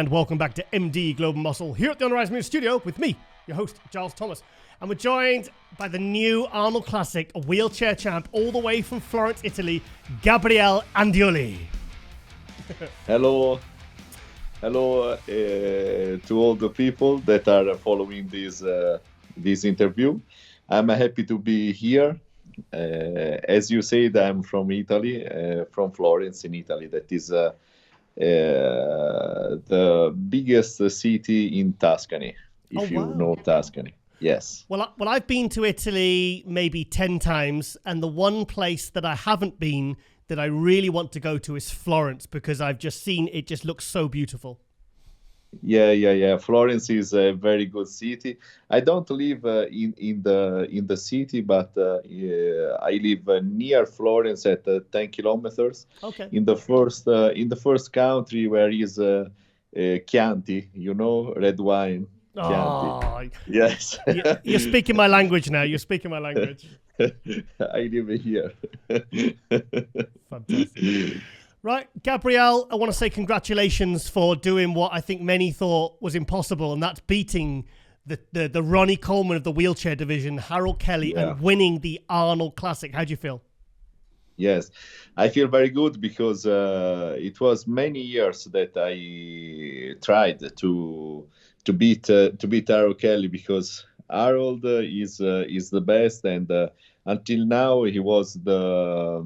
and welcome back to MD Global Muscle here at the Unrise Media Studio with me, your host, Giles Thomas. And we're joined by the new Arnold Classic Wheelchair champ all the way from Florence, Italy, Gabriele Andriulli. Hello to all the people that are following this interview. I'm happy to be here. As you said, I'm from Italy, from Florence in Italy. That is the biggest city in Tuscany, if you know Tuscany. Yes. Well, I've been to Italy maybe 10 times, and the one place that I haven't been that I really want to go to is Florence, because I've just seen it just looks so beautiful. Yeah. Florence is a very good city. I don't live in the city, but I live near Florence at 10 kilometers. Okay. In the first country where is Chianti, red wine. Chianti. Oh, yes. You're speaking my language now. You're speaking my language. I live here. Fantastic. Right, Gabriele, I want to say congratulations for doing what I think many thought was impossible, and that's beating the Ronnie Coleman of the wheelchair division, Harold Kelly, and winning the Arnold Classic. How do you feel? Yes, I feel very good because it was many years that I tried to beat Harold Kelly, because Harold is the best, and until now he was the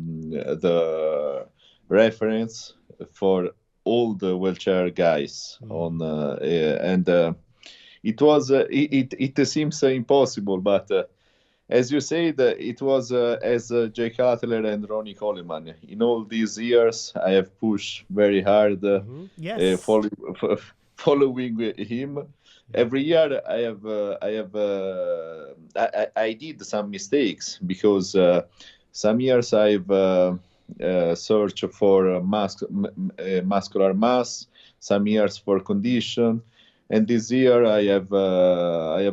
reference for all the wheelchair guys on and it seems impossible, but as you said, it was as Jay Cutler and Ronnie Coleman. In all these years, I have pushed very hard, following him. Every year, I did some mistakes, because some years I've search for muscular mass, some years for condition, and this year I have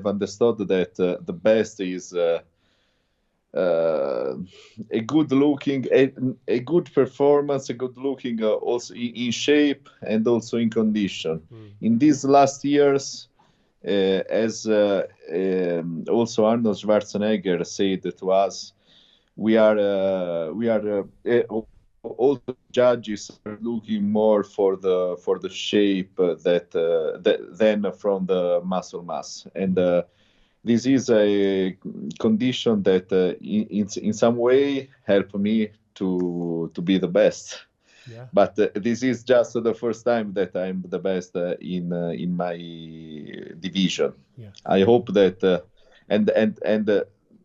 understood that the best is a good looking, a good performance, a good looking also in shape and also in condition. In these last years, as also Arnold Schwarzenegger said to us, we are all the judges are looking more for the shape than from the muscle mass, and this is a condition that in some way helped me to be the best. Yeah. But this is just the first time that I'm the best in my division. Yeah. I hope that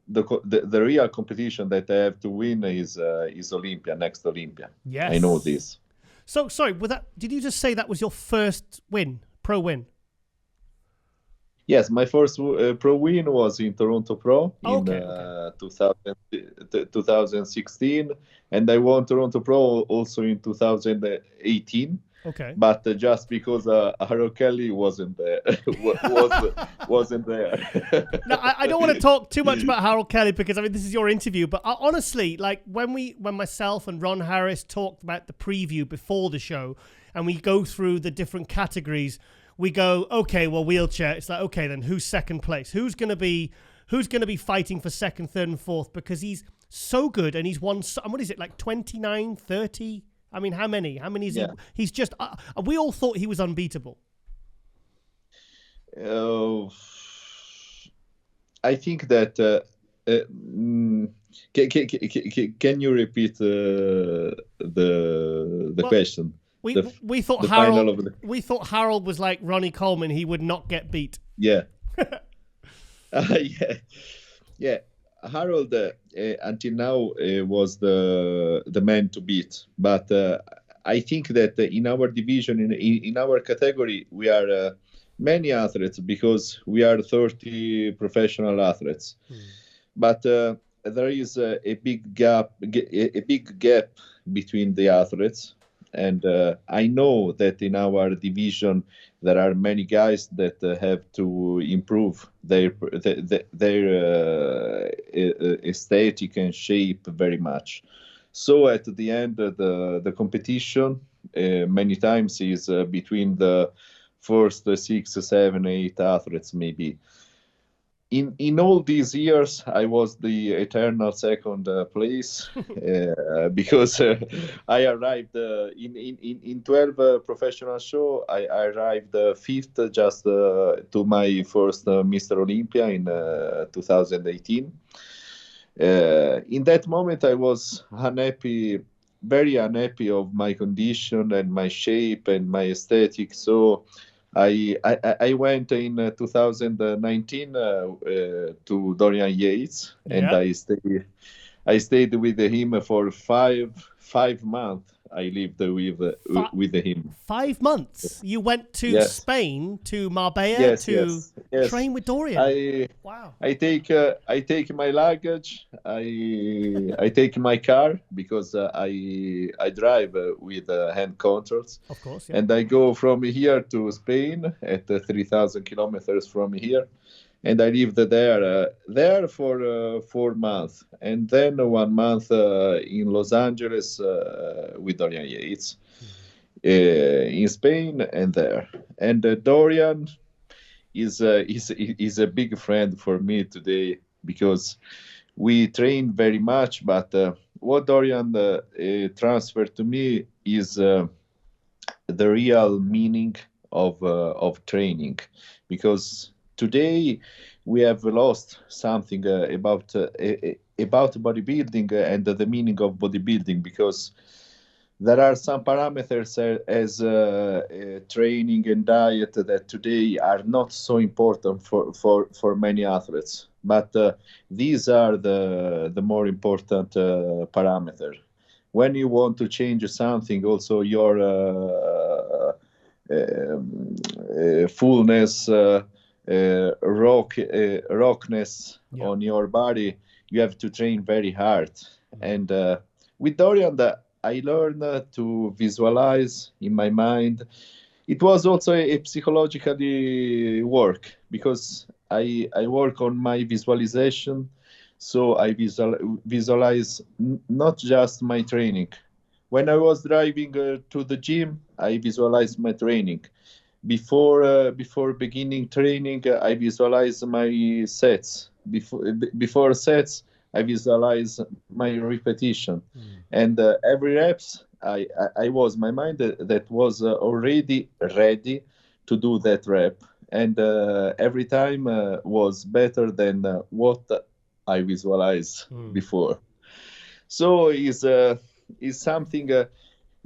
the real competition that I have to win is Olympia, next Olympia. Yes. I know this. So, sorry, did you just say that was your first pro win? Yes, my first pro win was in Toronto Pro in 2016, and I won Toronto Pro also in 2018. Okay. But just because Harold Kelly wasn't there, wasn't there. Now, I don't want to talk too much about Harold Kelly, because I mean this is your interview. But honestly, like when myself and Ron Harris talked about the preview before the show, and we go through the different categories, we go, okay, well, wheelchair. It's like, okay, then who's second place? Who's gonna be fighting for second, third, and fourth? Because he's so good, and he's won. What is it, like 29, 30? I mean, how many? How many is he? He's just. We all thought he was unbeatable. I think that. Can you repeat the question? We thought Harold. We thought Harold was like Ronnie Coleman. He would not get beat. Yeah. Yeah. Harold until now was the man to beat, but I think that in our division, in our category, we are many athletes, because we are 30 professional athletes, but there is a big gap between the athletes. And I know that in our division there are many guys that have to improve their aesthetic and shape very much. So at the end, the competition many times is between the first 6, 7, 8 athletes maybe. In all these years, I was the eternal second place because I arrived in 12 professional show. I arrived fifth just to my first Mr. Olympia in 2018. In that moment, I was unhappy, very unhappy of my condition and my shape and my aesthetic. So I went in 2019 to Dorian Yates, and I stayed with him for five months. I lived with him. 5 months. You went to Spain, to Marbella, to train with Dorian. Wow. I take my luggage. I take my car because I drive with hand controls. Of course. And I go from here to Spain at 3,000 kilometers from here. And I lived there for 4 months, and then 1 month in Los Angeles with Dorian Yates, in Spain, and there. And Dorian is a big friend for me today because we train very much. But what Dorian transferred to me is the real meaning of training, because today we have lost something about bodybuilding and the meaning of bodybuilding, because there are some parameters as training and diet that today are not so important for many athletes, but these are the more important parameters. When you want to change something, also your fullness, rockness on your body, you have to train very hard. And with Dorian, I learned to visualize in my mind. It was also a psychologically work, because I work on my visualization. So I visualize not just my training. When I was driving to the gym, I visualized my training. Before beginning training, I visualize my sets. Before sets, I visualize my repetition. And every reps, I was, my mind that was already ready to do that rep. And every time was better than what I visualized before. So is something...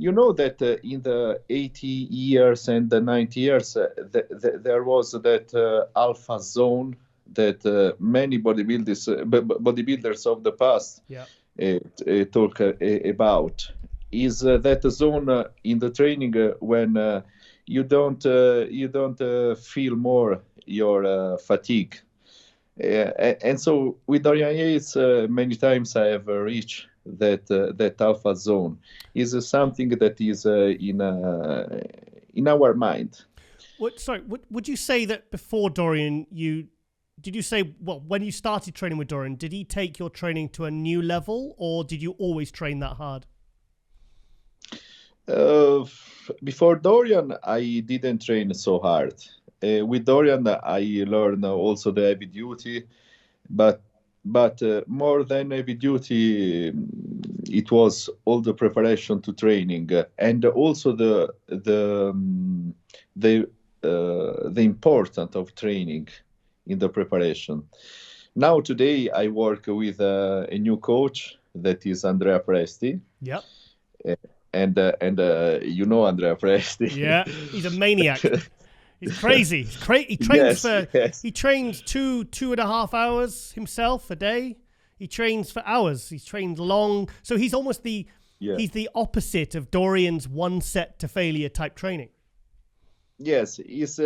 you know that in the 80 years and the 90 years, there was that alpha zone that many bodybuilders of the past talk about. Is that zone in the training when you don't feel more your fatigue. And so with Dorian Yates, many times I have reached that alpha zone. Is something that is in our mind. Would you say that before Dorian, when you started training with Dorian, did he take your training to a new level, or did you always train that hard? Before Dorian, I didn't train so hard. With Dorian, I learned also the heavy duty, but more than heavy duty, it was all the preparation to training, and also the importance of training in the preparation. Now today I work with a new coach that is Andrea Presti. Yep. And you know Andrea Presti. Yeah, he's a maniac. He's crazy. He trains He trains 2.5 hours himself a day. He trains for hours. He trains long. So he's almost he's the opposite of Dorian's one set to failure type training. Yes, he's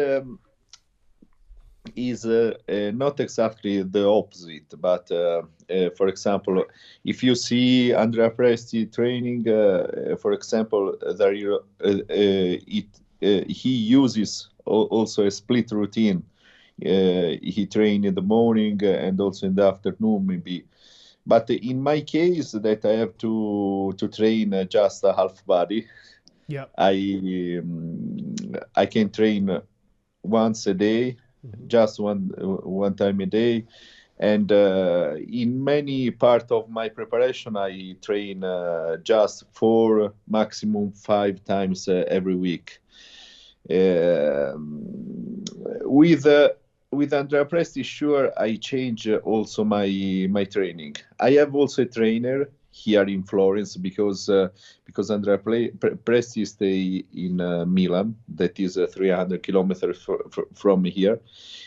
not exactly the opposite, but for example, if you see Andrea Presti training, for example, he uses also a split routine. He trains in the morning and also in the afternoon, maybe. But in my case, that I have to train just a half body. Yeah, I can train once a day, just one time a day. And in many part of my preparation, I train just 4, maximum 5 times every week. With Andrea Presti, sure, I change also my training. I have also a trainer here in Florence because Andrea Presti stay in Milan, that is 300 kilometers from here.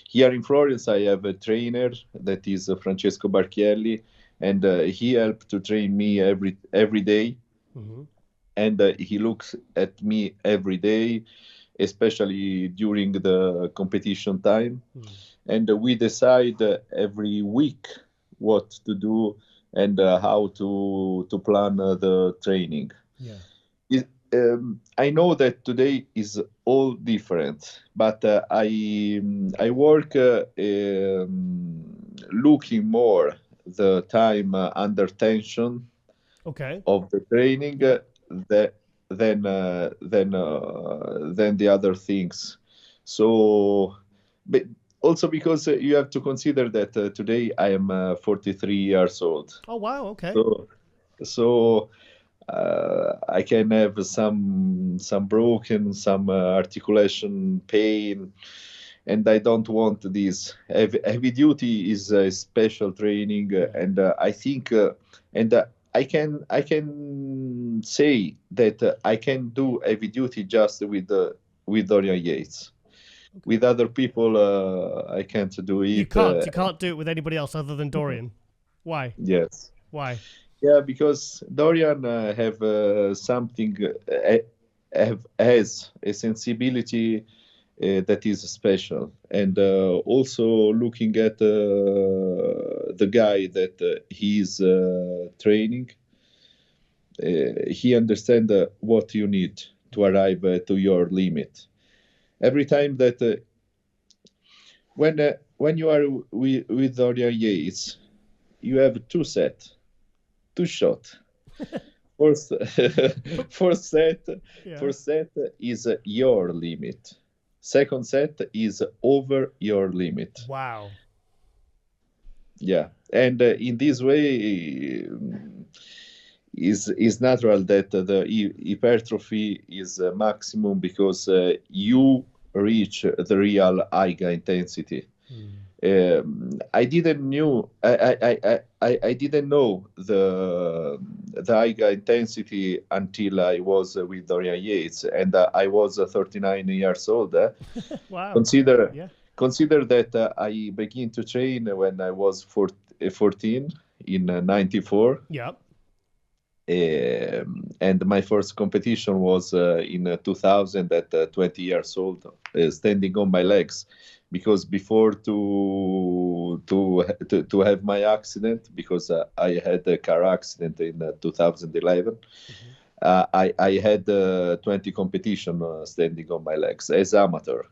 Here in Florence, I have a trainer that is Francesco Barchielli, and he helped to train me every day, and he looks at me every day, especially during the competition time. And we decide every week what to do and how to plan the training. I know that today is all different, but I work looking more the time under tension of the training than the other things. So, but also because you have to consider that today I am 43 years old. Oh wow! Okay. So I can have some broken, some articulation pain, and I don't want this. Heavy duty is a special training, and I think, I can say that I can do heavy duty just with Dorian Yates. With other people, I can't do it. You can't do it with anybody else other than Dorian. Why? Yes. Why? Yeah, because Dorian have something, has a sensibility that is special, and also looking at the guy that he is training, he understands what you need to arrive to your limit. Every time that when you are with Dorian Yates, you have 2 sets. 2 shots. First set is your limit. Second set is over your limit. Wow. Yeah, and in this way, is natural that the hypertrophy is maximum because you reach the real high intensity. I didn't know the high intensity until I was with Dorian Yates, and I was 39 years old. Wow. Consider that I began to train when I was 14 in 94. Yeah. And my first competition was in 2000 at 20 years old, standing on my legs. Because before to have my accident, because I had a car accident in 2011, I had 20 competition standing on my legs as amateur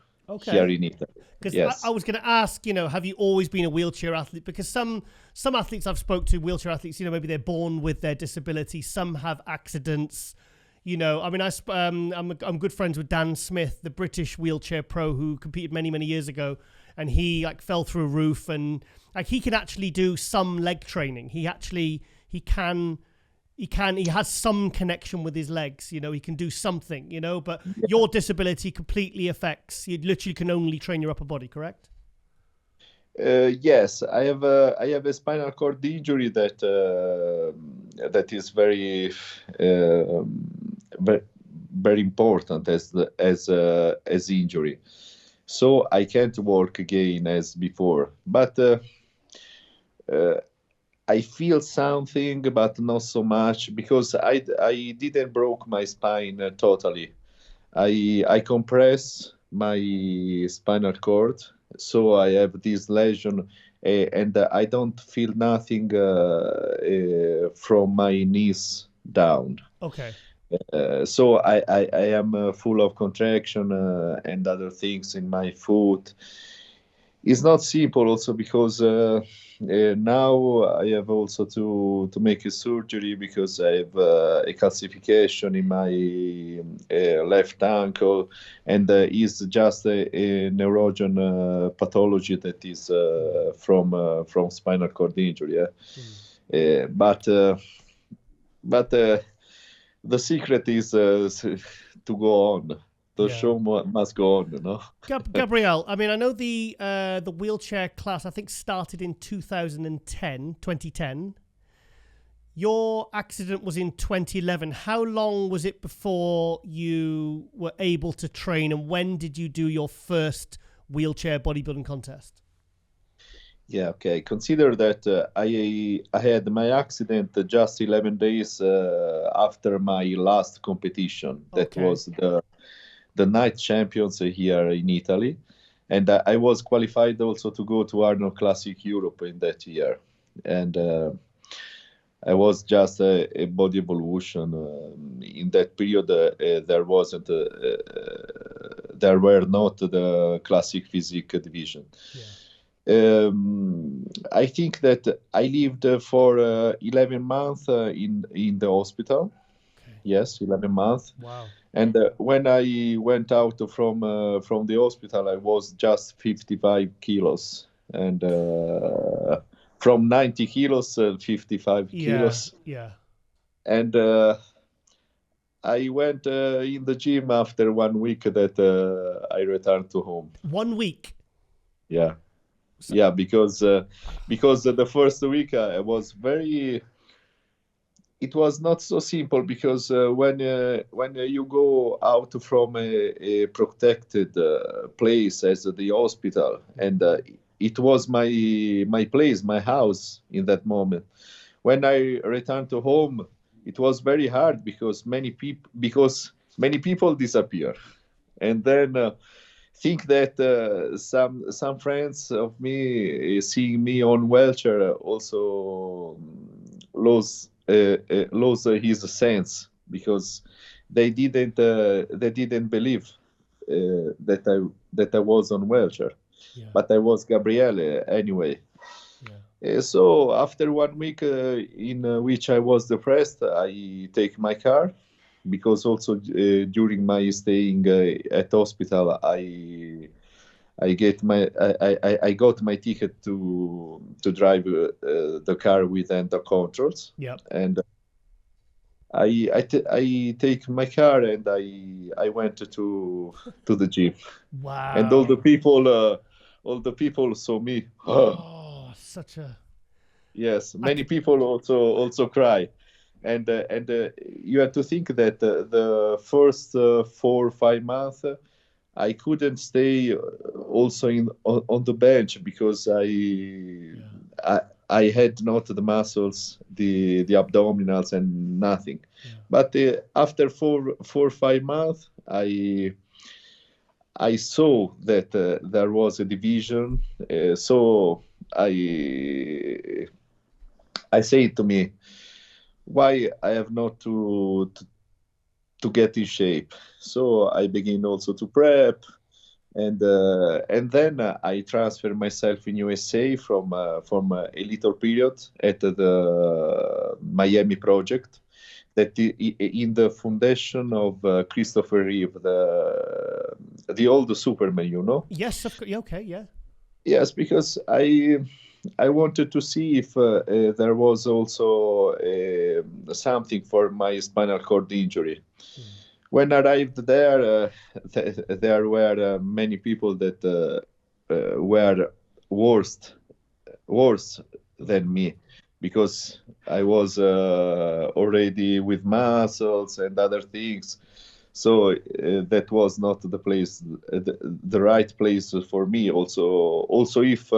here in Italy. Because I was going to ask, have you always been a wheelchair athlete? Because some athletes I've spoke to, wheelchair athletes, maybe they're born with their disability. Some have accidents. I mean, I'm good friends with Dan Smith, the British wheelchair pro who competed many, many years ago, and he fell through a roof, and he can actually do some leg training. He has some connection with his legs. He can do something. But your disability completely affects. You literally can only train your upper body, correct? Yes, I have a spinal cord injury that is very very important as injury. So I can't work again as before, but I feel something, but not so much, because I didn't broke my spine totally. I compress my spinal cord, so I have this lesion, and I don't feel nothing from my knees down. Okay. So I am full of contraction and other things in my foot. It's not simple also because now I have also to make a surgery because I have a calcification in my left ankle, and it's just a neurogen pathology that is from spinal cord injury. Yeah? But the secret is to go on. The show must go on, you know. Gabriele, I mean, I know the wheelchair class, I think, started in 2010. Your accident was in 2011. How long was it before you were able to train, and when did you do your first wheelchair bodybuilding contest? Yeah, okay. Consider that I had my accident just 11 days after my last competition. That was the night champions here in Italy, and I was qualified also to go to Arnold Classic Europe in that year, and I was just a body evolution. In that period, there were not the classic physique division. I think that I lived for 11 months in the hospital. Yes, 11 months. Wow. And when I went out from the hospital, I was just 55 kilos. And from 90 kilos, 55 kilos. Yeah. And I went in the gym after 1 week that I returned to home. 1 week? Yeah. Yeah, because the first week I was very... It was not so simple because when you go out from a protected place as the hospital, and it was my place, my house in that moment. When I returned to home, it was very hard because many people disappear, and then think that some friends of me seeing me on wheelchair also lose his sense because they didn't believe that I was on wheelchair, but I was Gabriele anyway. So after 1 week in which I was depressed, I take my car because also during my staying at hospital I got my ticket to drive the car with enter controls. Yeah. And I take my car and I went to the gym. Wow. And all the people saw me. Oh, such a... Yes, many people also cry. And you have to think that the first 4 or 5 months I couldn't stay also on the bench because I had not the muscles, the abdominals, and nothing. But after 4 or 5 months, I saw that there was a division. So I say to me, why I have not to get in shape? So I begin also to prep, and then I transfer myself in USA from a little period at the Miami project, that in the foundation of Christopher Reeve, the old Superman, you know. Yes, of course. Okay, yeah. Yes, because I wanted to see if there was also something for my spinal cord injury. When I arrived there, there were many people that were worse than me, because I was already with muscles and other things. So that was not the place, the right place for me. Also, if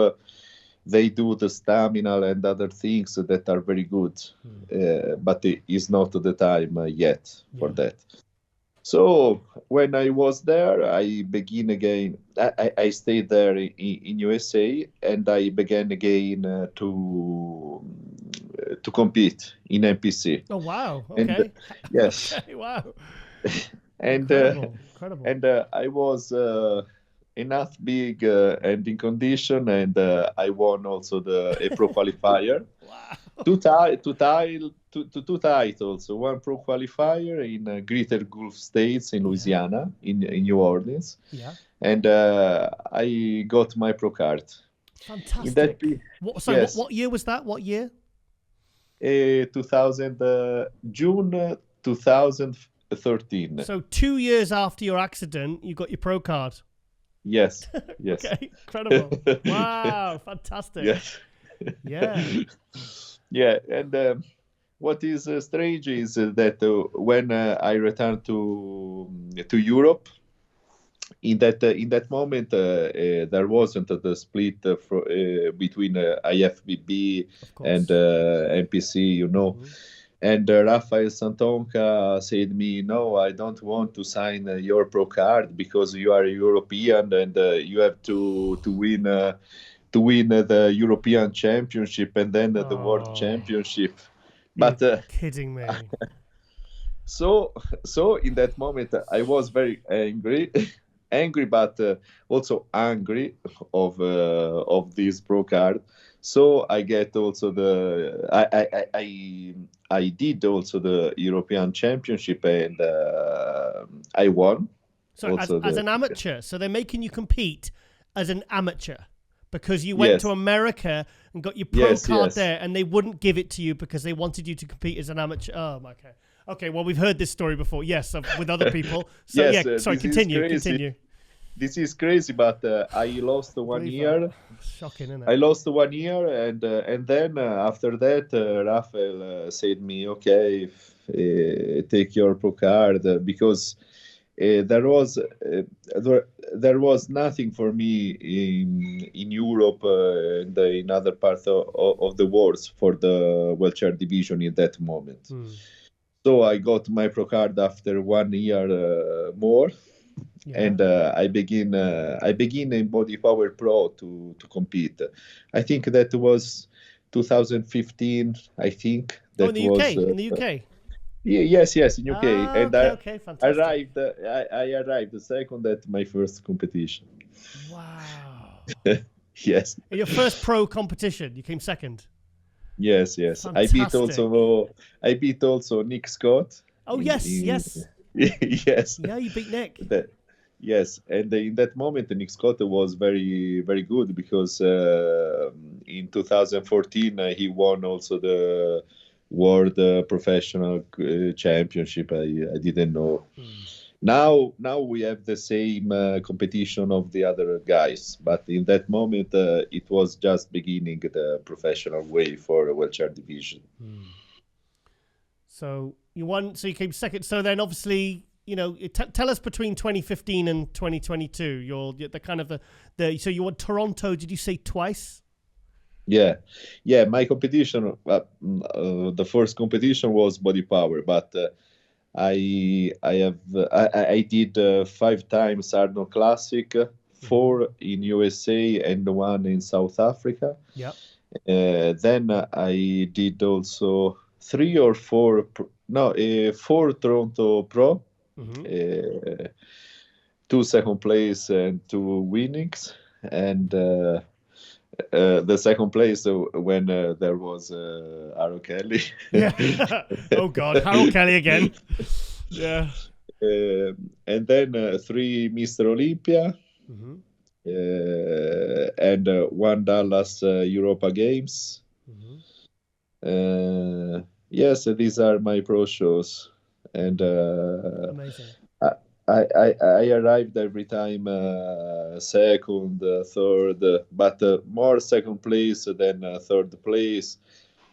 they do the stamina and other things that are very good, but it is not the time yet for that. So when I was there, I begin again. I stayed there in USA, and I began again to compete in NPC. Oh wow! Okay. And, yes. Okay, wow. And incredible. and I was enough big and in condition, and I won also a pro qualifier. Wow. Two titles, one pro qualifier in Greater Gulf States in Louisiana, in New Orleans. Yeah. And I got my pro card. Fantastic. What year was that? What year? June 2013. So 2 years after your accident, you got your pro card. Yes. Okay, incredible. Wow, fantastic. Yes. Yeah. Yeah, and what is strange is that when I returned to Europe, in that moment there wasn't the split between IFBB and NPC, you know. Mm-hmm. And Rafael Santonca said me, no, I don't want to sign your pro card because you are a European and you have to win the European Championship and then the World Championship. But you're kidding me. So in that moment I was very angry, but also angry of this pro card. So I get also I did also the European Championship and I won. So as an amateur, so they're making you compete as an amateur because you went to America and got your pro card there, and they wouldn't give it to you because they wanted you to compete as an amateur. Oh, okay. Okay, well, we've heard this story before, yes, with other people. So sorry, continue. This is crazy, but I lost 1 year. Shocking, isn't it? I lost 1 year, and then after that, Rafael said me, okay, take your pro card because there was nothing for me in Europe and in other parts of the world for the wheelchair division in that moment. So I got my pro card after 1 year more. Yeah. And I begin in Body Power Pro to compete. I think that was 2015. I think that in the was UK. In the UK. Yes, in UK. And okay, fantastic. I arrived second at my first competition. Wow. Yes. In your first pro competition, you came second. Yes. Fantastic. I beat also Nick Scott. Oh yes. Yes. Yeah, you beat Nick. Yes, and in that moment, Nick Scott was very, very good because in 2014 he won also the World Professional Championship. I didn't know. Now we have the same competition of the other guys, but in that moment it was just beginning the professional way for a wheelchair division. So you won. So you came second. So then obviously, you know, tell us between 2015 and 2022. So you won Toronto. Did you say twice? Yeah. My competition, the first competition was Body Power, but I did 5 times Arnold Classic, 4 in USA and 1 in South Africa. Yeah. Then I did also 3 or 4 4 Toronto Pro, 2 second place and 2 winnings, and the second place when there was Harold Kelly. Yeah. Oh God, Harold Kelly again. Yeah. And then 3 Mr. Olympia, and 1 Dallas Europa Games. Yes, these are my pro shows, and amazing. I arrived every time second, third, but more second place than third place,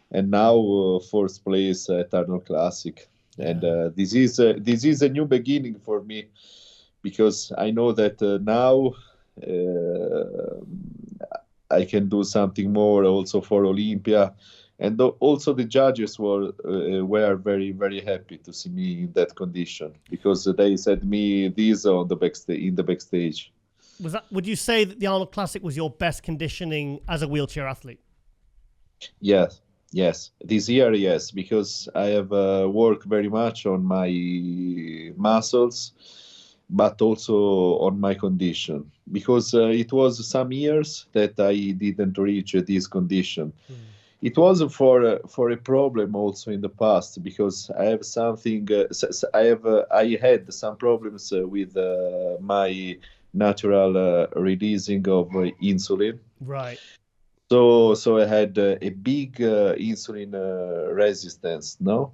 and now fourth place at Arnold Classic. Yeah. And this is a new beginning for me because I know that now I can do something more also for Olympia. And also the judges were very, very happy to see me in that condition because they said me this on the in the backstage. Would you say that the Arnold Classic was your best conditioning as a wheelchair athlete? Yes. This year, yes, because I have worked very much on my muscles but also on my condition, because it was some years that I didn't reach this condition. It was for a problem also in the past, because I have something. I had some problems with my natural releasing of insulin. Right. So I had a big insulin resistance. No,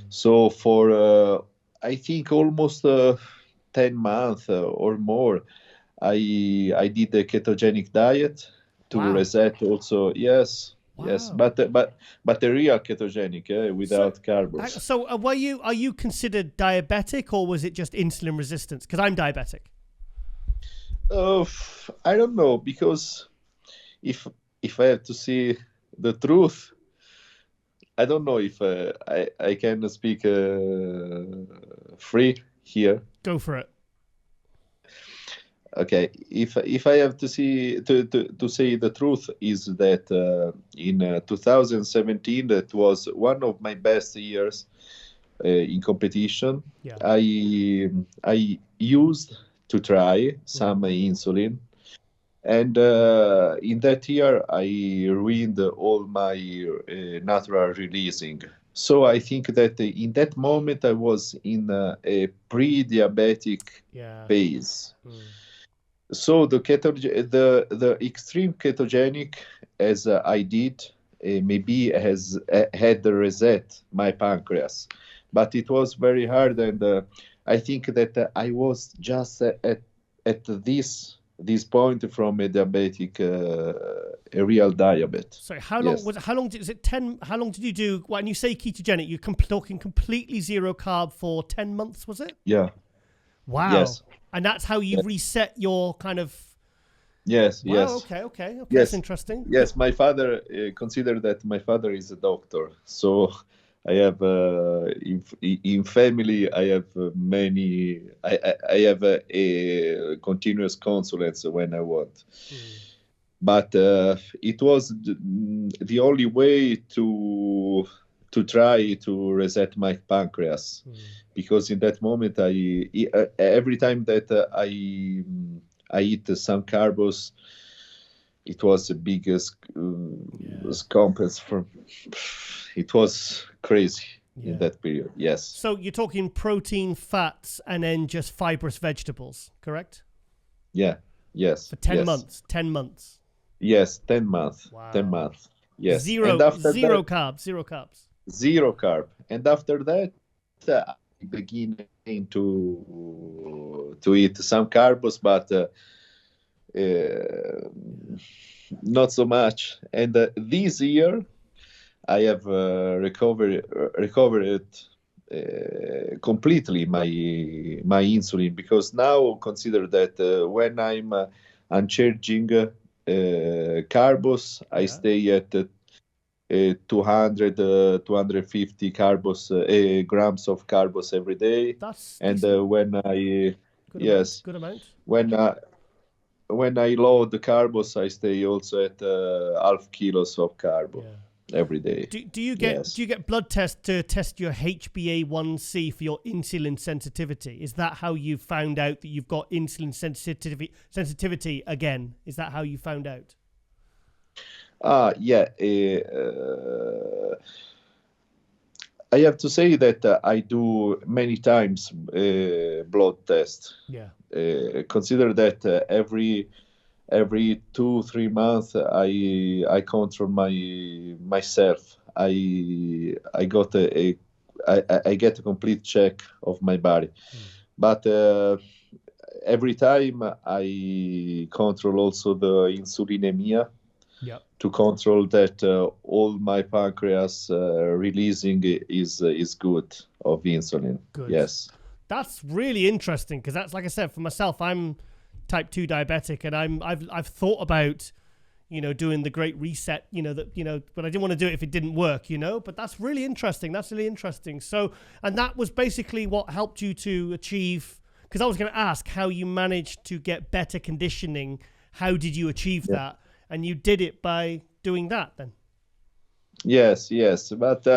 so for I think almost 10 months or more, I did a ketogenic diet to Wow. reset also. Yes. Yes, Wow. but a real ketogenic, without carbs. So are you considered diabetic, or was it just insulin resistance? Because I'm diabetic. I don't know, because if I have to see the truth, I don't know if I can speak free here. Go for it. Okay, if I have to say the truth, is that in 2017, that was one of my best years in competition. Yeah. I used to try some insulin, and in that year I ruined all my natural releasing. So I think that in that moment I was in a pre-diabetic phase. So the extreme ketogenic, as I did, maybe has had to reset my pancreas, but it was very hard, and I think that I was just at this point from a diabetic, a real diabetes. So how long was it? How long did you do? When you say ketogenic, you're talking completely zero carb for 10 months, was it? Yeah. Wow. Yes. And that's how you reset your kind of. Yes. Wow, Yes. Okay. Yes. That's interesting. Yes, my father considered that my father is a doctor, so I have in family I have many. I have a continuous consults when I want. But it was the only way to try to reset my pancreas, because in that moment every time that I eat some carbs, it was the biggest complex from. It was crazy in that period. Yes. So you're talking protein, fats, and then just fibrous vegetables, correct? Yeah. Yes. For 10 yes. months. 10 months. Yes, 10 months. Wow. 10 months. Yes. Zero carbs. Zero carb. And after that, I begin to eat some carbs, but not so much. And this year, I have recovered completely my insulin, because now consider that when I'm uncharging carbs, I stay at 200 250 grams of carbs every day. That's and when I good amount. When I load the carbs, I stay also at half kilos of carb every day. Do you get blood tests to test your HbA1c for your insulin sensitivity? Is that how you found out that you've got insulin sensitivity again? Is that how you found out? Yeah. I have to say that I do many times blood tests. Yeah. Consider that every 2-3 months I control myself. I get a complete check of my body, but every time I control also the insulinemia. Yeah. To control that all my pancreas releasing is good of insulin. Good. Yes. That's really interesting, because that's, like I said, for myself, I'm type 2 diabetic, and I've thought about, doing the great reset, but I didn't want to do it if it didn't work, but that's really interesting. So, and that was basically what helped you to achieve, because I was going to ask how you managed to get better conditioning. How did you achieve that? And you did it by doing that then? Yes. But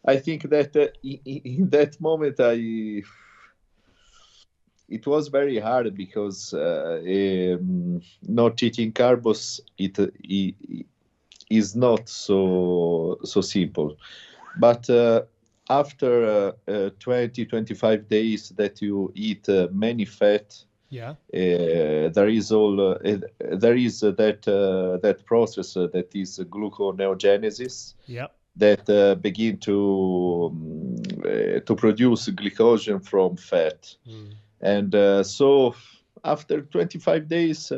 I think that in that moment it was very hard because not eating carbs it is not so simple. But after 20-25 days that you eat many fat, there is that process that is gluconeogenesis. That begin to produce glycogen from fat. And so after 25 days,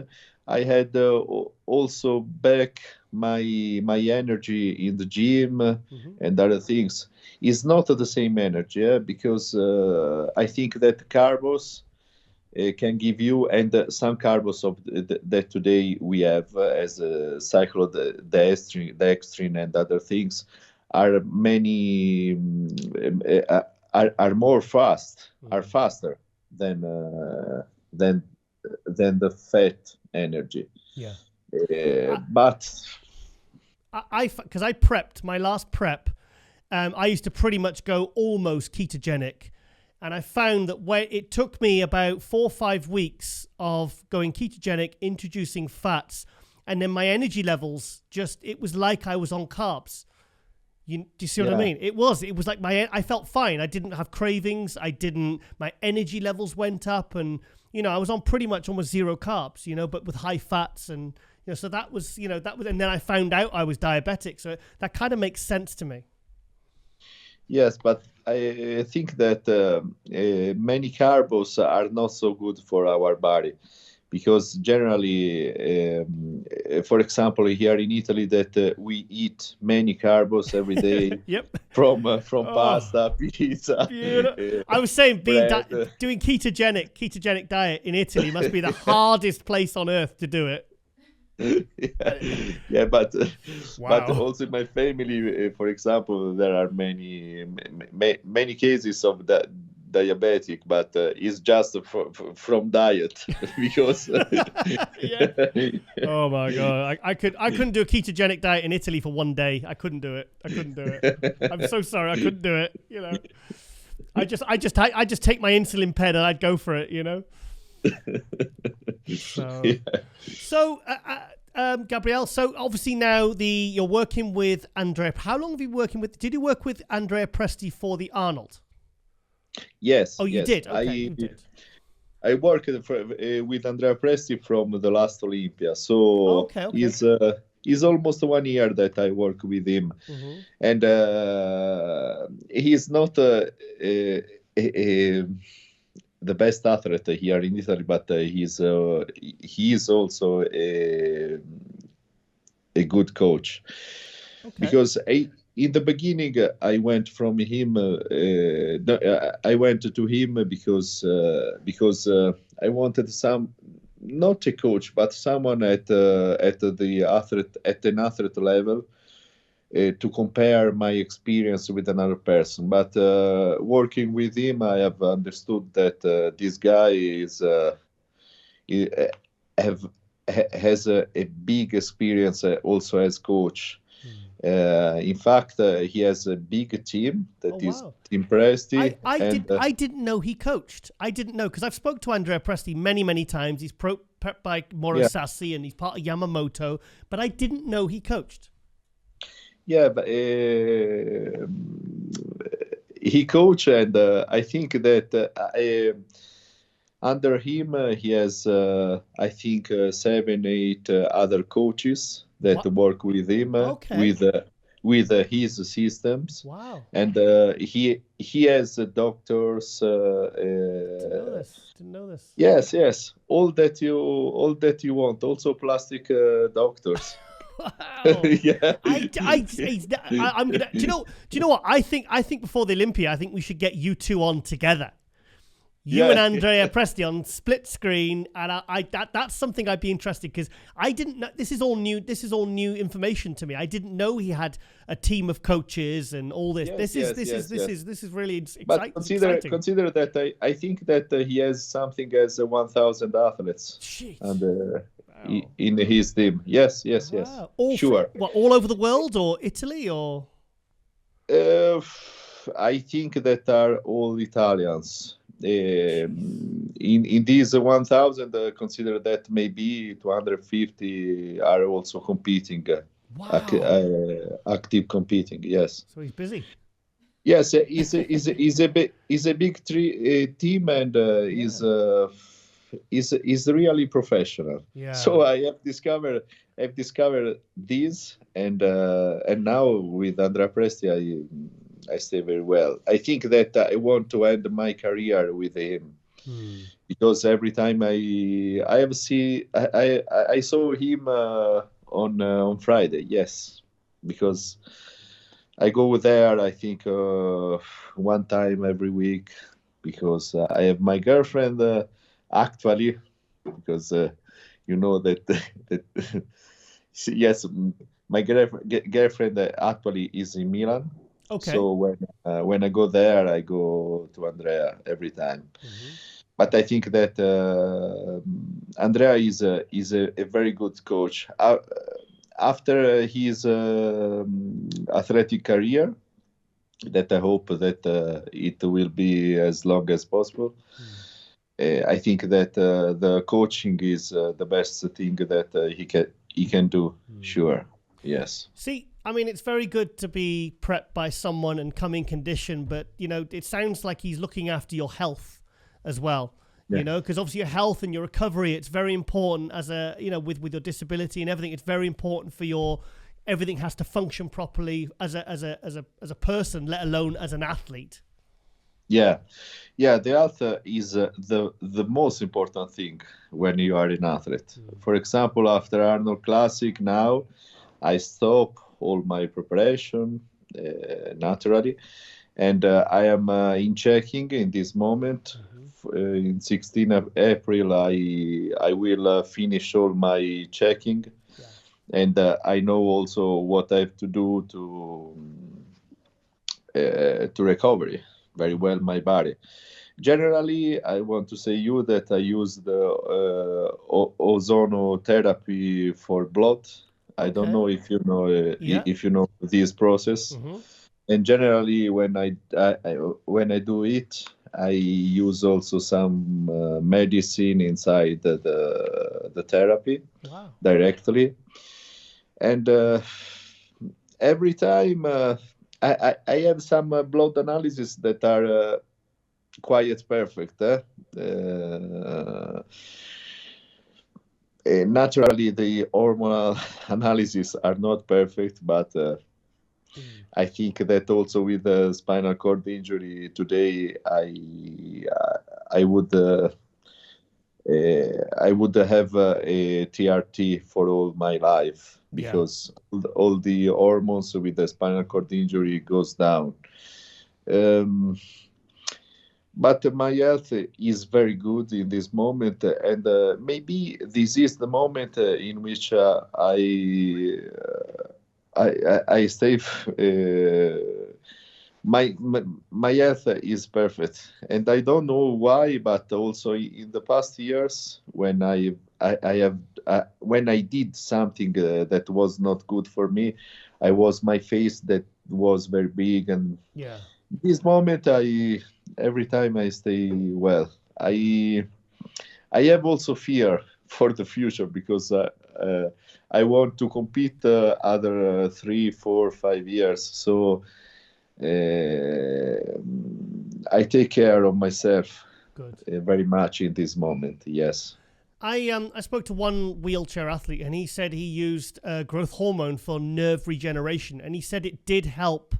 I had also back my energy in the gym and other things. It's not the same energy, because I think that carbs can give you, and some carbs of that today we have as cyclodextrin and other things are many are more faster than the fat energy. But because I prepped my last prep, I used to pretty much go almost ketogenic. And I found that it took me about 4 or 5 weeks of going ketogenic, introducing fats, and then my energy levels it was like I was on carbs. Do you see what I mean? It was like I felt fine. I didn't have cravings. My energy levels went up, and, I was on pretty much almost zero carbs, but with high fats, and, so that was, and then I found out I was diabetic. So that kind of makes sense to me. Yes, but I think that many carbs are not so good for our body, because generally, for example, here in Italy, that we eat many carbs every day. From pasta, pizza. I was saying, doing ketogenic diet in Italy must be the hardest place on earth to do it. But also in my family, for example, there are many cases of that diabetic, but it's just from diet because oh my god, I couldn't do a ketogenic diet in Italy for one day. I couldn't do it. I'm so sorry, I couldn't do it. I just take my insulin pen and I'd go for it. So Gabriele, so obviously now you're working with Andrea. How long have you been working with? Did you work with Andrea Presti for the Arnold? Yes. Oh, you did. Okay, you did. I worked with Andrea Presti from the last Olympia, so it's almost 1 year that I work with him, and he's not the best athlete here in Italy, but he is also a good coach. Because in the beginning, I went from him. I went to him because I wanted not a coach, but someone at an athlete level. To compare my experience with another person, but working with him, I have understood that this guy has a big experience also as coach. In fact, he has a big team that is Team Presti. I didn't know he coached. I didn't know, because I've spoke to Andrea Presti many times. He's prepped by Mauro Sassi and he's part of Yamamoto, but I didn't know he coached. Yeah, but he coached, and I think that under him he has, I think, 7-8 other coaches that work with him with his systems. Wow! And he has doctors. Didn't know this. Yes. All that you want. Also plastic doctors. Wow. I'm gonna. Do you know what? I think before the Olympia, I think we should get you two on together. You and Andrea Presti on split screen, and that's something I'd be interested, because I didn't know. This is all new. This is all new information to me. I didn't know he had a team of coaches and all this. This is really exciting. But consider that I think that he has something as 1,000 athletes. Jeez. And in his team. Yes. Wow. Sure. All over the world, or Italy, or? I think that are all Italians. In in these 1,000, consider that maybe 250 are also competing, active competing. Yes. So he's busy. Yes, he's a big team, and is really professional. Yeah. So I have discovered this, and now with Andrea Presti, I stay very well. I think that I want to end my career with him, because every time I saw him on Friday. Yes, because I go there, I think, one time every week, because I have my girlfriend, actually, because you know that, yes, my girlfriend actually is in Milan. Okay. So when I go there, I go to Andrea every time. But I think that Andrea is a very good coach. After his athletic career, that I hope that it will be as long as possible, I think that the coaching is the best thing that he can do. Sure. Yes. See, I mean, it's very good to be prepped by someone and come in condition, but, you know, it sounds like he's looking after your health as well. Yeah. You know, because obviously your health and your recovery, it's very important as a, you know, with your disability and everything, it's very important for everything has to function properly as a person, let alone as an athlete. Yeah. The health is the most important thing when you are an athlete. For example, after Arnold Classic, now I stop all my preparation naturally, and I am in checking in this moment. In 16th of April, I will finish all my checking, and I know also what I have to do to recovery very well my body. Generally, I want to say you that I use the ozonotherapy for blood. I don't know if you know if you know this process. And generally, when I do it, I use also some medicine inside the therapy directly. And every time I have some blood analysis that are quite perfect. Naturally, the hormonal analysis are not perfect, but I think that also with the spinal cord injury today, I would have a TRT for all my life, because all the hormones with the spinal cord injury goes down. But my health is very good in this moment, and maybe this is the moment in which I stay. My health is perfect, and I don't know why, but also in the past years when when I did something that was not good for me, my face that was very big, and this moment every time I stay well. I have also fear for the future, because I want to compete other 3, 4, 5 years. So I take care of myself very much in this moment. Yes. I spoke to one wheelchair athlete, and he said he used growth hormone for nerve regeneration, and he said it did help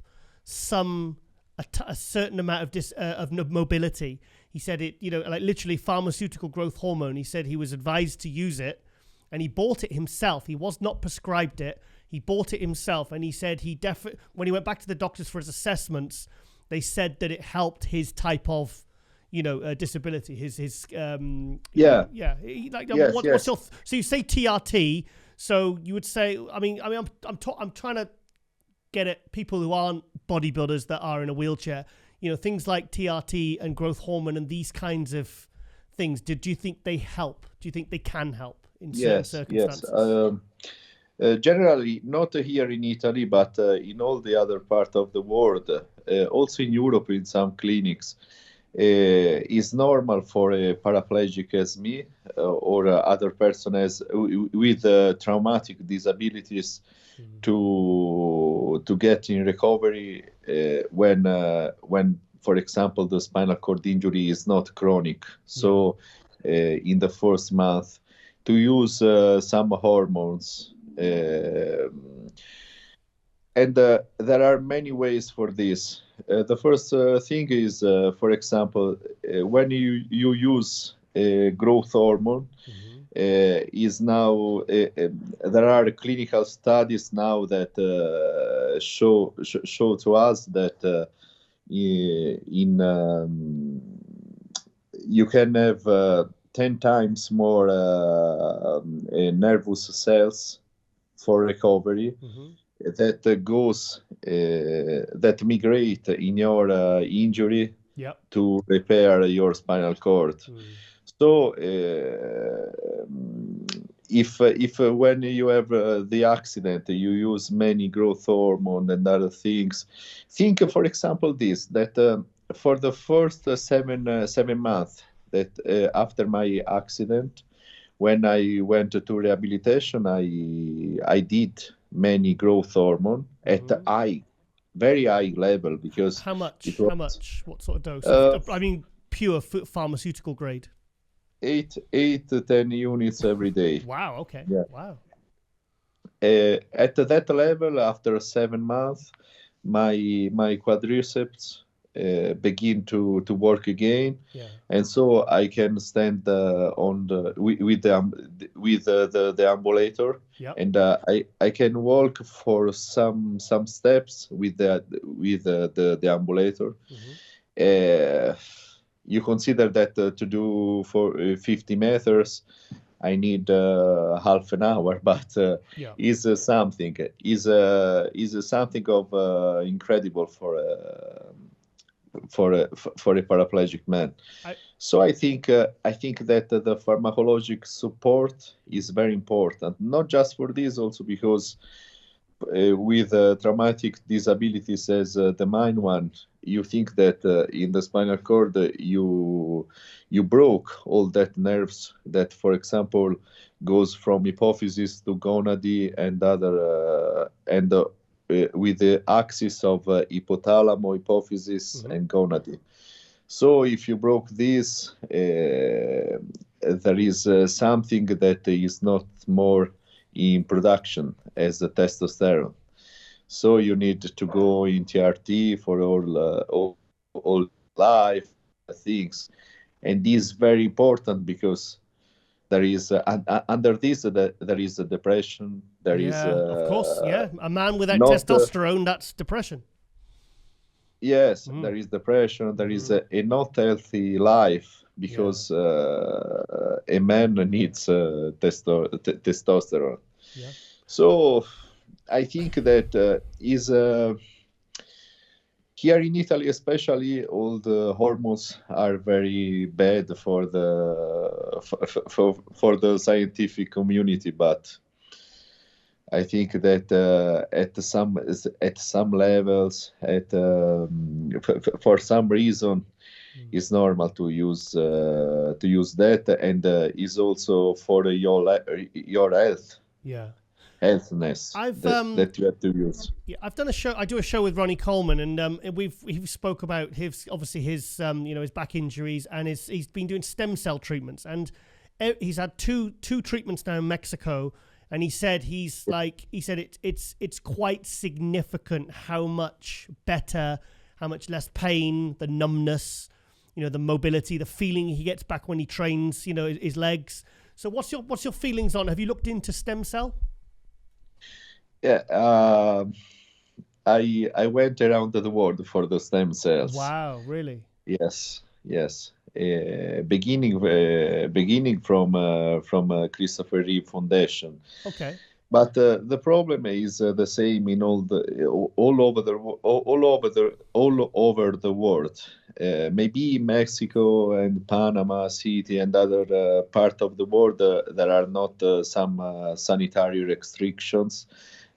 a certain amount of mobility. He said it, you know, like literally pharmaceutical growth hormone. He said he was advised to use it, and he bought it himself. He was not prescribed it. He bought it himself, and he said when he went back to the doctors for his assessments, they said that it helped his type of, you know, disability. What's your, so you say TRT, so you would say, I'm trying to get at people who aren't bodybuilders that are in a wheelchair, you know, things like TRT and growth hormone and these kinds of things. Do you think they help? Do you think they can help in certain circumstances? Yes. Generally, not here in Italy, but in all the other part of the world, also in Europe, in some clinics, is normal for a paraplegic as me or other person with traumatic disabilities to get in recovery when, for example, the spinal cord injury is not chronic. So in the first month, to use some hormones. And there are many ways for this. The first thing is, for example, when you use growth hormone, is now there are clinical studies now that show to us that you can have 10 times more nervous cells for recovery. That migrate in your injury to repair your spinal cord. So if when you have the accident, you use many growth hormone and other things, think, for example, that for the first 7 months that after my accident, when I went to rehabilitation, I did many growth hormone at very high level, because how much? What sort of dose? I mean, pure pharmaceutical grade. 8 to 10 units every day. Wow. Okay. Yeah. Wow. At that level, after 7 months, my quadriceps begin to work again, and so I can stand on with the ambulator, and I can walk for some steps with the ambulator. You consider that to do for 50 meters, I need half an hour, but is something of incredible for a paraplegic man. So I think that the pharmacologic support is very important, not just for this, also because with traumatic disabilities as the mine one, you think that in the spinal cord you broke all that nerves that, for example, goes from hypophysis to gonady and other with the axis of hypothalamo, hypophysis, and gonady. So if you broke this, there is something that is not more in production as the testosterone. So you need to go in TRT for all life things, and this is very important because there is under this there is a depression. There is of course, a man without testosterone, that's depression. Yes, there is depression. There is a not healthy life because a man needs testosterone. So I think that is here in Italy, especially, all the hormones are very bad for the scientific community. But I think that at some levels, for some reason, it's normal to use that, and is also for your health. Healthness that you have to use. I've done a show. I do a show with Ronnie Coleman, and he spoke about his his back injuries, and he's been doing stem cell treatments, and he's had two treatments now in Mexico, and he said it's quite significant how much better, how much less pain, the numbness, the mobility, the feeling he gets back when he trains, his legs. So what's your feelings on? Have you looked into stem cell? Yeah, I went around the world for the stem cells. Wow, really? Yes. Beginning from Christopher Reeve Foundation. Okay. But the problem is the same in all over the world. Maybe Mexico and Panama City and other part of the world there are not some sanitary restrictions.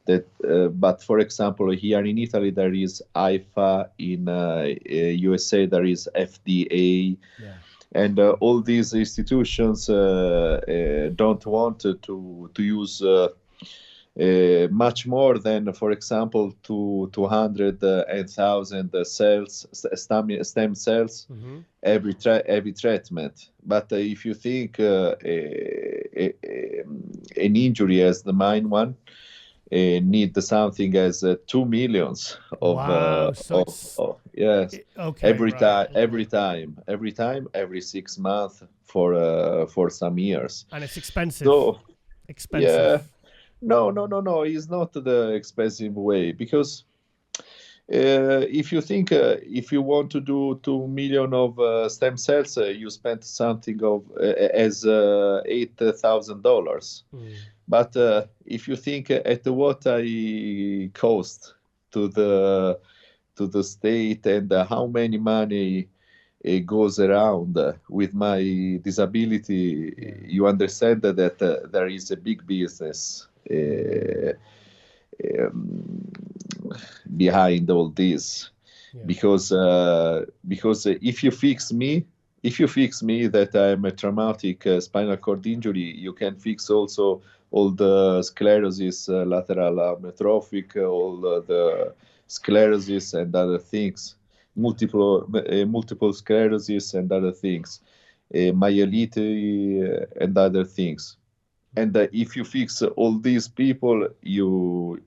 But for example, here in Italy there is IFA, in USA there is FDA, and all these institutions don't want to use much more than, for example, 200,000 cells, stem cells, every treatment. But if you think an injury as the mine one need something as 2 millions of, yes, every time, every 6 months for some years, and it's expensive. So expensive. Yeah. No. It's not the expensive way, because if you think if you want to do 2 million of stem cells, you spend something of as $8,000. But if you think at what I cost to the state, and how many money it goes around with my disability, you understand that there is a big business behind all this. Because if you fix me that I'm a traumatic spinal cord injury, you can fix also all the sclerosis, lateral amyotrophic, all the sclerosis and other things, multiple sclerosis and other things, myelitis and other things. And if you fix all these people, you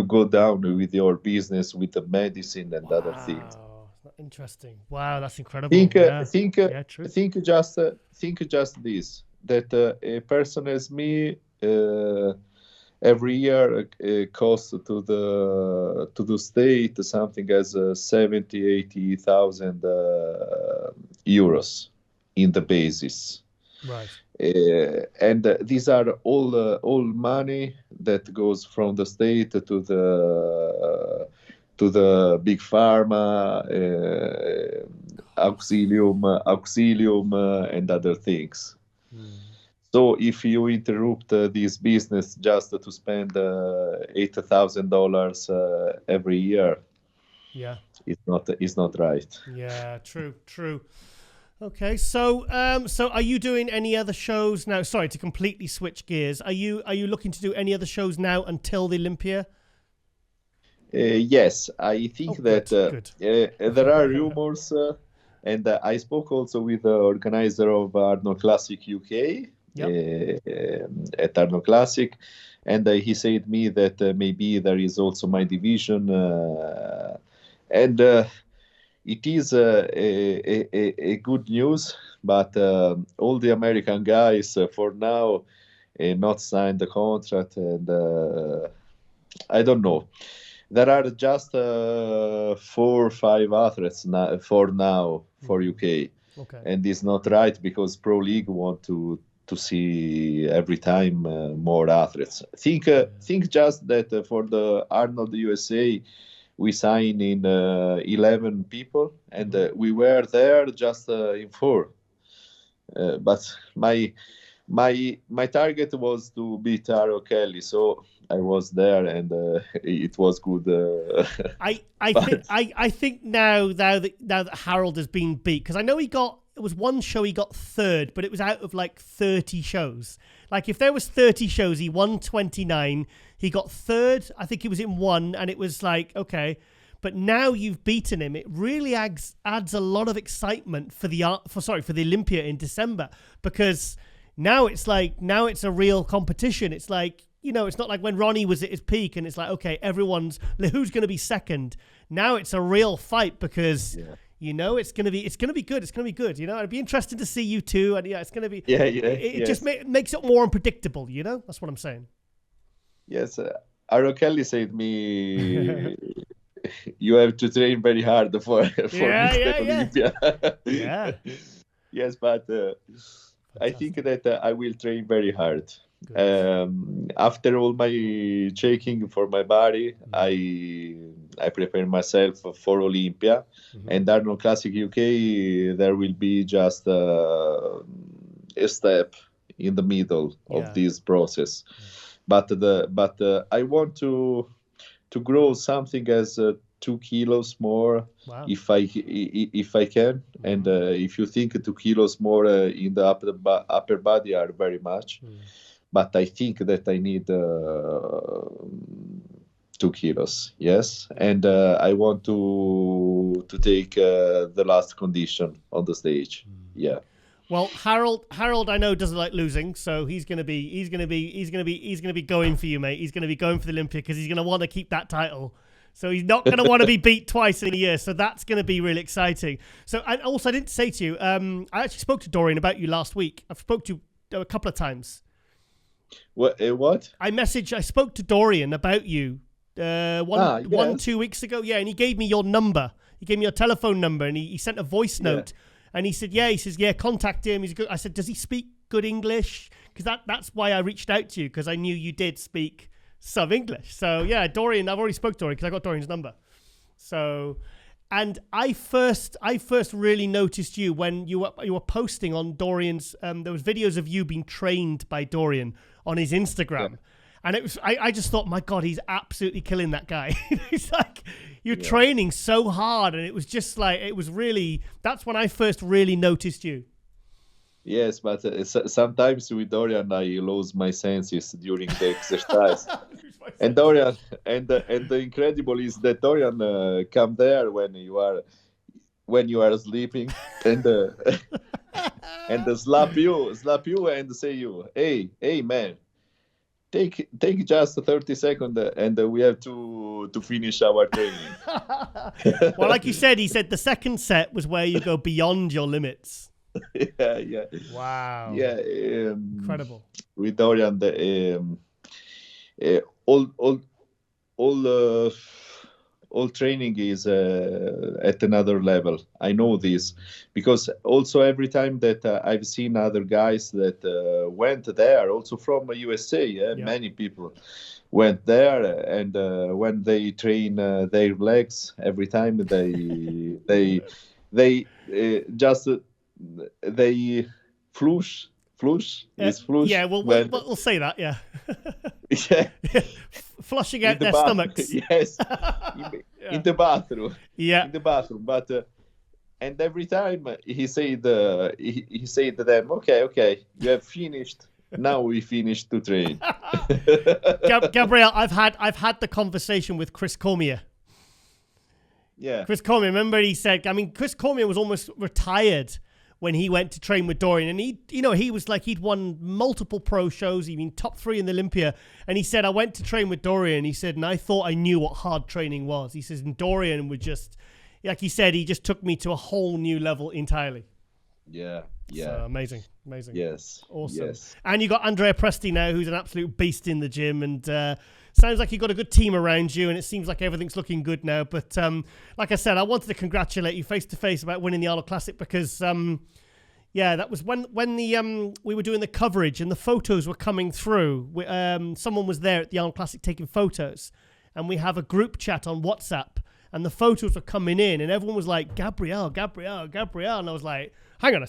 go down with your business, with the medicine and other things. Interesting. Wow, that's incredible. Think just this, that a person as me every year costs to the state something as 70,000-80,000 euros in the basis. Right. And these are all money that goes from the state to the big pharma, auxilium, and other things. So if you interrupt this business just to spend $8,000 every year, it's not right. Yeah, true. Okay, so are you doing any other shows now? Sorry to completely switch gears. Are you looking to do any other shows now until the Olympia? Yes, I think that there are rumors, and I spoke also with the organizer of Arnold Classic UK at Arnold Classic, and he said me that maybe there is also my division, and it is a good news, but all the American guys for now not signed the contract, and I don't know. There are just 4 or 5 athletes for UK, and it's not right, because Pro League want to see every time more athletes. Think just that for the Arnold USA, we signed in 11 people, and we were there just in 4. But my target was to beat Harold Kelly, so I was there, and it was good. I think now that Harold has been beat, because I know it was one show he got 3rd, but it was out of like 30 shows. Like if there was 30 shows, he won 29. He got 3rd. I think he was in 1, and it was like, okay. But now you've beaten him. It really adds a lot of excitement for the Olympia in December, because now it's a real competition. It's like, it's not like when Ronnie was at his peak and it's like, okay, who's going to be second. Now it's a real fight, because it's going to be good. It's going to be good. It'd be interesting to see you two, and it's going to be. It just makes it more unpredictable. That's what I'm saying. Yes, Harold Kelly said me. You have to train very hard for Olympia. Yeah. Yes, but I think that I will train very hard. After all my checking for my body, I prepare myself for Olympia, and Arnold Classic UK. There will be just a step in the middle of this process. but I want to grow something as 2 kilos more. Wow. If I can, and if you think 2 kilos more in the upper body are very much, but I think that I need 2 kilos, yes, and I want to take the last condition on the stage. Yeah. Well, Harold, I know doesn't like losing, so he's gonna be going for you, mate. He's gonna be going for the Olympia because he's gonna want to keep that title. So he's not gonna want to be beat twice in a year. So that's gonna be really exciting. So, and also I didn't say to you, I actually spoke to Dorian about you last week. I've spoke to you a couple of times. What? I spoke to Dorian about you 2 weeks ago. Yeah, and he gave me your number. He gave me your telephone number, and he sent a voice note. Yeah. And he said, contact him. He's good. I said, does he speak good English? Because that's why I reached out to you, because I knew you did speak some English. So yeah, Dorian, I've already spoke to Dorian because I got Dorian's number. So, and I first really noticed you when you were posting on Dorian's. There was videos of you being trained by Dorian on his Instagram. Yeah. And it was, I just thought, my God, he's absolutely killing that guy. It's like, you're training so hard. And it was just like, that's when I first really noticed you. Yes, but sometimes with Dorian, I lose my senses during the exercise. And Dorian, and the incredible is that Dorian come there when you are sleeping and and slap you and say you, hey man. Take just 30 seconds and we have to finish our training. Well, like you said, he said the second set was where you go beyond your limits. Yeah. Wow. Yeah. Incredible. With Dorian, all training is at another level. I know this because also every time that I've seen other guys that went there, also from USA, many people went there, and when they train their legs, every time they flush. Is flush. Yeah, we'll say that. Yeah. Yeah. Flushing out their stomachs. Yes. In the bathroom. Yeah. In the bathroom, but and every time he said to them, okay, you have finished. Now we finished to train. Gabriele, I've had the conversation with Chris Cormier. Yeah. Chris Cormier, remember he said, Chris Cormier was almost retired when he went to train with Dorian, and he was like, he'd won multiple pro shows, he'd been top 3 in the Olympia, and he said, I went to train with Dorian, he said, and I thought I knew what hard training was. He says, and Dorian would just, like he said, he just took me to a whole new level entirely. Yeah. So, amazing. Yes. Awesome. Yes. And you got Andrea Presti now, who's an absolute beast in the gym, and sounds like you've got a good team around you, and it seems like everything's looking good now. But like I said, I wanted to congratulate you face to face about winning the Arnold Classic because, that was when we were doing the coverage and the photos were coming through. Someone was there at the Arnold Classic taking photos, and we have a group chat on WhatsApp, and the photos were coming in, and everyone was like, Gabriele, and I was like, hang on,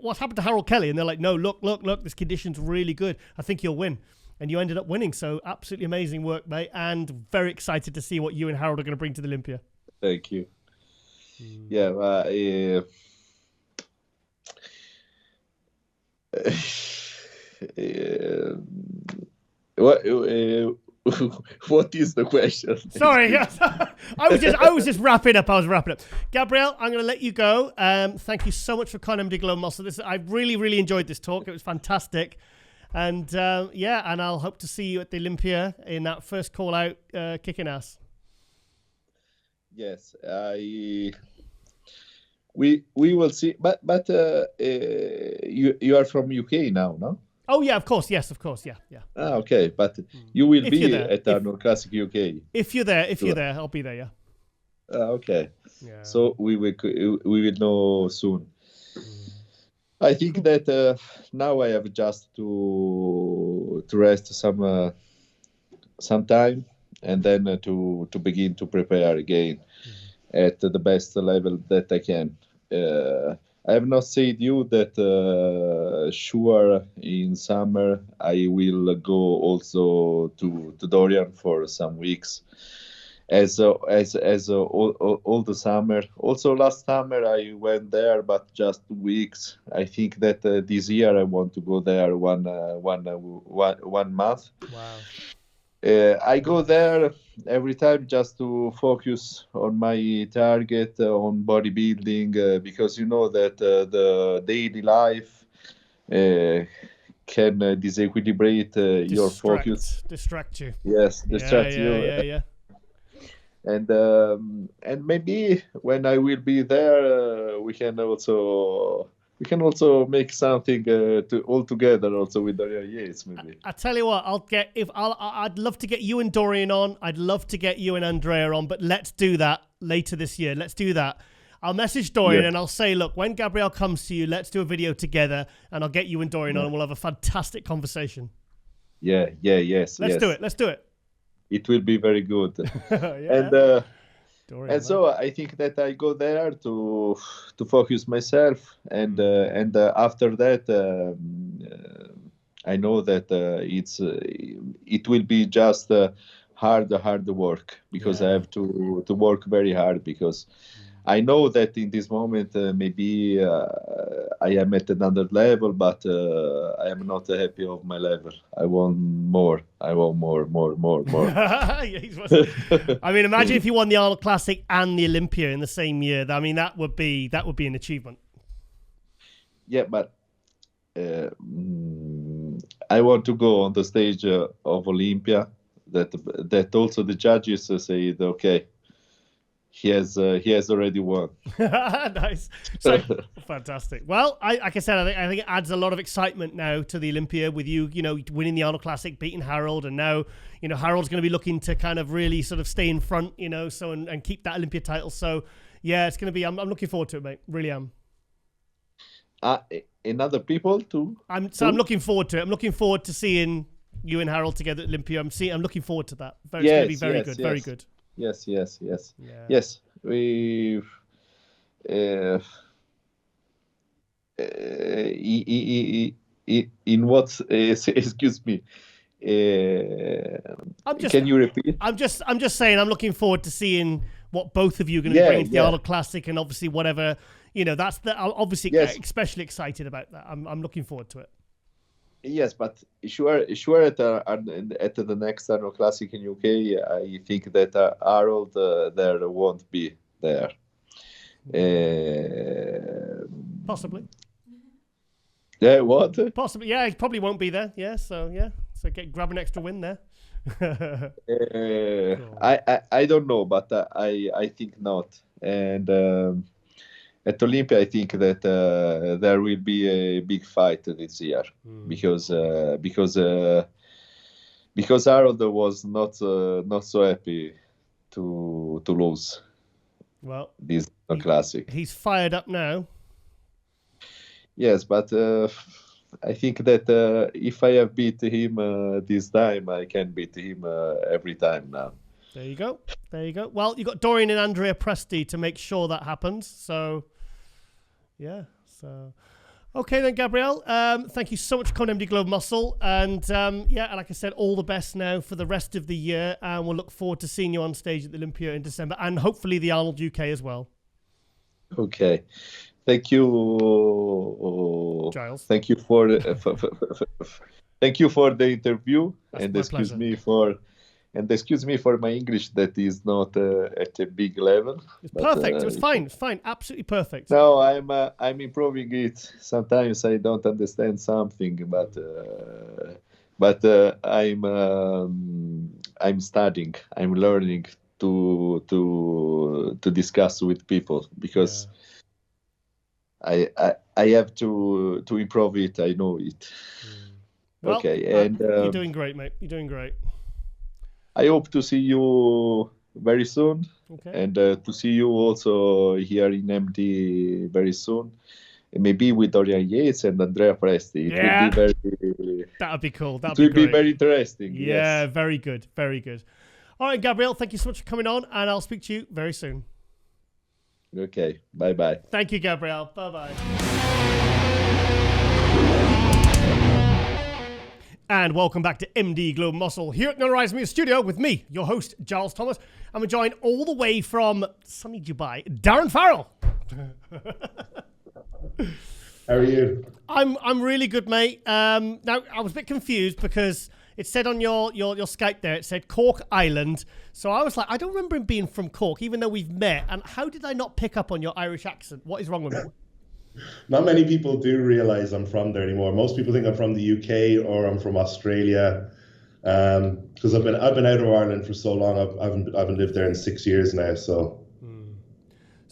what's happened to Harold Kelly? And they're like, no, look, this condition's really good. I think you'll win. And you ended up winning. So absolutely amazing work, mate. And very excited to see what you and Harold are going to bring to the Olympia. Thank you. Yeah. What is the question? Sorry, I was just wrapping up. Gabriele, I'm going to let you go. Thank you so much for Conor Mdiglo Muscle. I really enjoyed this talk. It was fantastic. And and I'll hope to see you at the Olympia in that first call out, kicking ass. Yes, we will see. But you are from UK now, no? Oh yeah, of course. Yes, of course. Yeah. Okay, but you will be at Arnold Classic UK. If you're there, I'll be there. Yeah. Okay. Yeah. So we will know soon. I think that now I have just to rest some time, and then to begin to prepare again at the best level that I can. I have not said you that sure in summer I will go also to Dorian for some weeks as all the summer. Also last summer I went there, but just 2 weeks. I think that this year I want to go there one month. Wow. I go there every time just to focus on my target on bodybuilding because you know that the daily life can disequilibrate your focus. Distract you. Yes, distract you. Yeah. And maybe when I will be there, we can also make something all together also with Dorian Yates maybe. I tell you what, I'd love to get you and Dorian on. I'd love to get you and Andrea on, but let's do that later this year. Let's do that. I'll message Dorian and I'll say, look, when Gabriele comes to you, let's do a video together, and I'll get you and Dorian on, and we'll have a fantastic conversation. Yes. Let's do it. It will be very good. Dorian, and so I think that I go there to focus myself, and after that I know that it will be just hard work, because I have to work very hard, because I know that in this moment maybe I am at another level, but I am not happy of my level. I want more. I want more. I mean, imagine if you won the Arnold Classic and the Olympia in the same year. I mean, that would be an achievement. Yeah, but I want to go on the stage of Olympia. That also the judges say, okay, he has already won. Nice. So, fantastic. Well, like I said, I think it adds a lot of excitement now to the Olympia with you winning the Arnold Classic, beating Harold, and now Harold's going to be looking to kind of really sort of stay in front, so and keep that Olympia title. So yeah, it's going to be. I'm looking forward to it, mate. Really am. And other people too. I'm looking forward to it. I'm looking forward to seeing you and Harold together at Olympia. I'm looking forward to that. It's going to be very good. Very good. Yes. Yeah. Yes. We in what? Excuse me. Can you repeat? I'm just saying. I'm looking forward to seeing what both of you are going to be bringing to the Arnold Classic, and obviously whatever that's obviously especially excited about that. I'm looking forward to it. Yes, but sure at the next Arnold Classic in UK, I think that Harold there won't be there. Possibly. Yeah, what? Possibly, yeah, he probably won't be there. Yeah, so grab an extra win there. Cool. I don't know, but I think not. And at Olympia, I think that there will be a big fight this year because Harold was not so happy to lose. Well, this classic. He's fired up now. Yes, but I think that if I have beat him this time, I can beat him every time now. There you go. Well, you got Dorian and Andrea Presti to make sure that happens. So, yeah. So, okay then, Gabriele. Thank you so much for coming to MD Global Muscle. And like I said, all the best now for the rest of the year. And we'll look forward to seeing you on stage at the Olympia in December, and hopefully the Arnold UK as well. Okay. Thank you, Giles. Thank you for the interview, and excuse me for my English that is not at a big level. It's perfect. It was fine. It's fine. Absolutely perfect. No, I'm improving it. Sometimes I don't understand something, but I'm studying. I'm learning to discuss with people, because I have to improve it. I know it. Well, okay, and you're doing great, mate. You're doing great. I hope to see you very soon, and to see you also here in MD very soon. Maybe with Dorian Yates and Andrea Presti. That would be cool. It will be very interesting. Yeah, yes. Very good. Very good. All right, Gabriele, thank you so much for coming on, and I'll speak to you very soon. Okay, bye-bye. Thank you, Gabriele. Bye-bye. And welcome back to MD Glow Muscle here at the Rise Media Studio with me, your host, Giles Thomas. And we're joined all the way from sunny Dubai, Darren Farrell. How are you? I'm really good, mate. Now, I was a bit confused because it said on your Skype there, it said Cork Island. So I was like, I don't remember him being from Cork, even though we've met. And how did I not pick up on your Irish accent? What is wrong with me? Not many people do realize I'm from there anymore. Most people think I'm from the UK or I'm from Australia, because I've been out of Ireland for so long. I haven't lived there in 6 years now. So,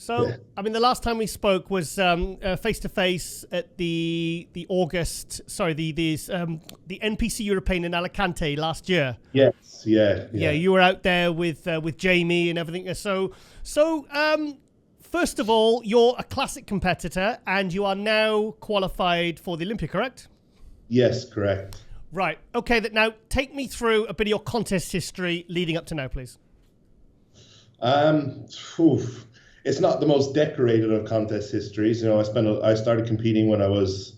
yeah. I mean, the last time we spoke was face to face at the NPC European in Alicante last year. Yes, yeah. You were out there with Jamie and everything. So. First of all, you're a classic competitor and you are now qualified for the Olympia, correct? Yes, correct. Right. Okay. Now, take me through a bit of your contest history leading up to now, please. It's not the most decorated of contest histories. You know, I started competing when I was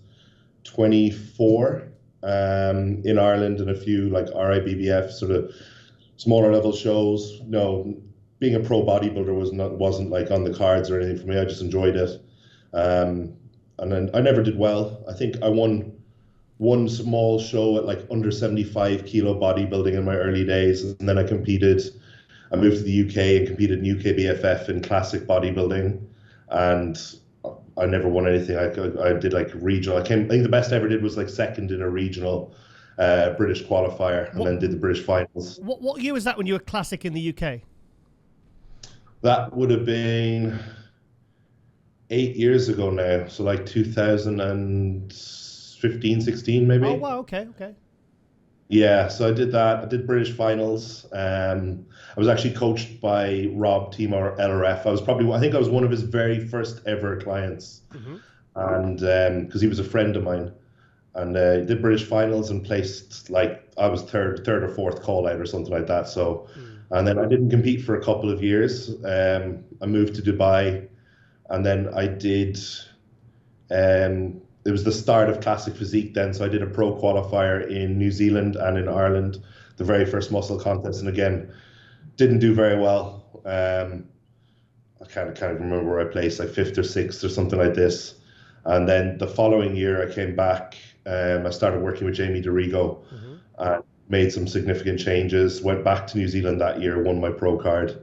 24 in Ireland and a few like RIBBF sort of smaller level shows. No. Being a pro bodybuilder wasn't like on the cards or anything for me. I just enjoyed it, and then I never did well. I think I won one small show at like under 75 kilo bodybuilding in my early days, and then I moved to the UK and competed in UKBFF in classic bodybuilding, and I never won anything. I did like regional. I think the best I ever did was like second in a regional British qualifier, and then did the British finals. What year was that when you were classic in the UK? That would have been 8 years ago now. So like 2015, 16 maybe. Oh, wow. Okay. Yeah, so I did that. I did British finals. I was actually coached by Rob Timor LRF. I think I was one of his very first ever clients. Mm-hmm. And because he was a friend of mine. And did British finals and placed like, I was third or fourth call out or something like that. So... And then I didn't compete for a couple of years. I moved to Dubai, and then I did, it was the start of Classic Physique then, so I did a pro qualifier in New Zealand and in Ireland, the very first muscle contest, and again, didn't do very well. I can't remember where I placed, like 5th or 6th or something like this. And then the following year I came back, I started working with Jamie DeRigo, and made some significant changes, went back to New Zealand that year, won my pro card.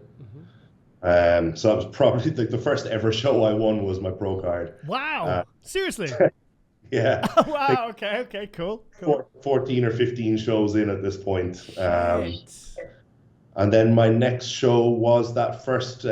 Mm-hmm. So that was probably like the first ever show I won was my pro card. Wow. Seriously? Yeah. Wow. Okay. Cool. 14 or 15 shows in at this point. And then my next show was that first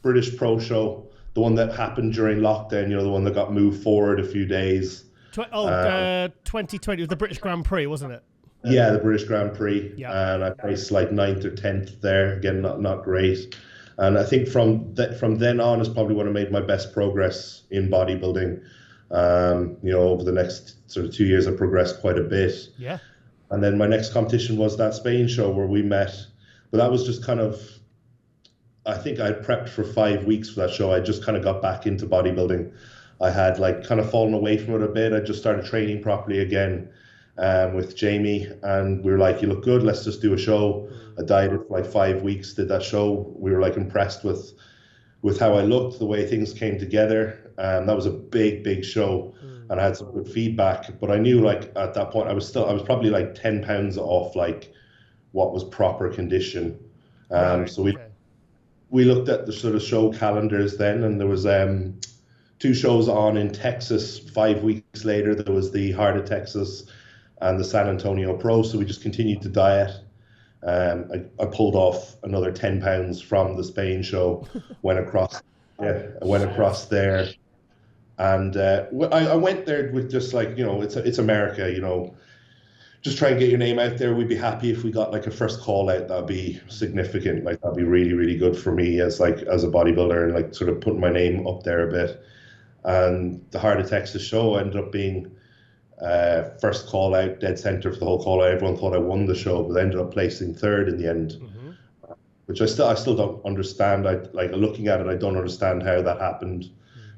British pro show, the one that happened during lockdown, the one that got moved forward a few days. 2020 was the British Grand Prix, wasn't it? Yeah, the British Grand Prix. Yeah. And I placed like 9th or 10th there. Again, not great. And I think from then on is probably when I made my best progress in bodybuilding. Over the next sort of 2 years, I progressed quite a bit. Yeah. And then my next competition was that Spain show where we met. But that was just kind of, I think I prepped for 5 weeks for that show. I just kind of got back into bodybuilding. I had like kind of fallen away from it a bit. I just started training properly again with Jamie, and we were like, you look good, let's just do a show. I dieted for like 5 weeks, did that show. We were like impressed with how I looked, the way things came together. That was a big show, and I had some good feedback. But I knew like at that point I was probably like 10 pounds off like what was proper condition. So we looked at the sort of show calendars then, and there was 2 shows on in Texas. 5 weeks later, there was the Heart of Texas and the San Antonio Pro. So we just continued to diet. I pulled off another 10 pounds from the Spain show, went across there. And I went there with just like, it's America, just try and get your name out there. We'd be happy if we got like a first call out. That'd be significant. Like that'd be really, really good for me as a bodybuilder, and like sort of putting my name up there a bit. And the Heart of Texas show ended up being first call out, dead center for the whole call out. Everyone thought I won the show, but I ended up placing 3rd in the end. Mm-hmm. which I still don't understand. I like looking at it, I don't understand how that happened,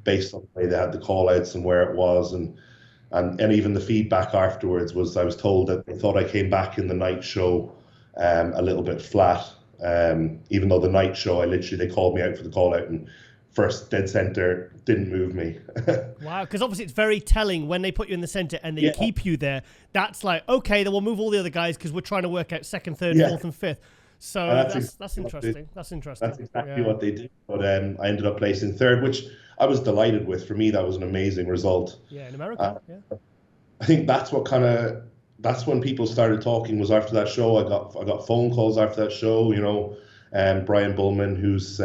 based on the way they had the call outs and where it was, and even the feedback afterwards was I was told that they thought I came back in the night show a little bit flat, even though the night show they called me out for the call out and first dead center didn't move me. Wow, because obviously it's very telling when they put you in the center and they keep you there. That's like, okay, then we'll move all the other guys because we're trying to work out second, third, fourth, and fifth. So that's interesting. That's interesting. That's exactly what they did. But I ended up placing third, which I was delighted with. For me, that was an amazing result. Yeah, in America. I think that's when people started talking, was after that show. I got phone calls after that show, you know. Brian Bullman, who's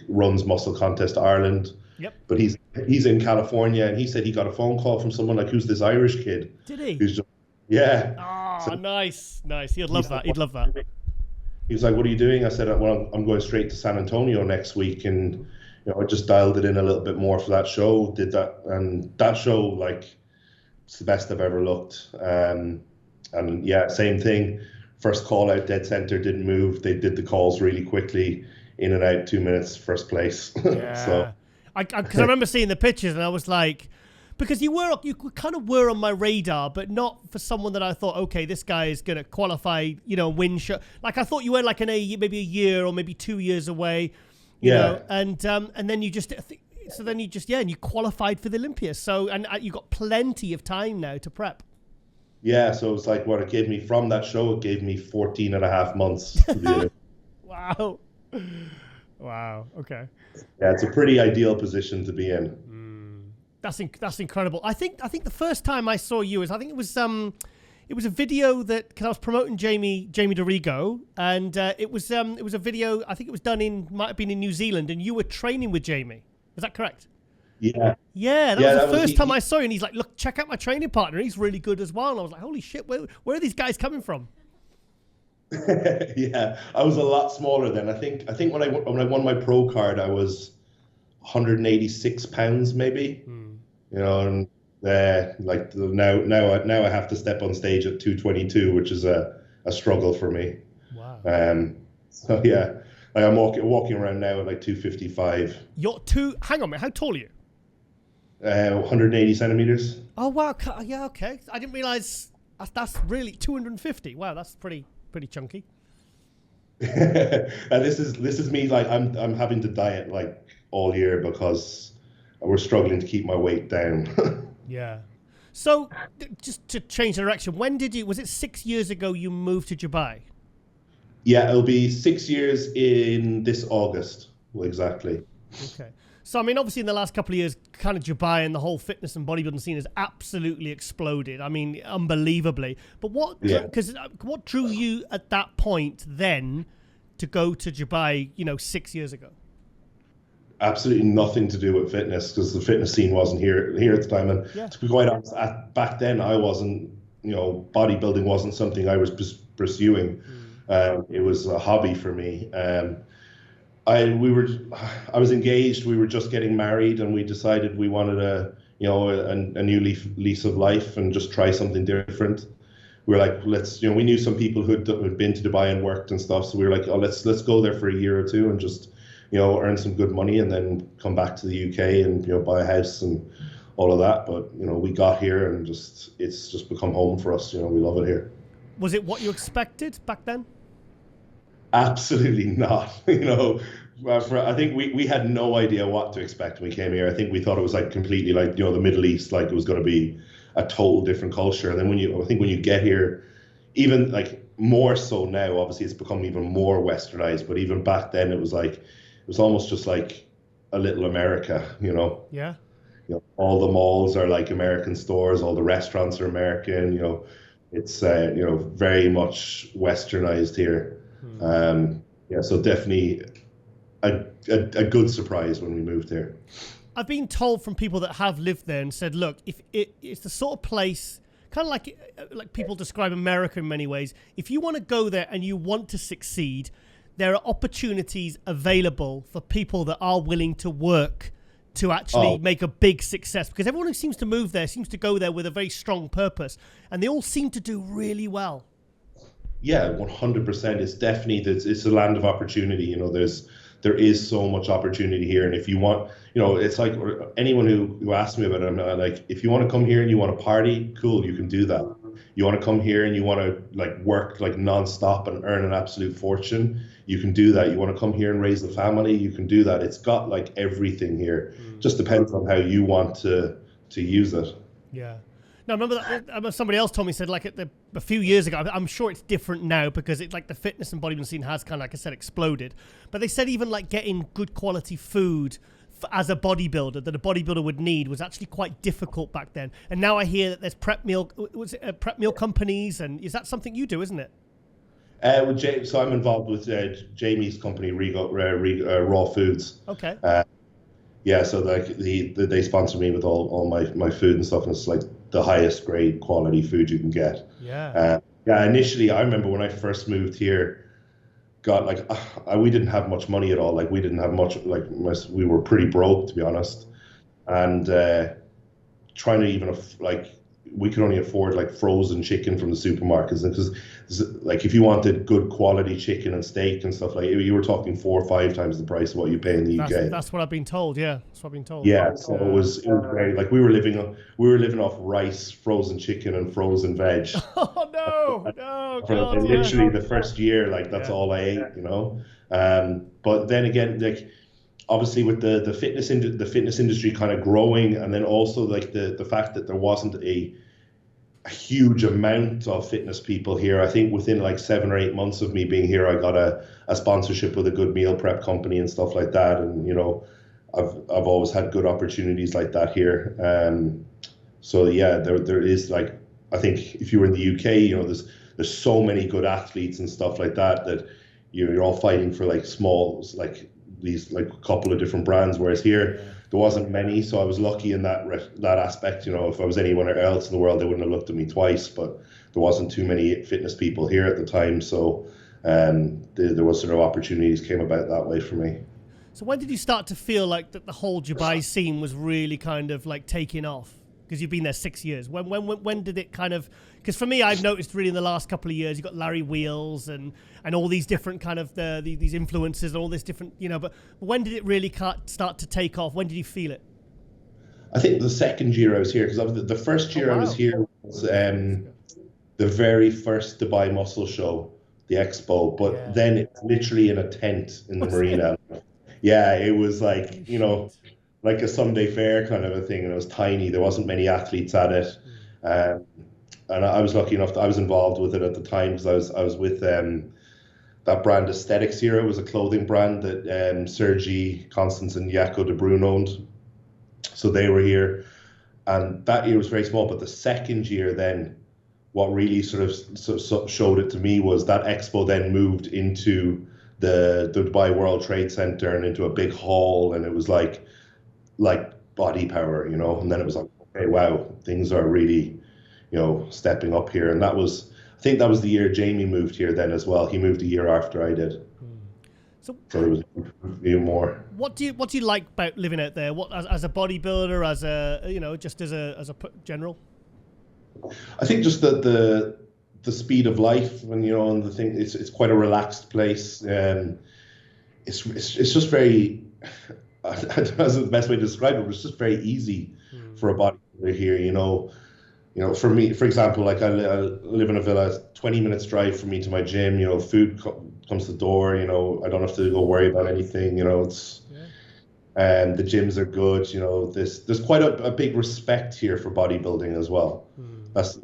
runs Muscle Contest Ireland. Yep. But he's in California, and he said he got a phone call from someone like, who's this Irish kid? Did he? Who's just, yeah. Oh, so, nice. He'd love that. He'd love that. He was like, "What are you doing?" I said, "Well, I'm going straight to San Antonio next week," and you know, I just dialed it in a little bit more for that show. Did that, and that show, like, it's the best I've ever looked. And yeah, same thing. First call out, dead center, didn't move. They did the calls really quickly, in and out, 2 minutes, first place. Yeah. So, because I remember seeing the pictures and I was like, because you kind of were on my radar, but not for someone that I thought, okay, this guy is going to qualify, you know, win show. Like I thought you were like maybe a year or maybe 2 years away, you know, and then you just, and you qualified for the Olympia. So, and you got plenty of time now to prep. Yeah, so it's like what it gave me from that show, it gave me 14 and a half months to do it. Wow. Wow. Okay. Yeah, it's a pretty ideal position to be in. That's incredible. I think the first time I saw you it was a video that, because I was promoting Jamie Dorigo, and it was a video, I think it was done might have been in New Zealand, and you were training with Jamie. Was that correct? Yeah. Yeah, that was the first time I saw you, and he's like, "Look, check out my training partner. He's really good as well." And I was like, "Holy shit, where are these guys coming from?" Yeah, I was a lot smaller then. I think when I won my pro card, I was 186 pounds maybe. You know, and like now I have to step on stage at 222, which is a struggle for me. Wow. So yeah, like I'm walking around now at like 255. Hang on, man, how tall are you? 180 centimeters. Oh wow, yeah, okay. I didn't realize that's really 250. Wow, that's pretty chunky. And this is me, like I'm having to diet like all year because we're struggling to keep my weight down. Yeah. So just to change the direction, was it 6 years ago you moved to Dubai? Yeah, it'll be 6 years in this August. Well, exactly. Okay. So, I mean, obviously in the last couple of years, kind of Dubai and the whole fitness and bodybuilding scene has absolutely exploded. I mean, unbelievably. But what drew you at that point then to go to Dubai, 6 years ago? Absolutely nothing to do with fitness, because the fitness scene wasn't here at the time. And to be quite honest, back then I wasn't, bodybuilding wasn't something I was pursuing. It was a hobby for me. I was engaged. We were just getting married, and we decided we wanted a new lease of life and just try something different. We were like, we knew some people who'd been to Dubai and worked and stuff. So we were like, oh, let's go there for a year or two and just, earn some good money and then come back to the UK and, buy a house and all of that. But, we got here and it's just become home for us. We love it here. Was it what you expected back then? Absolutely not. I think we had no idea what to expect when we came here. I think we thought it was like completely like, the Middle East, like it was going to be a total different culture. And then when you get here, even like more so now, obviously it's become even more westernized, but even back then it was almost just like a little America, Yeah. All the malls are like American stores, all the restaurants are American, it's very much westernized here. So definitely a good surprise when we moved here. I've been told from people that have lived there and said, look, if it's the sort of place, kind of like people describe America in many ways. If you want to go there and you want to succeed, there are opportunities available for people that are willing to work to actually make a big success, because everyone who seems to move there seems to go there with a very strong purpose, and they all seem to do really well. Yeah, 100%. It's definitely, it's a land of opportunity. You know, there is so much opportunity here. And if you want, you know, it's like anyone who asks me about it, I'm like, if you want to come here and you want to party, cool, you can do that. You want to come here and you want to like work like nonstop and earn an absolute fortune, you can do that. You want to come here and raise the family, you can do that. It's got like everything here. Just depends on how you want to use it. Yeah. No, I remember somebody else told me, said like a few years ago, I'm sure it's different now because it's like the fitness and bodybuilding scene has kind of, like I said, exploded. But they said even like getting good quality food as a bodybuilder that a bodybuilder would need was actually quite difficult back then. And now I hear that there's prep meal companies, and is that something you do, isn't it? So I'm involved with Jamie's company, Raw Foods. Okay. Yeah, so like they sponsor me with all my food and stuff, and it's like the highest grade quality food you can get. Yeah. Initially, I remember when I first moved here, we didn't have much money at all. Like we didn't have much. We were pretty broke, to be honest, and trying to even we could only afford like frozen chicken from the supermarkets, and because like if you wanted good quality chicken and steak and stuff, like you were talking 4 or 5 times the price of what you pay in the UK. That's what I've been told. Yeah, that's what I've been told. Yeah, so it was very like we were living off rice, frozen chicken, and frozen veg. Oh no, God, literally the first year, like that's all I ate, you know. But then again, like obviously with the fitness industry kind of growing, and then also like the fact that there wasn't a huge amount of fitness people here. I think within like 7 or 8 months of me being here, I got a sponsorship with a good meal prep company and stuff like that. And, you know, I've always had good opportunities like that here. So yeah, there is like, I think if you were in the UK, you know, there's so many good athletes and stuff like that you're all fighting for like small, like these like a couple of different brands, whereas here there wasn't many. So I was lucky in that aspect. You know, if I was anywhere else in the world, they wouldn't have looked at me twice, but there wasn't too many fitness people here at the time. So there was sort of opportunities came about that way for me. So when did you start to feel like that the whole Dubai scene was really kind of like taking off? Because you've been there 6 years. When did it kind of? Because for me, I've noticed really in the last couple of years, you've got Larry Wheels and all these different kind of these influences and all this different, you know. But when did it really start to take off? When did you feel it? I think the second year I was here, because the first year I was here was the very first Dubai Muscle Show, the expo. But then it's literally in a tent in the marina. Yeah, it was like, you know, like a Sunday fair kind of a thing, and it was tiny. There wasn't many athletes at it, and I was lucky enough that I was involved with it at the time because I was with that brand Aesthetics Era. It was a clothing brand that Sergi, Constance, and Jaco de Bruyne owned. So they were here, and that year was very small. But the second year, then, what really sort of showed it to me was that expo then moved into the Dubai World Trade Center and into a big hall, and it was like body power, you know. And then it was like, okay, wow, things are really, you know, stepping up here. And I think that was the year Jamie moved here then as well. He moved a year after I did. So there was even more. What do you like about living out there? What as a bodybuilder, as a, you know, just as a general? I think just the speed of life, and, you know, and the thing, it's quite a relaxed place. It's just very, that's the best way to describe it, but it's just very easy for a bodybuilder here, you know. You know, for me, for example, like I live in a villa, 20 minutes drive from me to my gym, you know, food comes to the door, you know, I don't have to go worry about anything, you know, and the gyms are good, you know, there's quite a big respect here for bodybuilding as well. That's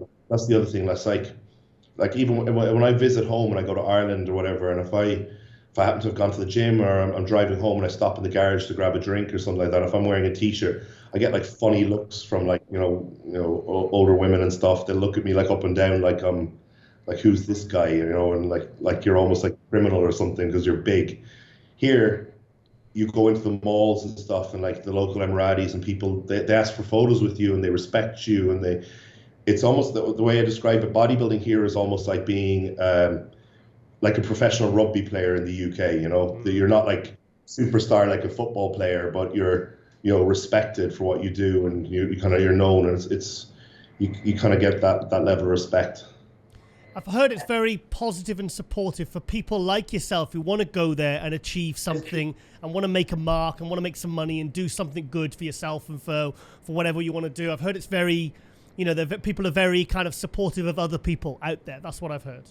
the other thing. That's like even when I visit home and I go to Ireland or whatever, and if I happen to have gone to the gym, or I'm driving home and I stop in the garage to grab a drink or something like that, if I'm wearing a t-shirt, I get like funny looks from like, you know, older women and stuff. They look at me like up and down, like I'm like, who's this guy, you know, and like you're almost like a criminal or something because you're big. Here, you go into the malls and stuff, and like the local Emiratis and people, they ask for photos with you and they respect you, and it's almost the way I describe it. Bodybuilding here is almost like being like a professional rugby player in the UK, you know. You're not like superstar like a football player, but you're, you know, respected for what you do, and you're known, and it's you kind of get that level of respect. I've heard it's very positive and supportive for people like yourself who want to go there and achieve something and want to make a mark and want to make some money and do something good for yourself and for whatever you want to do. I've heard it's very, you know, people are very kind of supportive of other people out there. That's what I've heard.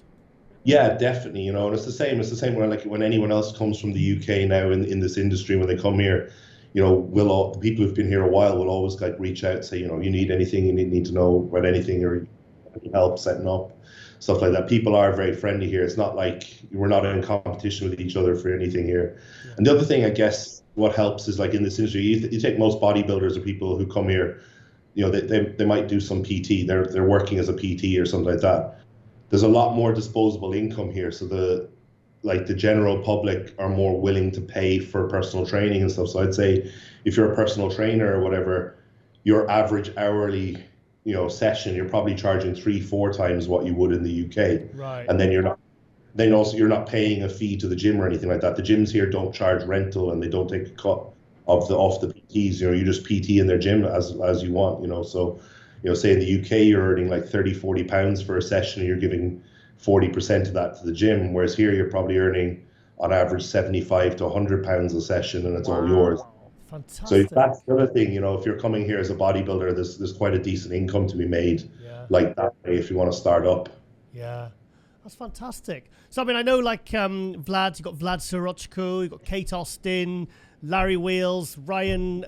Yeah, definitely. You know, and it's the same when anyone else comes from the UK now in this industry, when they come here, you know, the people who've been here a while will always like reach out and say, you know, you need anything, you need to know about anything, or help setting up, stuff like that. People are very friendly here. It's not like we're not in competition with each other for anything here. Yeah. And the other thing, I guess, what helps is like in this industry, you take most bodybuilders or people who come here, you know, they might do some PT. They're working as a PT or something like that. There's a lot more disposable income here, so the general public are more willing to pay for personal training and stuff. So I'd say if you're a personal trainer or whatever, your average hourly, you know, session, you're probably charging 3-4 times what you would in the UK. Right. And then you're not paying a fee to the gym or anything like that. The gyms here don't charge rental, and they don't take a cut off the PTs. You know, you just PT in their gym as you want, you know. So, you know, say in the UK you're earning like 30-40 pounds for a session, and you're giving 40% of that to the gym, whereas here you're probably earning on average 75 to 100 pounds a session, and it's all yours. Fantastic. So that's the other thing, you know, if you're coming here as a bodybuilder, there's quite a decent income to be made like that way if you want to start up. Yeah, that's fantastic. So I mean, I know like you've got Vlad Sorochko, you've got Kate Austin, Larry Wheels, Ryan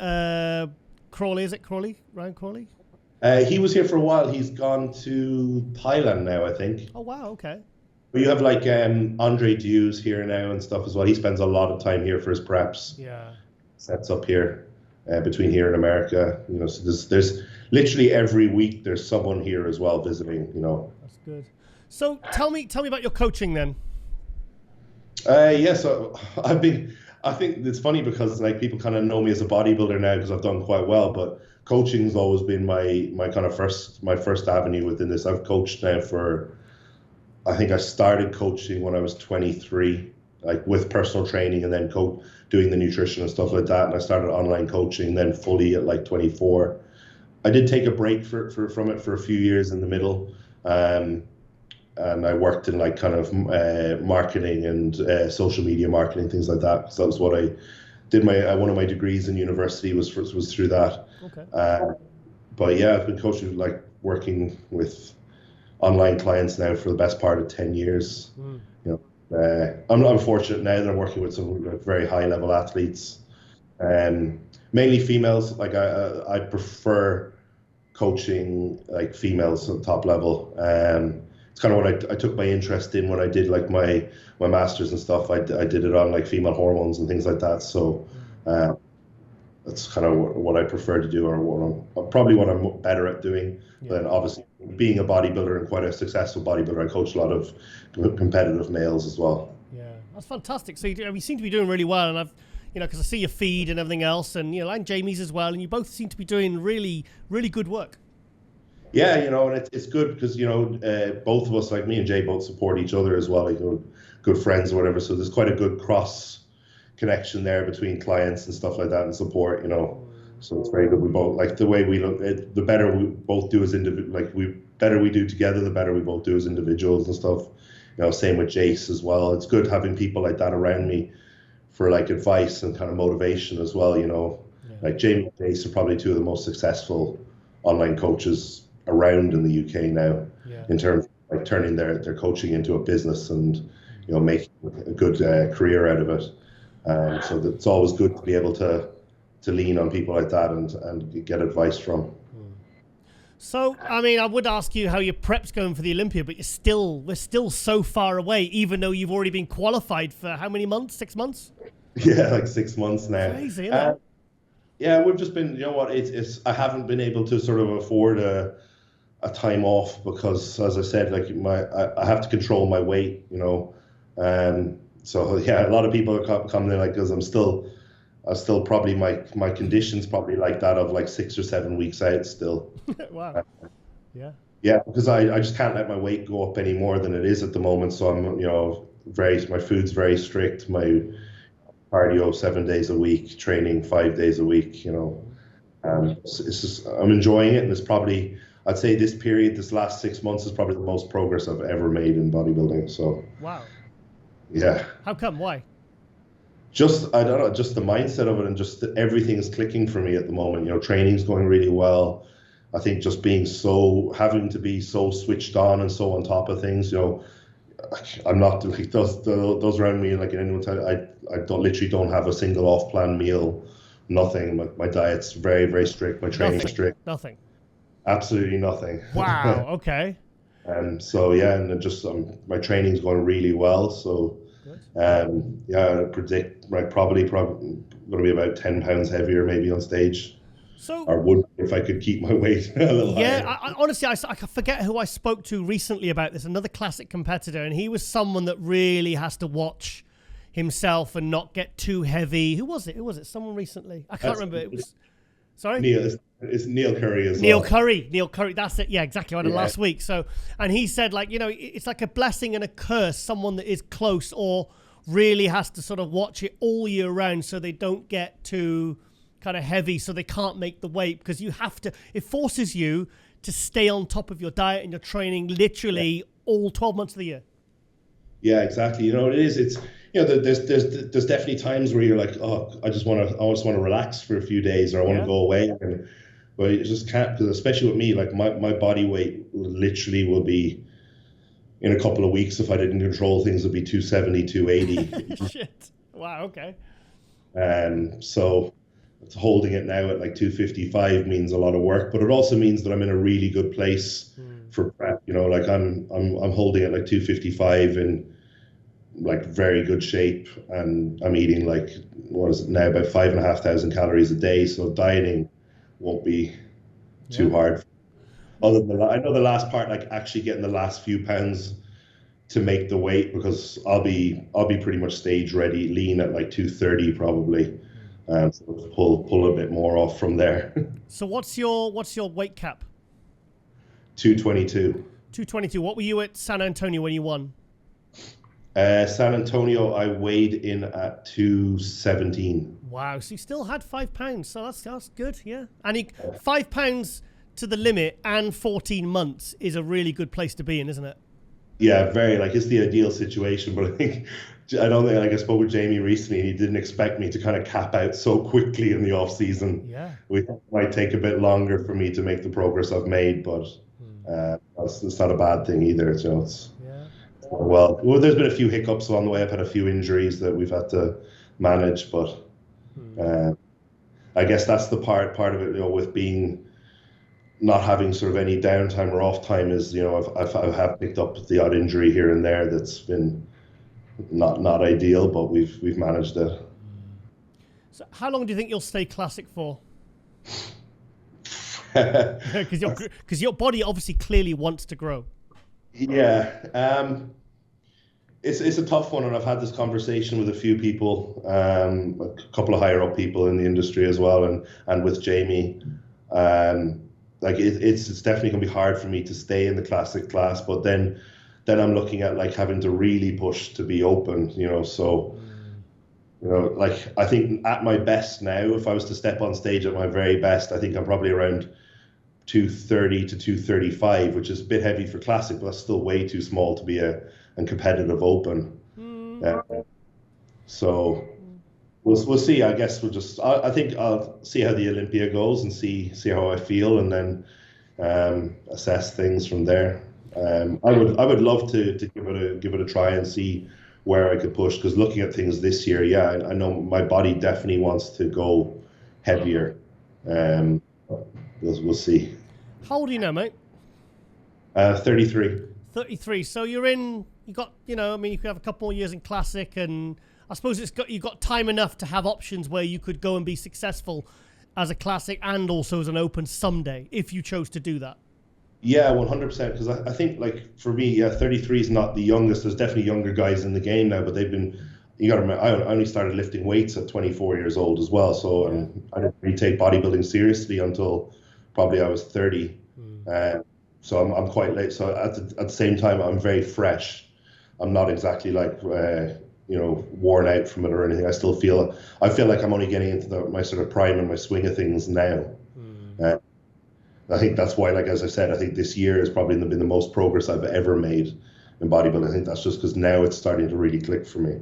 Crawley. Is it Crawley? Ryan Crawley? He was here for a while. He's gone to Thailand now, I think. Oh, wow. Okay. But you have like Andre Dew's here now and stuff as well. He spends a lot of time here for his preps. Yeah. Sets up here between here and America. You know, so there's literally every week there's someone here as well visiting, you know. That's good. So tell me about your coaching then. So I think it's funny because like people kind of know me as a bodybuilder now because I've done quite well, but coaching's always been my kind of first avenue within this. I've coached now I think I started coaching when I was 23, like with personal training, and then doing the nutrition and stuff like that. And I started online coaching then fully at like 24. I did take a break from it for a few years in the middle. And I worked in like kind of marketing and social media marketing, things like that. So that was what I did. One of my degrees in university was through that. Okay. But yeah, I've been coaching, like working with online clients now for the best part of 10 years. Mm. You know, I'm fortunate now that I'm working with some very high level athletes, mainly females. Like I prefer coaching like females at the top level. It's kind of what I took my interest in when I did like my masters and stuff. I did it on like female hormones and things like that. So that's kind of what I prefer to do, or what I'm better at doing. Yeah. Then obviously being a bodybuilder and quite a successful bodybuilder, I coach a lot of competitive males as well. Yeah, that's fantastic. So you seem to be doing really well, and I've, you know, because I see your feed and everything else, and you know, and Jamie's as well, and you both seem to be doing really, really good work. Yeah, you know, and it's good because, you know, both of us, like me and Jay, both support each other as well, like, you know, good friends or whatever. So there's quite a good cross connection there between clients and stuff like that, and support, you know. So it's very good. We both, like, the way we look, the better we both do as individuals, like better we do together, the better we both do as individuals and stuff. You know, same with Jace as well. It's good having people like that around me for like advice and kind of motivation as well, you know. Yeah. Like Jamie and Jace are probably two of the most successful online coaches around in the UK now, in terms of like turning their coaching into a business and, you know, making a good career out of it. So it's always good to be able to lean on people like that and get advice from. So, I mean, I would ask you how your prep's going for the Olympia, but we're still so far away, even though you've already been qualified for how many months? 6 months? Yeah, like 6 months now. Crazy, isn't it? Yeah, we've just been, you know what, I haven't been able to sort of afford a time off because, as I said, like I have to control my weight, you know. So yeah, a lot of people are coming in like, because I'm still probably my condition's probably like that of like 6 or 7 weeks out still. Wow. Yeah, because I just can't let my weight go up any more than it is at the moment. So I'm, you know, my food's very strict. My cardio 7 days a week, training 5 days a week. You know, it's just, I'm enjoying it, and it's probably, I'd say this last 6 months is probably the most progress I've ever made in bodybuilding. So wow. Yeah. How come? Why? Just, I don't know, just the mindset of it, and just everything is clicking for me at the moment. You know, training's going really well. I think just having to be so switched on and so on top of things, you know, I'm not like those around me, like anyone tell I literally don't have a single off-plan meal, nothing. My diet's very, very strict. My training's strict. Nothing. Absolutely nothing. Wow. Okay. And so yeah, and just my training's going really well. So yeah, I predict probably going to be about 10 pounds heavier maybe on stage. So, or would if I could keep my weight a little higher. I honestly, I forget who I spoke to recently about this. Another classic competitor, and he was someone that really has to watch himself and not get too heavy. Who was it? Someone recently. I can't remember. It was. Sorry. It's Neil Curry as well. Neil Curry. That's it. Yeah, exactly. I had it last week. So, and he said, like, you know, it's like a blessing and a curse. Someone that is close or really has to sort of watch it all year round so they don't get too kind of heavy, so they can't make the weight, because you have to. It forces you to stay on top of your diet and your training literally all 12 months of the year. Yeah, exactly. You know, it is. It's, you know, there's definitely times where you're like, oh, I just want to relax for a few days, or I want to go away, but you just can't, because especially with me, like my body weight literally will be, in a couple of weeks, if I didn't control things, would be 270, 280. Shit. Wow. Okay. So holding it now at like 255 means a lot of work, but it also means that I'm in a really good place for prep. You know, like I'm holding it like 255 in like very good shape, and I'm eating like, what is it now, about 5,500 calories a day. So dieting won't be too hard. Other than that, I know the last part, like actually getting the last few pounds to make the weight, because I'll be pretty much stage ready, lean at like 230 probably. So pull a bit more off from there. So what's your weight cap? 222. 222. What were you at San Antonio when you won? San Antonio, I weighed in at 217. Wow. So you still had 5 pounds. So that's good. Yeah. And 5 pounds to the limit and 14 months is a really good place to be in, isn't it? Yeah, very. Like, it's the ideal situation, but I don't think, like, I spoke with Jamie recently, and he didn't expect me to kind of cap out so quickly in the off season. Yeah. It might take a bit longer for me to make the progress I've made, but it's not a bad thing either. You know, well, there's been a few hiccups along the way. I've had a few injuries that we've had to manage, but I guess that's the part of it, you know, with being not having sort of any downtime or off time, is, you know, I have picked up the odd injury here and there that's been not ideal, but we've managed it. So how long do you think you'll stay classic for? Because your body obviously clearly wants to grow. Yeah, it's a tough one, and I've had this conversation with a few people, a couple of higher up people in the industry as well, and with Jamie. Like it's definitely gonna be hard for me to stay in the classic class, but then I'm looking at like having to really push to be open, you know. So, you know, like I think at my best now, if I was to step on stage at my very best, I think I'm probably around 230 to 235, which is a bit heavy for classic, but that's still way too small to be a competitive open. So we'll see. I guess I think I'll see how the Olympia goes and see how I feel, and then assess things from there. I would love to give it a try and see where I could push, because looking at things this year, I know my body definitely wants to go heavier. We'll see. How old are you now, mate? 33. 33. So you got, you know, I mean, you could have a couple more years in classic, and I suppose you've got time enough to have options where you could go and be successful as a classic and also as an open someday, if you chose to do that. Yeah, 100%. Because I think, like, for me, 33 is not the youngest. There's definitely younger guys in the game now, but they've been. You got to remember, I only started lifting weights at 24 years old as well. So I didn't really take bodybuilding seriously until probably I was 30. So I'm quite late. So at the same time, I'm very fresh. I'm not exactly like you know, worn out from it or anything. I feel like I'm only getting into my sort of prime and my swing of things now. I think that's why, like, as I said, I think this year has probably been the most progress I've ever made in bodybuilding. I think that's just because now it's starting to really click for me.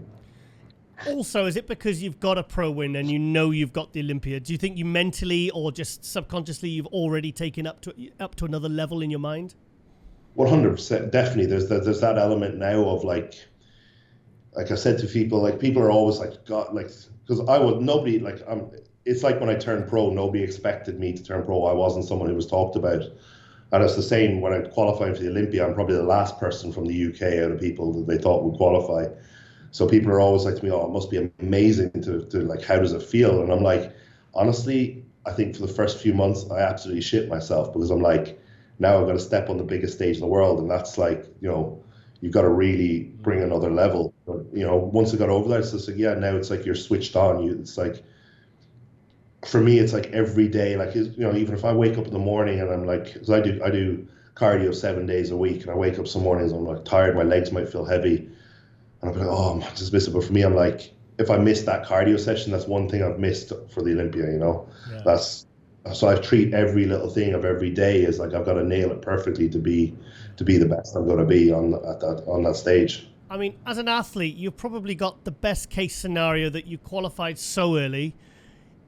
Also, is it because you've got a pro win and you know you've got the Olympia? Do you think you mentally or just subconsciously you've already taken up to another level in your mind? 100%, definitely. There's that element now of like I said to people, like people are always like, God, like, because it's like when I turned pro, nobody expected me to turn pro. I wasn't someone who was talked about. And it's the same when I qualified for the Olympia. I'm probably the last person from the UK out of people that they thought would qualify. So people are always like to me, oh, it must be amazing to like, how does it feel? And I'm like, honestly, I think for the first few months, I absolutely shit myself because I'm like, now I've got to step on the biggest stage in the world. And that's like, you know, you've got to really bring another level. But, you know, once I got over there, it's just like, yeah, now it's like you're switched on. It's like, for me, it's like every day, like, you know, even if I wake up in the morning and I'm like, because I do cardio 7 days a week, and I wake up some mornings, I'm like tired, my legs might feel heavy. And I'm like, oh, I'm just missing. But for me, I'm like, if I miss that cardio session, that's one thing I've missed for the Olympia, you know. Yeah. So I treat every little thing of every day as like I've got to nail it perfectly to be the best I'm going to be on that stage. I mean, as an athlete, you've probably got the best case scenario that you qualified so early,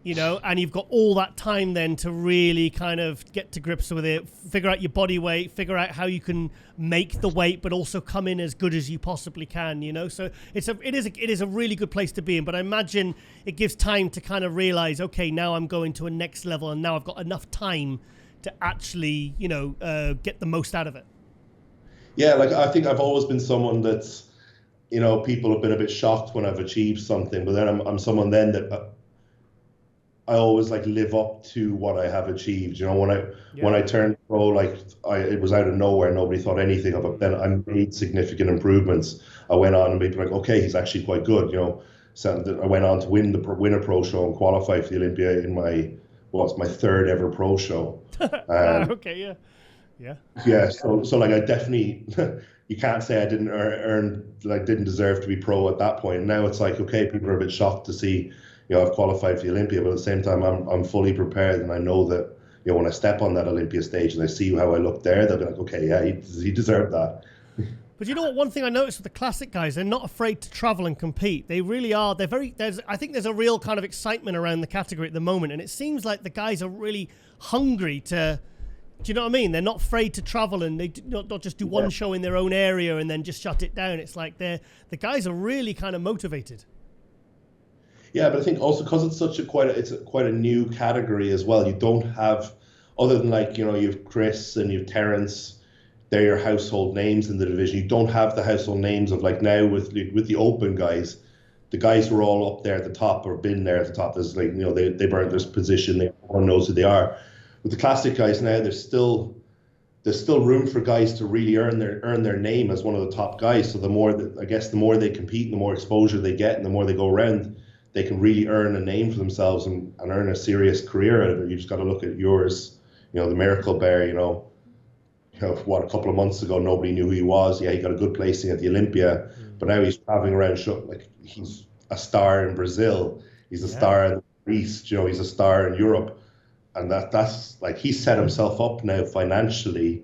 you know, and you've got all that time then to really kind of get to grips with it, figure out your body weight, figure out how you can make the weight, but also come in as good as you possibly can, you know. So it is a really good place to be in. But I imagine it gives time to kind of realize, okay, now I'm going to a next level, and now I've got enough time to actually, you know, get the most out of it. Yeah, like I think I've always been someone that's, you know, people have been a bit shocked when I've achieved something, but then I'm someone then that I always like live up to what I have achieved. You know, when I turned pro, like it was out of nowhere. Nobody thought anything of it. Then I made significant improvements. I went on and people were like, okay, he's actually quite good. You know, so I went on to win a pro show and qualify for the Olympia in my third ever pro show. Okay, yeah. Yeah. So like I definitely, you can't say I didn't didn't deserve to be pro at that point. Now it's like, okay, people are a bit shocked to see, you know, I've qualified for the Olympia, but at the same time, I'm fully prepared, and I know that, you know, when I step on that Olympia stage and I see how I look there, they'll be like, okay, yeah, he deserved that. But you know what? One thing I noticed with the classic guys, they're not afraid to travel and compete. They really are. I think there's a real kind of excitement around the category at the moment, and it seems like the guys are really hungry to. Do you know what I mean? They're not afraid to travel, and they not just do one show in their own area and then just shut it down. It's like the guys are really kind of motivated. Yeah, but I think also because it's quite a new category as well. You don't have, other than like, you know, you have Chris and you have Terrence, they're your household names in the division. You don't have the household names of like now with the open guys, the guys who are all up there at the top or been there at the top. There's like, you know, they've earned this position. Everyone knows who they are. With the classic guys now, there's still room for guys to really earn their name as one of the top guys. So the more they compete and the more exposure they get and the more they go around, they can really earn a name for themselves and earn a serious career out of it. You just got to look at yours, you know, the Miracle Bear, you know, a couple of months ago, nobody knew who he was. Yeah, he got a good placing at the Olympia, but now he's traveling around, like he's a star in Brazil. He's a star in the East, you know, he's a star in Europe. And that's like, he set himself up now financially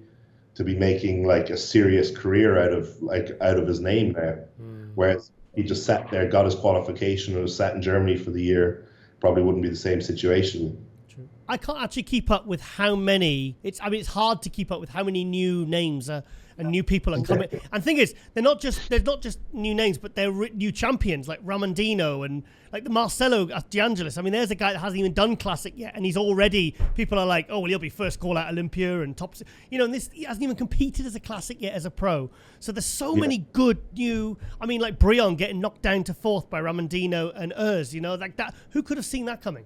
to be making like a serious career out of his name now. Whereas he just sat there, got his qualification, and was sat in Germany for the year, probably wouldn't be the same situation. True. I can't actually keep up with how many. It's hard to keep up with how many new names and new people are coming. And the thing is, there's not just new names, but they're new champions like Ramondino and like the Marcelo DeAngelis. I mean, there's a guy that hasn't even done classic yet, and he's already, people are like, oh, well, he'll be first call out Olympia and tops. You know, and he hasn't even competed as a classic yet as a pro. So there's so many good new. I mean, like Brion getting knocked down to fourth by Ramondino and Urs. You know, like that. Who could have seen that coming?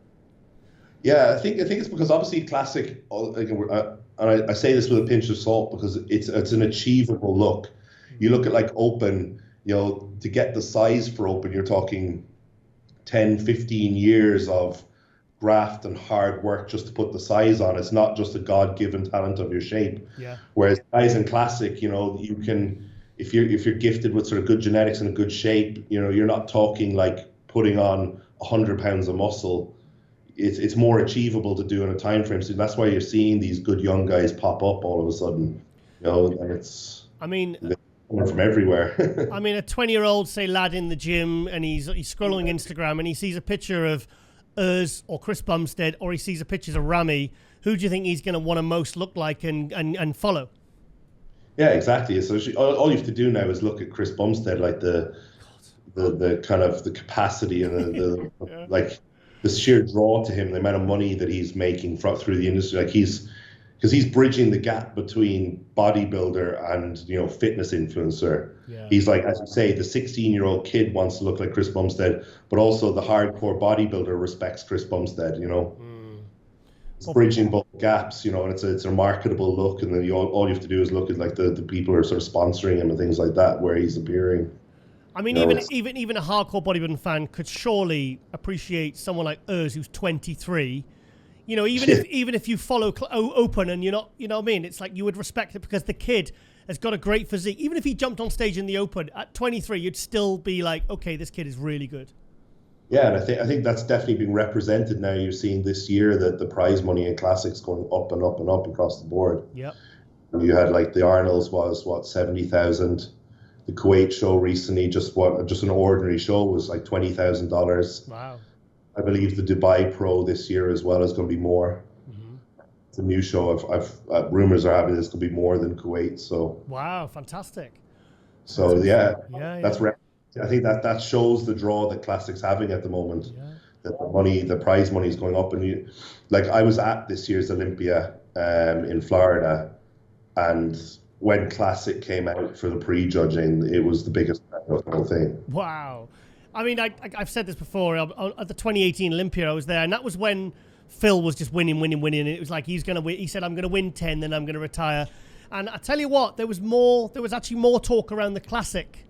Yeah, I think it's because obviously classic, and I say this with a pinch of salt because it's an achievable look. You look at like open, you know, to get the size for open, you're talking 10, 15 years of graft and hard work just to put the size on. It's not just a God-given talent of your shape. Yeah. Whereas guys in classic, you know, you can, if you're gifted with sort of good genetics and a good shape, you know, you're not talking like putting on 100 pounds of muscle. it's more achievable to do in a time frame. So that's why you're seeing these good young guys pop up all of a sudden, and it's. I mean, from everywhere. I mean, a 20-year-old, say, lad in the gym, and he's scrolling Instagram, and he sees a picture of Urs or Chris Bumstead, or he sees a picture of Rami. Who do you think he's going to want to most look like and follow? Yeah, exactly. So all you have to do now is look at Chris Bumstead, like the kind of the capacity and the yeah. like the sheer draw to him, the amount of money that he's making through the industry. Like because he's bridging the gap between bodybuilder and fitness influencer. Yeah. He's like, as you say, the 16-year-old kid wants to look like Chris Bumstead, but also the hardcore bodybuilder respects Chris Bumstead. It's bridging both gaps, and it's a marketable look, and then all you have to do is look at like the people who are sort of sponsoring him and things like that, where he's appearing. I mean, even a hardcore bodybuilding fan could surely appreciate someone like Urs, who's 23. Even if you follow open and you're not, what I mean, it's like you would respect it because the kid has got a great physique. Even if he jumped on stage in the open at 23, you'd still be like, okay, this kid is really good. Yeah, and I think that's definitely being represented now. You're seeing this year that the prize money in classics going up and up and up across the board. Yep. You had like the Arnold's was 70,000. The Kuwait show recently, just an ordinary show, was like $20,000. Wow. I believe the Dubai Pro this year as well is going to be more. Mm-hmm. It's a new show. I've rumors are having this to be more than Kuwait. So wow, fantastic. So yeah. That's right. I think that shows the draw that Classic's having at the moment. Yeah. That the prize money is going up, and I was at this year's Olympia in Florida, and when Classic came out for the pre-judging, it was the biggest of the whole thing. Wow. I mean, I've said this before. At the 2018 Olympia, I was there, and that was when Phil was just winning. And it was like he's going to win. He said, I'm going to win 10, then I'm going to retire. And I tell you what, there was actually more talk around the Classic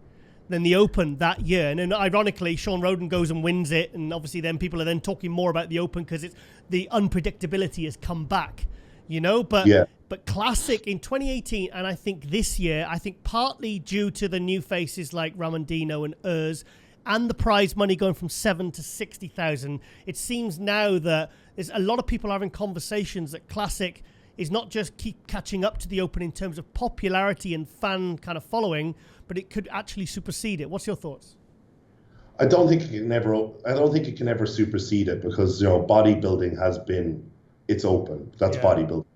than the Open that year. And then ironically, Sean Roden goes and wins it. And obviously then people are then talking more about the Open because the unpredictability has come back, But Classic in 2018, and I think this year, partly due to the new faces like Ramondino and Urs, and the prize money going from 7 to 60,000, it seems now that there's a lot of people having conversations that Classic is not just keep catching up to the Open in terms of popularity and fan kind of following, but it could actually supersede it. What's your thoughts? I don't think it can ever supersede it because bodybuilding has been, it's Open. That's bodybuilding.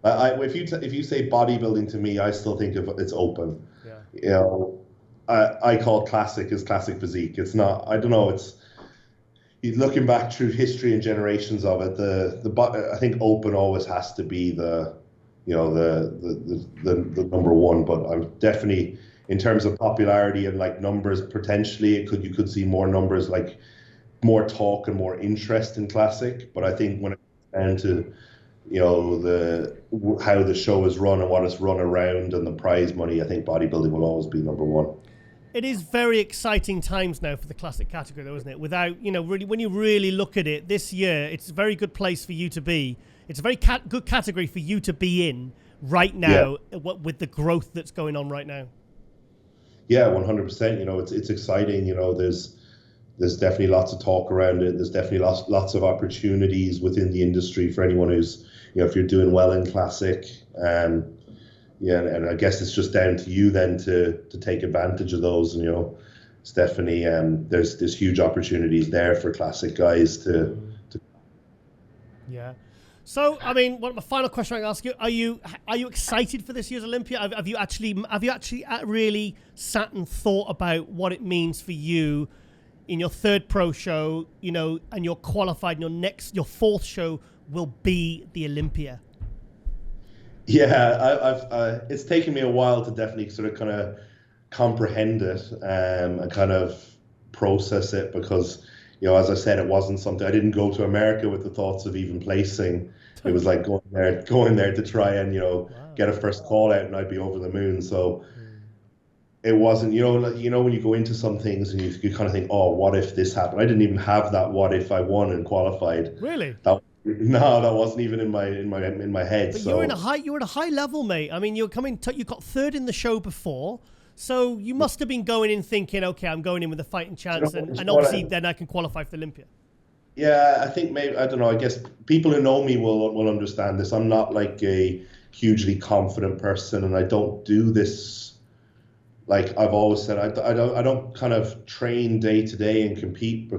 If you say bodybuilding to me, I still think of it's Open. Yeah. I call Classic as Classic Physique. It's not. I don't know. It's looking back through history and generations of it. I think Open always has to be the number one. But I'm definitely, in terms of popularity and like numbers, potentially you could see more numbers, like more talk and more interest in Classic. But I think when it comes down to how the show is run and what it's run around and the prize money, I think bodybuilding will always be number one. It is very exciting times now for the Classic category, though, isn't it? Without, really, when you really look at it, this year, it's a very good place for you to be. It's a very good category for you to be in right now, with the growth that's going on right now. Yeah, 100%. It's exciting. There's definitely lots of talk around it. There's definitely lots of opportunities within the industry for anyone who's, if you're doing well in Classic. And I guess it's just down to you then to take advantage of those. And it's definitely there's huge opportunities there for Classic guys to. Yeah. So I mean, my final question I can ask you: Are you excited for this year's Olympia? Have you actually really sat and thought about what it means for you in your third pro show? And you're qualified. Your fourth show will be the Olympia. Yeah, it's taken me a while to definitely sort of kind of comprehend it and kind of process it because, as I said, it wasn't something, I didn't go to America with the thoughts of even placing. It was like going there to try and, get a first call out and I'd be over the moon. So it wasn't, when you go into some things and you kind of think, oh, what if this happened? I didn't even have that what if I won and qualified. Really? No, that wasn't even in my head. But you're at a high level, mate. I mean, you got third in the show before, so you must have been going in thinking, okay, I'm going in with a fighting chance, and obviously then I can qualify for the Olympia. Yeah, I think maybe, I don't know, I guess people who know me will understand this. I'm not like a hugely confident person, and I don't do this. Like I've always said, I don't kind of train day to day and compete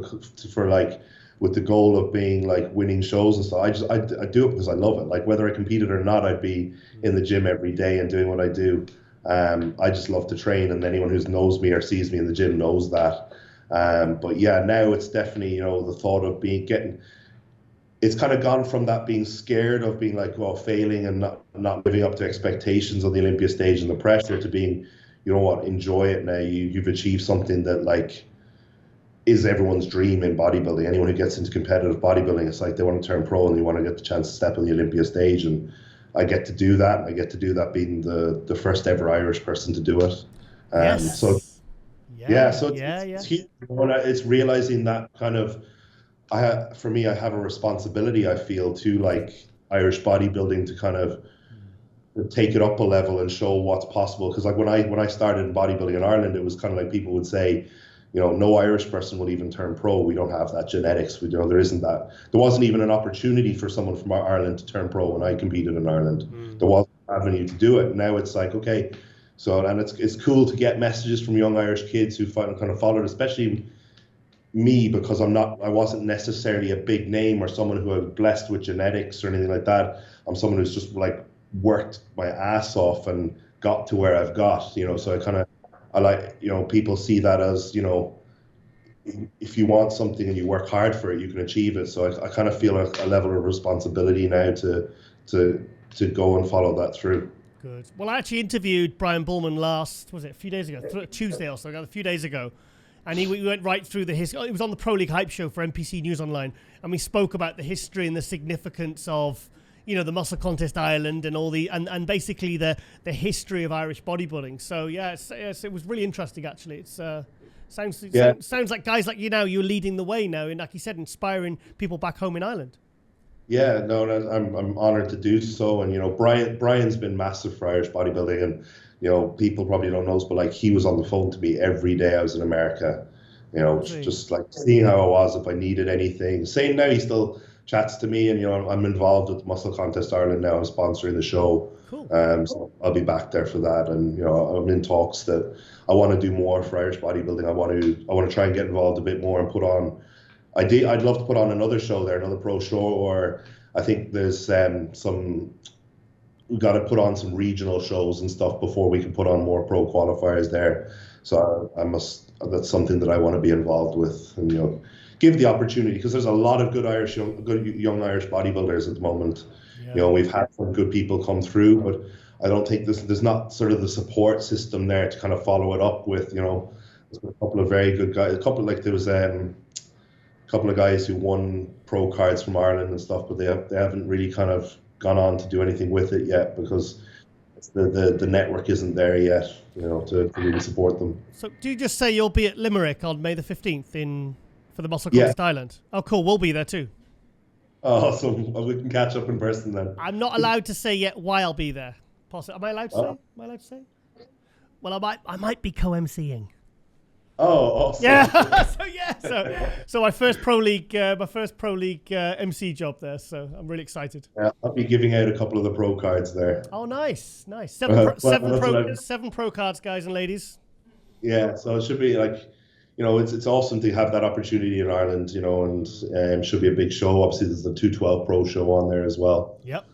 for like with the goal of being like winning shows and stuff. I do it because I love it. Like whether I competed or not, I'd be in the gym every day and doing what I do. I just love to train, and anyone who knows me or sees me in the gym knows that. But yeah, now it's definitely, the thought of it's kind of gone from that being scared of being like, well, failing and not living up to expectations on the Olympia stage and the pressure, to being, you know what, enjoy it now. You've achieved something that like is everyone's dream in bodybuilding. Anyone who gets into competitive bodybuilding, it's like they want to turn pro and they want to get the chance to step on the Olympia stage. And I get to do that. I get to do that being the first ever Irish person to do it. Yes. So Yeah. so it's huge. It's realizing that kind of, for me, I have a responsibility, I feel, to like Irish bodybuilding, to kind of take it up a level and show what's possible. Because like when I started in bodybuilding in Ireland, it was kind of like people would say, no Irish person will even turn pro. We don't have that genetics. There isn't that. There wasn't even an opportunity for someone from Ireland to turn pro when I competed in Ireland. There wasn't an avenue to do it. Now it's like, okay, so, and it's cool to get messages from young Irish kids who kind of followed, especially me, because I wasn't necessarily a big name or someone who was blessed with genetics or anything like that. I'm someone who's just like worked my ass off and got to where I've got, so I like, people see that as, if you want something and you work hard for it, you can achieve it. So I kind of feel a level of responsibility now to go and follow that through. Good. Well, I actually interviewed Brian Bullman a few days ago, Tuesday or so, a few days ago. And we went right through the history. It was on the Pro League Hype Show for NPC News Online. And we spoke about the history and the significance of, the Muscle Contest Ireland and all and basically the history of Irish bodybuilding. So, it was really interesting, actually. It's sounds like guys like you now, you're leading the way now. And like you said, inspiring people back home in Ireland. Yeah, no, I'm honored to do so. And, Brian's been massive for Irish bodybuilding. And, people probably don't know this, but like he was on the phone to me every day I was in America, just like seeing how I was, if I needed anything. Saying now he still chats to me, and, I'm involved with Muscle Contest Ireland now. I'm sponsoring the show. Cool. So I'll be back there for that. And, I'm in talks that I want to do more for Irish bodybuilding. I want to try and get involved a bit more and put on. I'd love to put on another show there, another pro show, or I think there's we've got to put on some regional shows and stuff before we can put on more pro qualifiers there. So that's something that I want to be involved with, and, give the opportunity, because there's a lot of good young Irish bodybuilders at the moment. Yeah. We've had some good people come through, but I don't think there's not sort of the support system there to kind of follow it up with, there's a couple of very good guys, there was couple of guys who won pro cards from Ireland and stuff, but they haven't really kind of gone on to do anything with it yet, because the network isn't there yet, to really support them. So do you just say you'll be at Limerick on May the 15th for the Muscle Contest Ireland? Oh, cool. We'll be there too. Awesome. Well, we can catch up in person then. I'm not allowed to say yet why I'll be there. Am I allowed to say? Am I allowed to say? Well, I might be co-emceeing. Oh, awesome. Yeah. So my first pro league MC job there. So I'm really excited. Yeah, I'll be giving out a couple of the pro cards there. Oh, nice. Seven pro cards, guys and ladies. Yeah, so it should be like, it's awesome to have that opportunity in Ireland, and should be a big show. Obviously, there's the 212 Pro show on there as well. Yep.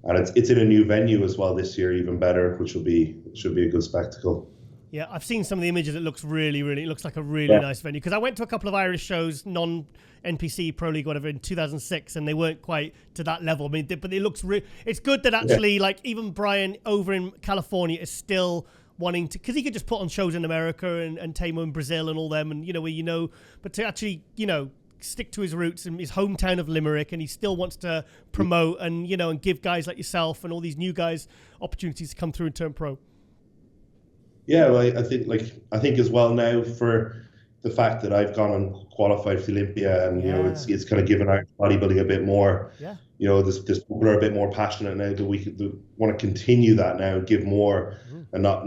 And it's in a new venue as well this year, even better, which should be a good spectacle. Yeah, I've seen some of the images. It looks it looks like a really nice venue. Because I went to a couple of Irish shows, non-NPC, Pro League, whatever, in 2006, and they weren't quite to that level. I mean, but it looks it's good that actually, like, even Brian over in California is still wanting to, because he could just put on shows in America and Tamo in Brazil and all them, and, but to actually, stick to his roots and his hometown of Limerick, and he still wants to promote and, and give guys like yourself and all these new guys opportunities to come through and turn pro. Yeah, well, I think as well now, for the fact that I've gone and qualified for Olympia, and it's kind of given Irish bodybuilding a bit more. Yeah. This people are a bit more passionate now that we want to continue that now, give more, and not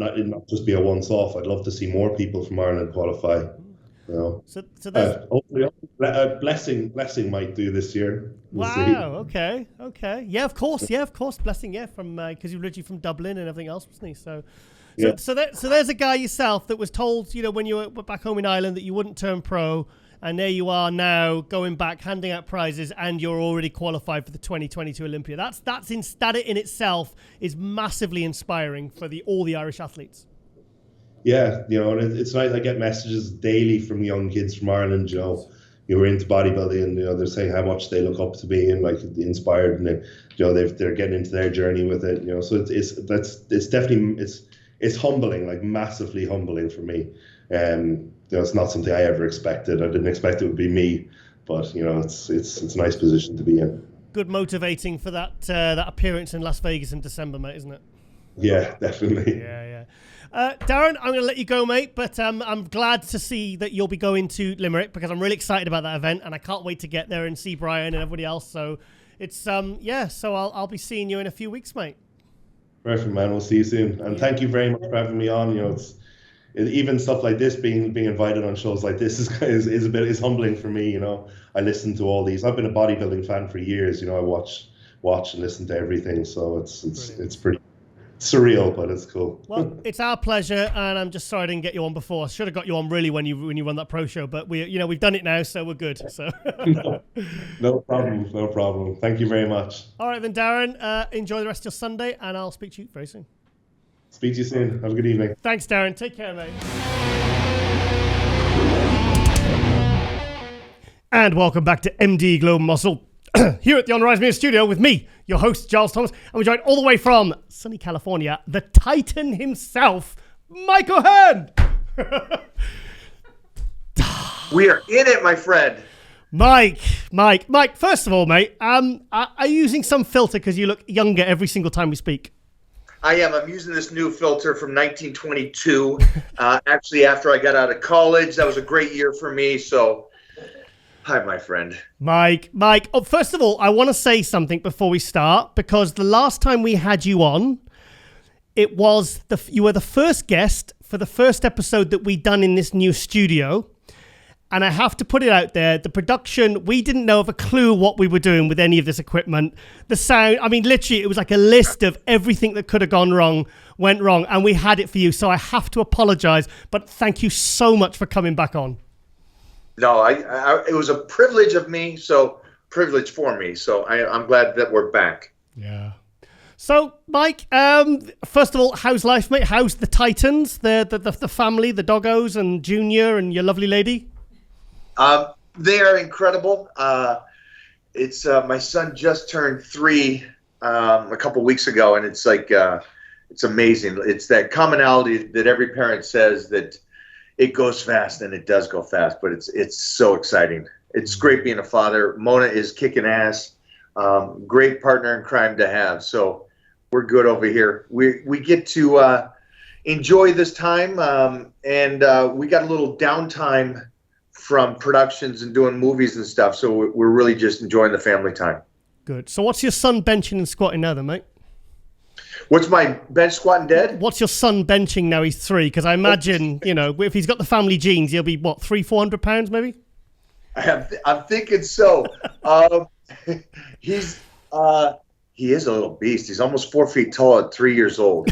just be a once off. I'd love to see more people from Ireland qualify. So there's hopefully, blessing might do this year. We'll see. Okay. Yeah, of course. Blessing, from because you're originally from Dublin and everything else, wasn't he? So there's a guy yourself that was told, when you were back home in Ireland, that you wouldn't turn pro, and there you are now going back, handing out prizes, and you're already qualified for the 2022 Olympia. That in itself is massively inspiring for all the Irish athletes. Yeah, and it's nice. I get messages daily from young kids from Ireland, who are into bodybuilding, and they're saying how much they look up to me and like inspired, and they're getting into their journey with it. So it's definitely it's humbling, like massively humbling for me. It's not something I ever expected. I didn't expect it would be me, but it's a nice position to be in. Good motivating for that appearance in Las Vegas in December, mate, isn't it? Yeah, definitely. Yeah. Darren, I'm going to let you go, mate, but I'm glad to see that you'll be going to Limerick, because I'm really excited about that event, and I can't wait to get there and see Brian and everybody else. So it's so I'll be seeing you in a few weeks, mate. Perfect, man. We'll see you soon, and thank you very much for having me on. Even stuff like this, being invited on shows like this is humbling for me. I listen to all these. I've been a bodybuilding fan for years. I watch and listen to everything. So it's pretty surreal, but it's cool. Well, it's our pleasure, and I'm just sorry I didn't get you on before. I should have got you on really when you run that pro show, but we've done it now, so we're good. So no problem. Thank you very much. All right then, Darren. Enjoy the rest of your Sunday, and I'll speak to you very soon. Speak to you soon. Have a good evening. Thanks, Darren. Take care, mate. And welcome back to MD Glow Muscle. Here at the On Rise Media Studio with me, your host, Giles Thomas, and we're joined all the way from sunny California, the Titan himself, Mike O Hearn. We are in it, my friend. Mike, first of all, mate, are you using some filter because you look younger every single time we speak? I am. I'm using this new filter from 1922. Actually, after I got out of college, that was a great year for me. So, hi, my friend. Mike. Oh, first of all, I want to say something before we start, because the last time we had you on, you were the first guest for the first episode that we done in this new studio. And I have to put it out there, the production, we didn't know of a clue what we were doing with any of this equipment. The sound, literally, it was like a list of everything that could have gone wrong, went wrong, and we had it for you. So I have to apologize, but thank you so much for coming back on. No, it was a privilege for me. So I'm glad that we're back. Yeah. So, Mike, first of all, how's life, mate? How's the Titans, the family, the doggos, and Junior, and your lovely lady? They are incredible. It's my son just turned 3 a couple weeks ago, and it's like it's amazing. It's that commonality that every parent says, that it goes fast, and it does go fast, but it's so exciting. It's great being a father. Mona is kicking ass. Great partner in crime to have. So we're good over here. We get to enjoy this time, and we got a little downtime from productions and doing movies and stuff, so we're really just enjoying the family time. Good. So what's your son benching and squatting now then, mate? What's my bench, squat, and dead? What's your son benching now he's 3? Because I imagine, if he's got the family genes, he'll be, 300-400 pounds maybe? I'm thinking so. He is a little beast. He's almost 4 feet tall at 3 years old.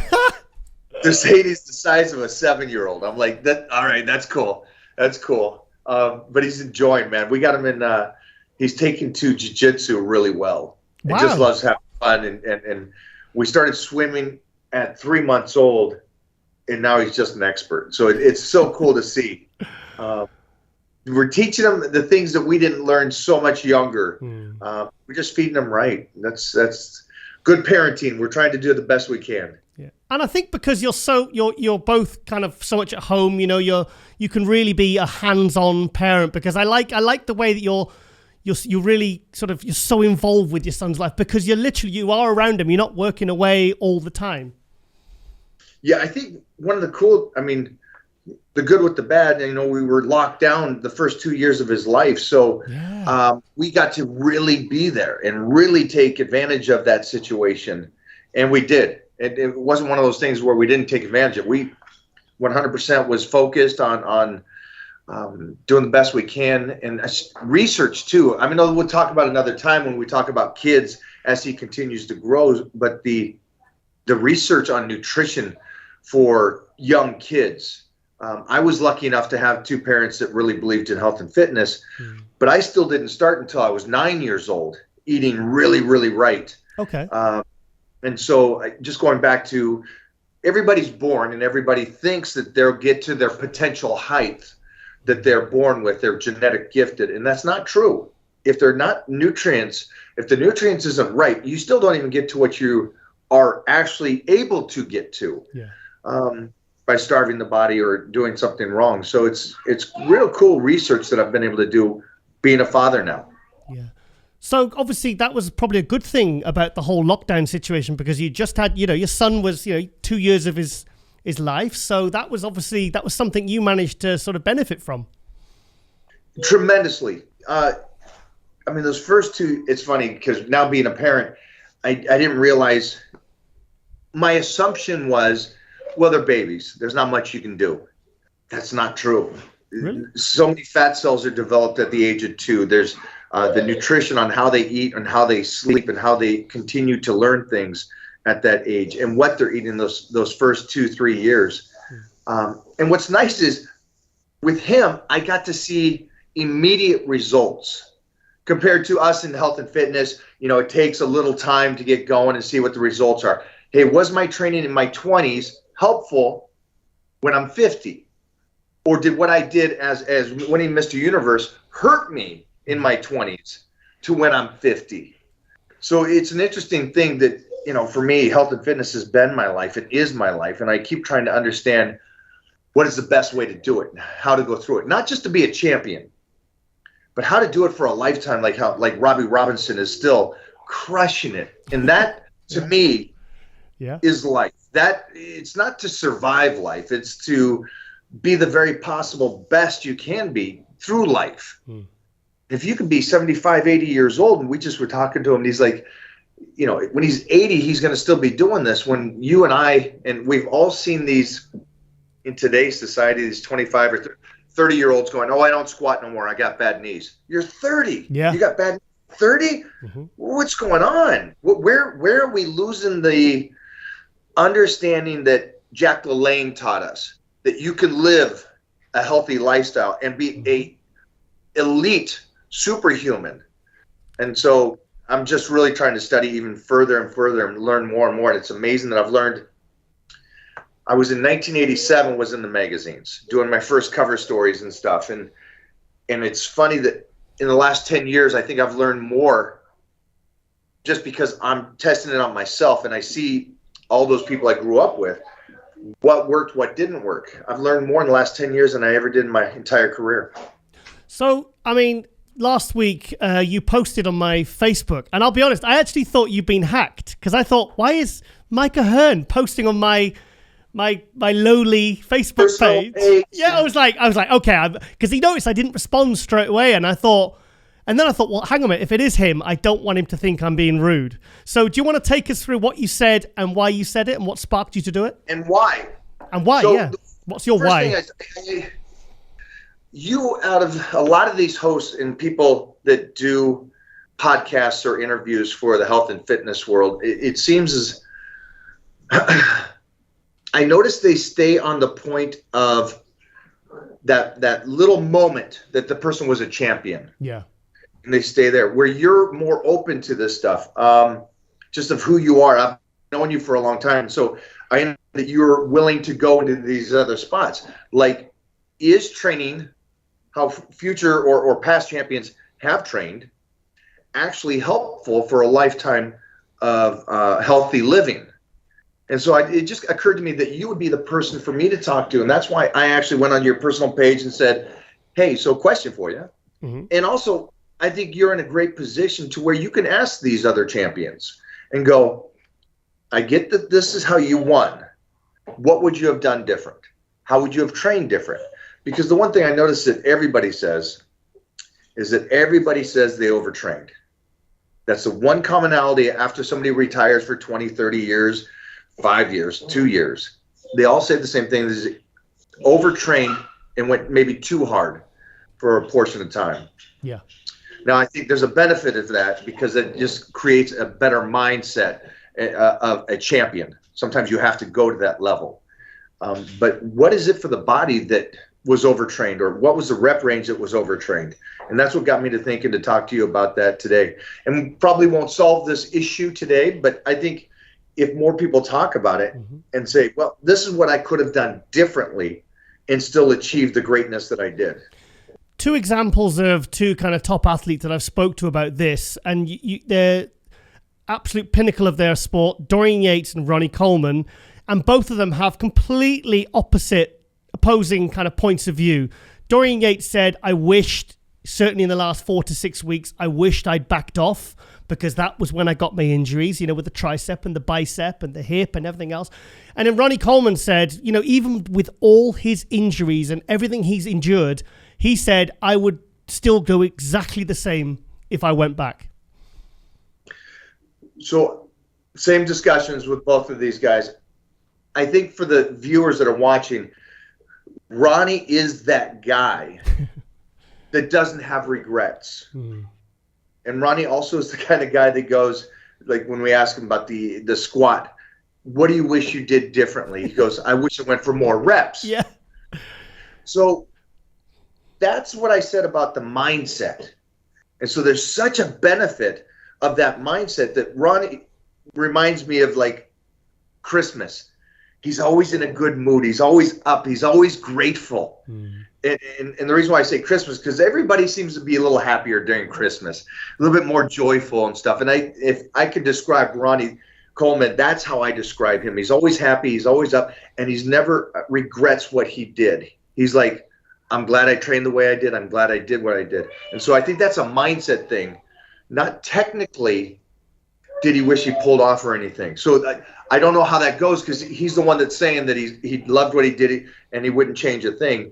They're saying he's the size of a 7-year-old. I'm like, all right, that's cool. That's cool. But he's enjoying, man. We got him in. He's taken to jiu-jitsu really well. Wow. He just loves having fun. And we started swimming at 3 months old, and now he's just an expert. So it's so cool to see. We're teaching him the things that we didn't learn so much younger. We're just feeding him right. That's good parenting. We're trying to do the best we can. Yeah. And I think because you're both kind of so much at home, you can really be a hands-on parent, because I like the way that you're really you're so involved with your son's life, because you are around him. You're not working away all the time. Yeah, I think one of the cool, the good with the bad, we were locked down the first 2 years of his life. So yeah. We got to really be there and really take advantage of that situation. And we did. It wasn't one of those things where we didn't take advantage of it. We 100% was focused on doing the best we can, and research too. I mean, we'll talk about another time when we talk about kids as he continues to grow, but the research on nutrition for young kids. I was lucky enough to have two parents that really believed in health and fitness, but I still didn't start until I was 9 years old, eating really, really right. Okay. And so just going back to, everybody's born and everybody thinks that they'll get to their potential height that they're born with, they're genetic gifted, and that's not true. If they're not nutrients, if the nutrients isn't right, you still don't even get to what you are actually able to get to. By starving the body or doing something wrong. So it's real cool research that I've been able to do being a father now. Yeah. So obviously that was probably a good thing about the whole lockdown situation, because you just had, your son was, 2 years of his life. So that was something you managed to sort of benefit from. Tremendously. I mean, those first two, it's funny because now being a parent, I didn't realize, my assumption was, well, they're babies. There's not much you can do. That's not true. Really? So many fat cells are developed at the age of 2. There's the nutrition on how they eat and how they sleep and how they continue to learn things at that age and what they're eating those first 2-3 years. And what's nice is with him, I got to see immediate results compared to us in health and fitness. It takes a little time to get going and see what the results are. Hey, was my training in my 20s helpful when I'm 50? Or did what I did as winning Mr. Universe hurt me in my 20s to when I'm 50? So it's an interesting thing that, for me, health and fitness has been my life. It is my life. And I keep trying to understand what is the best way to do it, how to go through it. Not just to be a champion, but how to do it for a lifetime, like Robbie Robinson is still crushing it. And that, to me, is life. That it's not to survive life, it's to be the very possible best you can be through life. If you can be 75, 80 years old, and we just were talking to him, and he's like, when he's 80, he's going to still be doing this. When you and I, and we've all seen these in today's society, these 25 or 30-year-olds going, oh, I don't squat no more, I got bad knees. You're 30. You got bad 30? What's going on? Where are we losing the understanding that Jack LaLanne taught us, that you can live a healthy lifestyle and be a elite superhuman? And so I'm just really trying to study even further and further and learn more and more. And it's amazing that I've learned. I was in 1987, was in the magazines doing my first cover stories and stuff. And it's funny that in the last 10 years, I think I've learned more just because I'm testing it on myself and I see all those people I grew up with, what worked, what didn't work. I've learned more in the last 10 years than I ever did in my entire career. So, I mean, last week you posted on my Facebook, and I'll be honest, I actually thought you'd been hacked, because I thought, why is Mike O Hearn posting on my lowly Facebook page? Yeah, I was like, okay, because he noticed I didn't respond straight away, and then I thought, well, hang on a minute, if it is him, I don't want him to think I'm being rude. So do you want to take us through what you said and why you said it and what sparked you to do it? And why? And why, so yeah. What's your why? You, out of a lot of these hosts and people that do podcasts or interviews for the health and fitness world, it seems as I noticed they stay on the point of that little moment that the person was a champion. Yeah. And they stay there, where you're more open to this stuff, just of who you are. I've known you for a long time, so I know that you're willing to go into these other spots. Like, is training, how future or past champions have trained, actually helpful for a lifetime of healthy living? And so it just occurred to me that you would be the person for me to talk to, and that's why I actually went on your personal page and said, hey, so question for you. And also, I think you're in a great position to where you can ask these other champions and go, I get that this is how you won. What would you have done different? How would you have trained different? Because the one thing I noticed that everybody says is that everybody says they overtrained. That's the one commonality after somebody retires for 20, 30 years, 5 years, 2 years. They all say the same thing, is overtrained and went maybe too hard for a portion of time. Yeah. Now, I think there's a benefit of that because it just creates a better mindset of a champion. Sometimes you have to go to that level. But what is it for the body that was overtrained, or what was the rep range that was overtrained? And that's what got me to thinking to talk to you about that today. And we probably won't solve this issue today, but I think if more people talk about it and say, well, this is what I could have done differently and still achieve the greatness that I did. Two examples of two kind of top athletes that I've spoke to about this, and they're absolute pinnacle of their sport, Dorian Yates and Ronnie Coleman, and both of them have completely opposing kind of points of view. Dorian Yates said, I wished, certainly in the last 4 to 6 weeks, I wished I'd backed off because that was when I got my injuries, with the tricep and the bicep and the hip and everything else. And then Ronnie Coleman said, even with all his injuries and everything he's endured, he said, I would still go exactly the same if I went back. So same discussions with both of these guys. I think for the viewers that are watching, Ronnie is that guy that doesn't have regrets. And Ronnie also is the kind of guy that goes, like when we ask him about the squat, what do you wish you did differently? He goes, I wish I went for more reps. Yeah. So that's what I said about the mindset. And so there's such a benefit of that mindset that Ronnie reminds me of like Christmas. He's always in a good mood. He's always up. He's always grateful. And the reason why I say Christmas, because everybody seems to be a little happier during Christmas, a little bit more joyful and stuff. And if I could describe Ronnie Coleman, that's how I describe him. He's always happy. He's always up, and he's never regrets what he did. He's like, I'm glad I trained the way I did. I'm glad I did what I did. And so I think that's a mindset thing. Not technically did he wish he pulled off or anything. So I don't know how that goes because he's the one that's saying that he loved what he did and he wouldn't change a thing.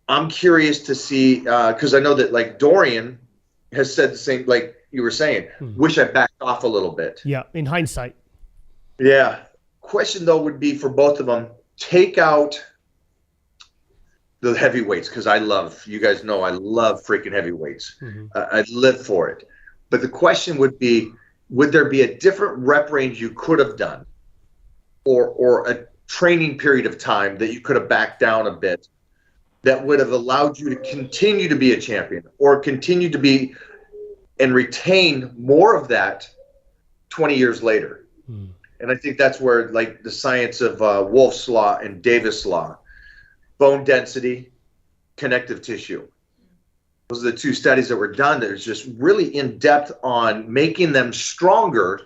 I'm curious to see because I know that like Dorian has said the same, like you were saying, wish I backed off a little bit. Yeah, in hindsight. Yeah. Question though would be for both of them, take out the heavyweights because you guys know I love freaking heavyweights. I live for it. But the question would be, would there be a different rep range you could have done or a training period of time that you could have backed down a bit that would have allowed you to continue to be a champion or continue to be and retain more of that 20 years later? And I think that's where like the science of Wolff's Law and Davis' Law, bone density, connective tissue. Those are the two studies that were done that is just really in depth on making them stronger.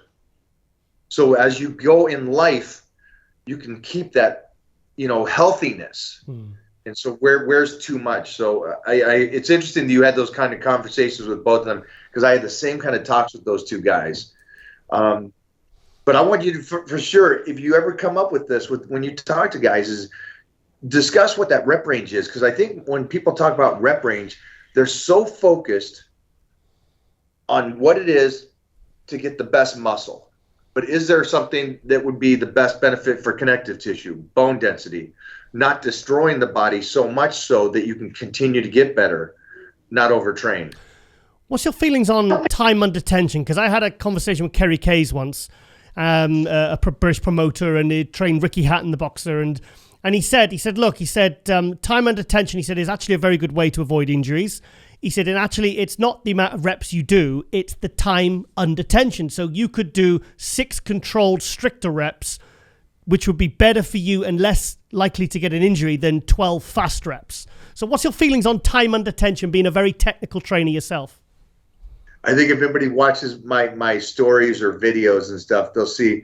So as you go in life, you can keep that, healthiness. And so where's too much? So it's interesting that you had those kind of conversations with both of them because I had the same kind of talks with those two guys. But I want you to, for sure, if you ever come up with this, when you talk to guys, is discuss what that rep range is. Because I think when people talk about rep range, they're so focused on what it is to get the best muscle. But is there something that would be the best benefit for connective tissue, bone density, not destroying the body so much so that you can continue to get better, not overtrain? What's your feelings on time under tension? Because I had a conversation with Kerry Kays once, a British promoter, and he trained Ricky Hatton, the boxer, and he said, time under tension, he said, is actually a very good way to avoid injuries. He said, and actually, it's not the amount of reps you do, it's the time under tension. So you could do 6 controlled, stricter reps, which would be better for you and less likely to get an injury than 12 fast reps. So what's your feelings on time under tension, being a very technical trainer yourself? I think if anybody watches my stories or videos and stuff, they'll see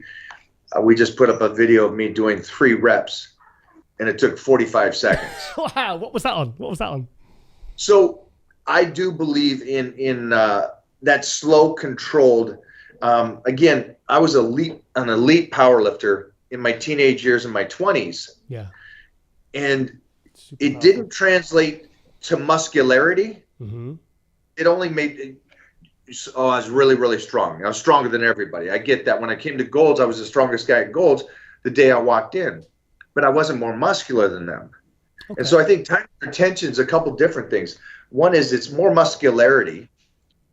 we just put up a video of me doing 3 reps. And it took 45 seconds. Wow, what was that on? So I do believe in that slow, controlled. Again, I was an elite power lifter in my teenage years and my 20s. Yeah. And it didn't translate to muscularity. It only made I was really, really strong. I was stronger than everybody. I get that. When I came to Golds, I was the strongest guy at Golds the day I walked in. But I wasn't more muscular than them. And so I think time retention is a couple different things. One is it's more muscularity,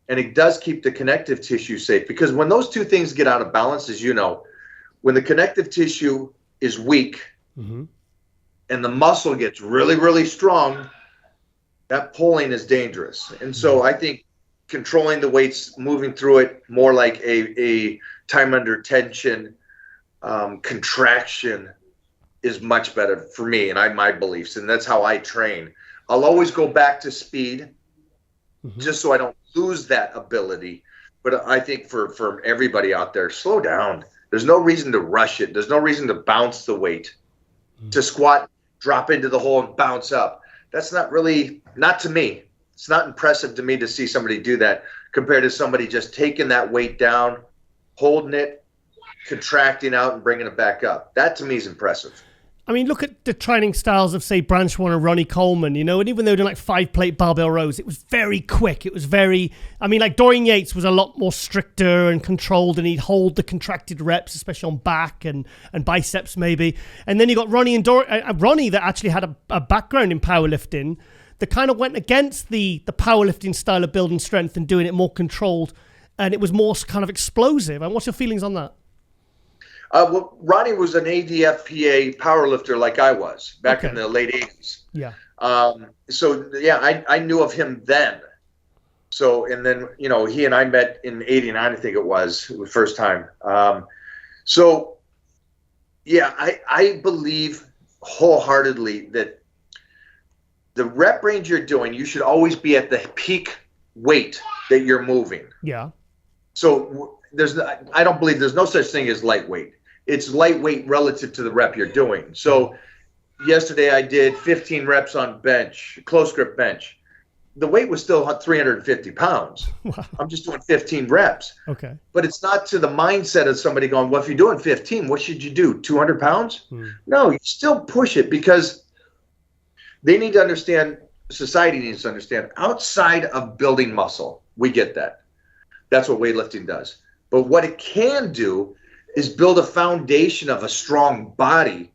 and it does keep the connective tissue safe, because when those two things get out of balance, as you know, when the connective tissue is weak and the muscle gets really, really strong, that pulling is dangerous. And so I think controlling the weights, moving through it more like a time under tension contraction is much better for me and my beliefs. And that's how I train. I'll always go back to speed just so I don't lose that ability. But I think for everybody out there, slow down. There's no reason to rush it. There's no reason to bounce the weight, to squat, drop into the hole and bounce up. That's not really, not to me. It's not impressive to me to see somebody do that compared to somebody just taking that weight down, holding it, contracting out and bringing it back up. That to me is impressive. I mean, look at the training styles of, say, Branch One and Ronnie Coleman, you know, and even though they're doing like 5-plate barbell rows, it was very quick. It was very, I mean, like Dorian Yates was a lot more stricter and controlled, and he'd hold the contracted reps, especially on back and biceps maybe. And then you got Ronnie and Ronnie that actually had a background in powerlifting that kind of went against the powerlifting style of building strength and doing it more controlled, and it was more kind of explosive. And what's your feelings on that? Well, Ronnie was an ADFPA powerlifter like I was back in the late 80s. Yeah. So, yeah, I knew of him then. So, and then, you know, he and I met in 89, I think it was the first time. So, yeah, I believe wholeheartedly that the rep range you're doing, you should always be at the peak weight that you're moving. Yeah. So I don't believe there's no such thing as lightweight. It's lightweight relative to the rep you're doing. So yesterday I did 15 reps on bench, close grip bench. The weight was still 350 pounds. Wow. I'm just doing 15 reps. Okay. But it's not to the mindset of somebody going, well, if you're doing 15, what should you do? 200 pounds? No, you still push it, because they need to understand, society needs to understand, outside of building muscle, we get that. That's what weightlifting does. But what it can do is build a foundation of a strong body.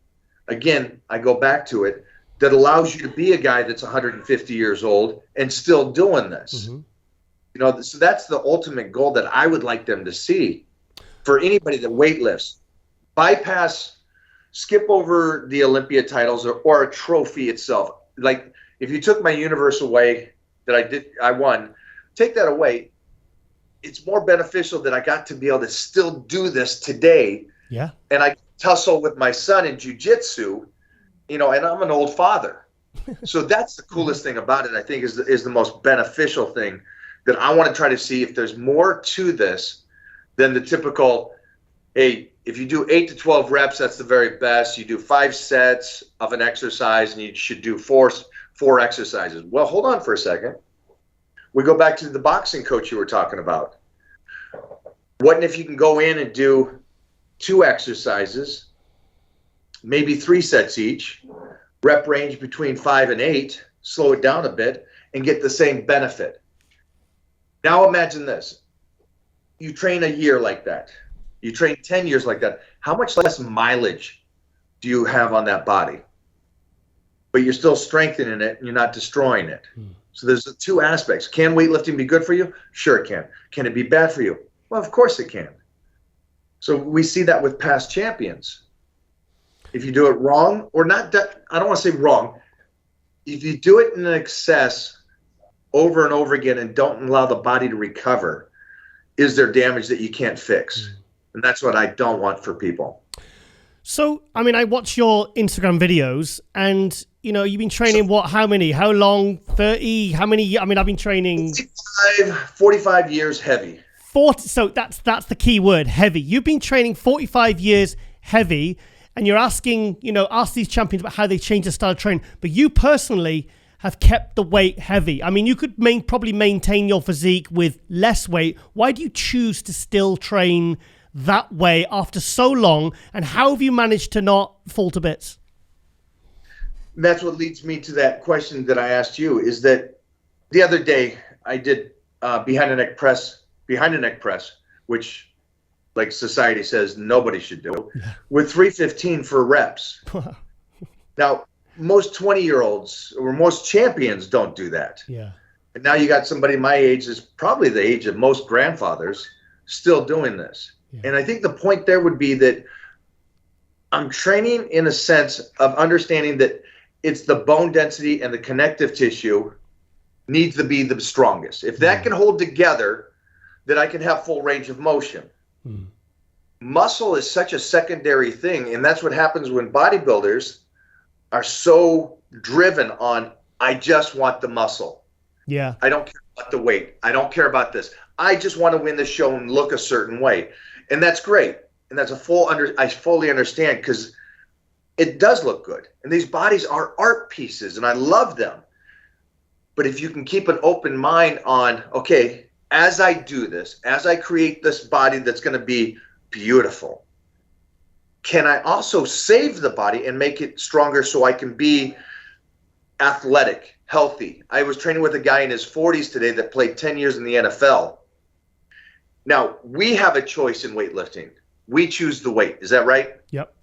Again, I go back to it, that allows you to be a guy that's 150 years old and still doing this. You know, so that's the ultimate goal that I would like them to see for anybody that weightlifts. Bypass, skip over the Olympia titles or a trophy itself. Like if you took my universe away that I won, take that away. It's more beneficial that I got to be able to still do this today. Yeah. And I tussle with my son in jiu-jitsu, you know, and I'm an old father. So that's the coolest thing about it, I think, is the most beneficial thing that I want to try to see if there's more to this than the typical, hey, if you do 8 to 12 reps, that's the very best. You do 5 sets of an exercise and you should do four exercises. Well, hold on for a second. We go back to the boxing coach you were talking about. What if you can go in and do 2 exercises, maybe 3 sets each, rep range between 5 and 8, slow it down a bit, and get the same benefit. Now imagine this. You train a year like that. You train 10 years like that. How much less mileage do you have on that body? But you're still strengthening it and you're not destroying it. So there's the 2 aspects. Can weightlifting be good for you? Sure it can. Can it be bad for you? Well, of course it can. So we see that with past champions. If you do it wrong, or not, I don't want to say wrong. If you do it in excess over and over again and don't allow the body to recover, is there damage that you can't fix? And that's what I don't want for people. So, I mean, I watch your Instagram videos and, you know, you've been training how many? How long? 30? How many? I mean, I've been training 45 years heavy. 40. So that's the key word, heavy. You've been training 45 years heavy, and you're asking, you know, ask these champions about how they change their style of training. But you personally have kept the weight heavy. I mean, you could probably maintain your physique with less weight. Why do you choose to still train that way after so long? And how have you managed to not fall to bits? That's what leads me to that question that I asked you, is that the other day I did behind the neck press, which, like society says, nobody should do, with 315 for reps. Now, most 20-year-olds or most champions don't do that. Yeah. And now you got somebody my age, is probably the age of most grandfathers, still doing this. Yeah. And I think the point there would be that I'm training in a sense of understanding that it's the bone density and the connective tissue needs to be the strongest. If that can hold together, then I can have full range of motion. Muscle is such a secondary thing, and that's what happens when bodybuilders are so driven on, I just want the muscle. Yeah. I don't care about the weight. I don't care about this. I just want to win the show and look a certain way. And that's great. And that's I fully understand, because it does look good. And these bodies are art pieces, and I love them. But if you can keep an open mind on, okay, as I do this, as I create this body that's going to be beautiful, can I also save the body and make it stronger so I can be athletic, healthy? I was training with a guy in his 40s today that played 10 years in the NFL. Now, we have a choice in weightlifting. We choose the weight. Is that right? Yep.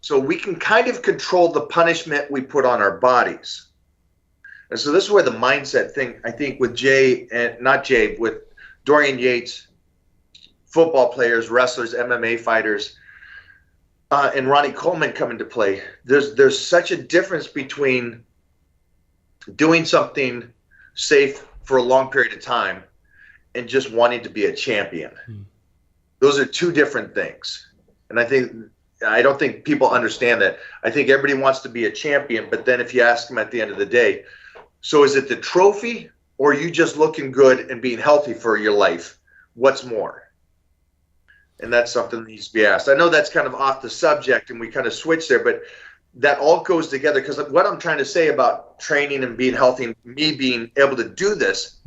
So we can kind of control the punishment we put on our bodies. And so this is where the mindset thing, I think, with with Dorian Yates, football players, wrestlers, MMA fighters, and Ronnie Coleman come into play. There's such a difference between doing something safe for a long period of time and just wanting to be a champion. Those are two different things. And I don't think people understand that. I think everybody wants to be a champion, but then if you ask them at the end of the day, so is it the trophy, or are you just looking good and being healthy for your life? What's more? And that's something that needs to be asked. I know that's kind of off the subject and we kind of switch there, but that all goes together, because what I'm trying to say about training and being healthy and me being able to do this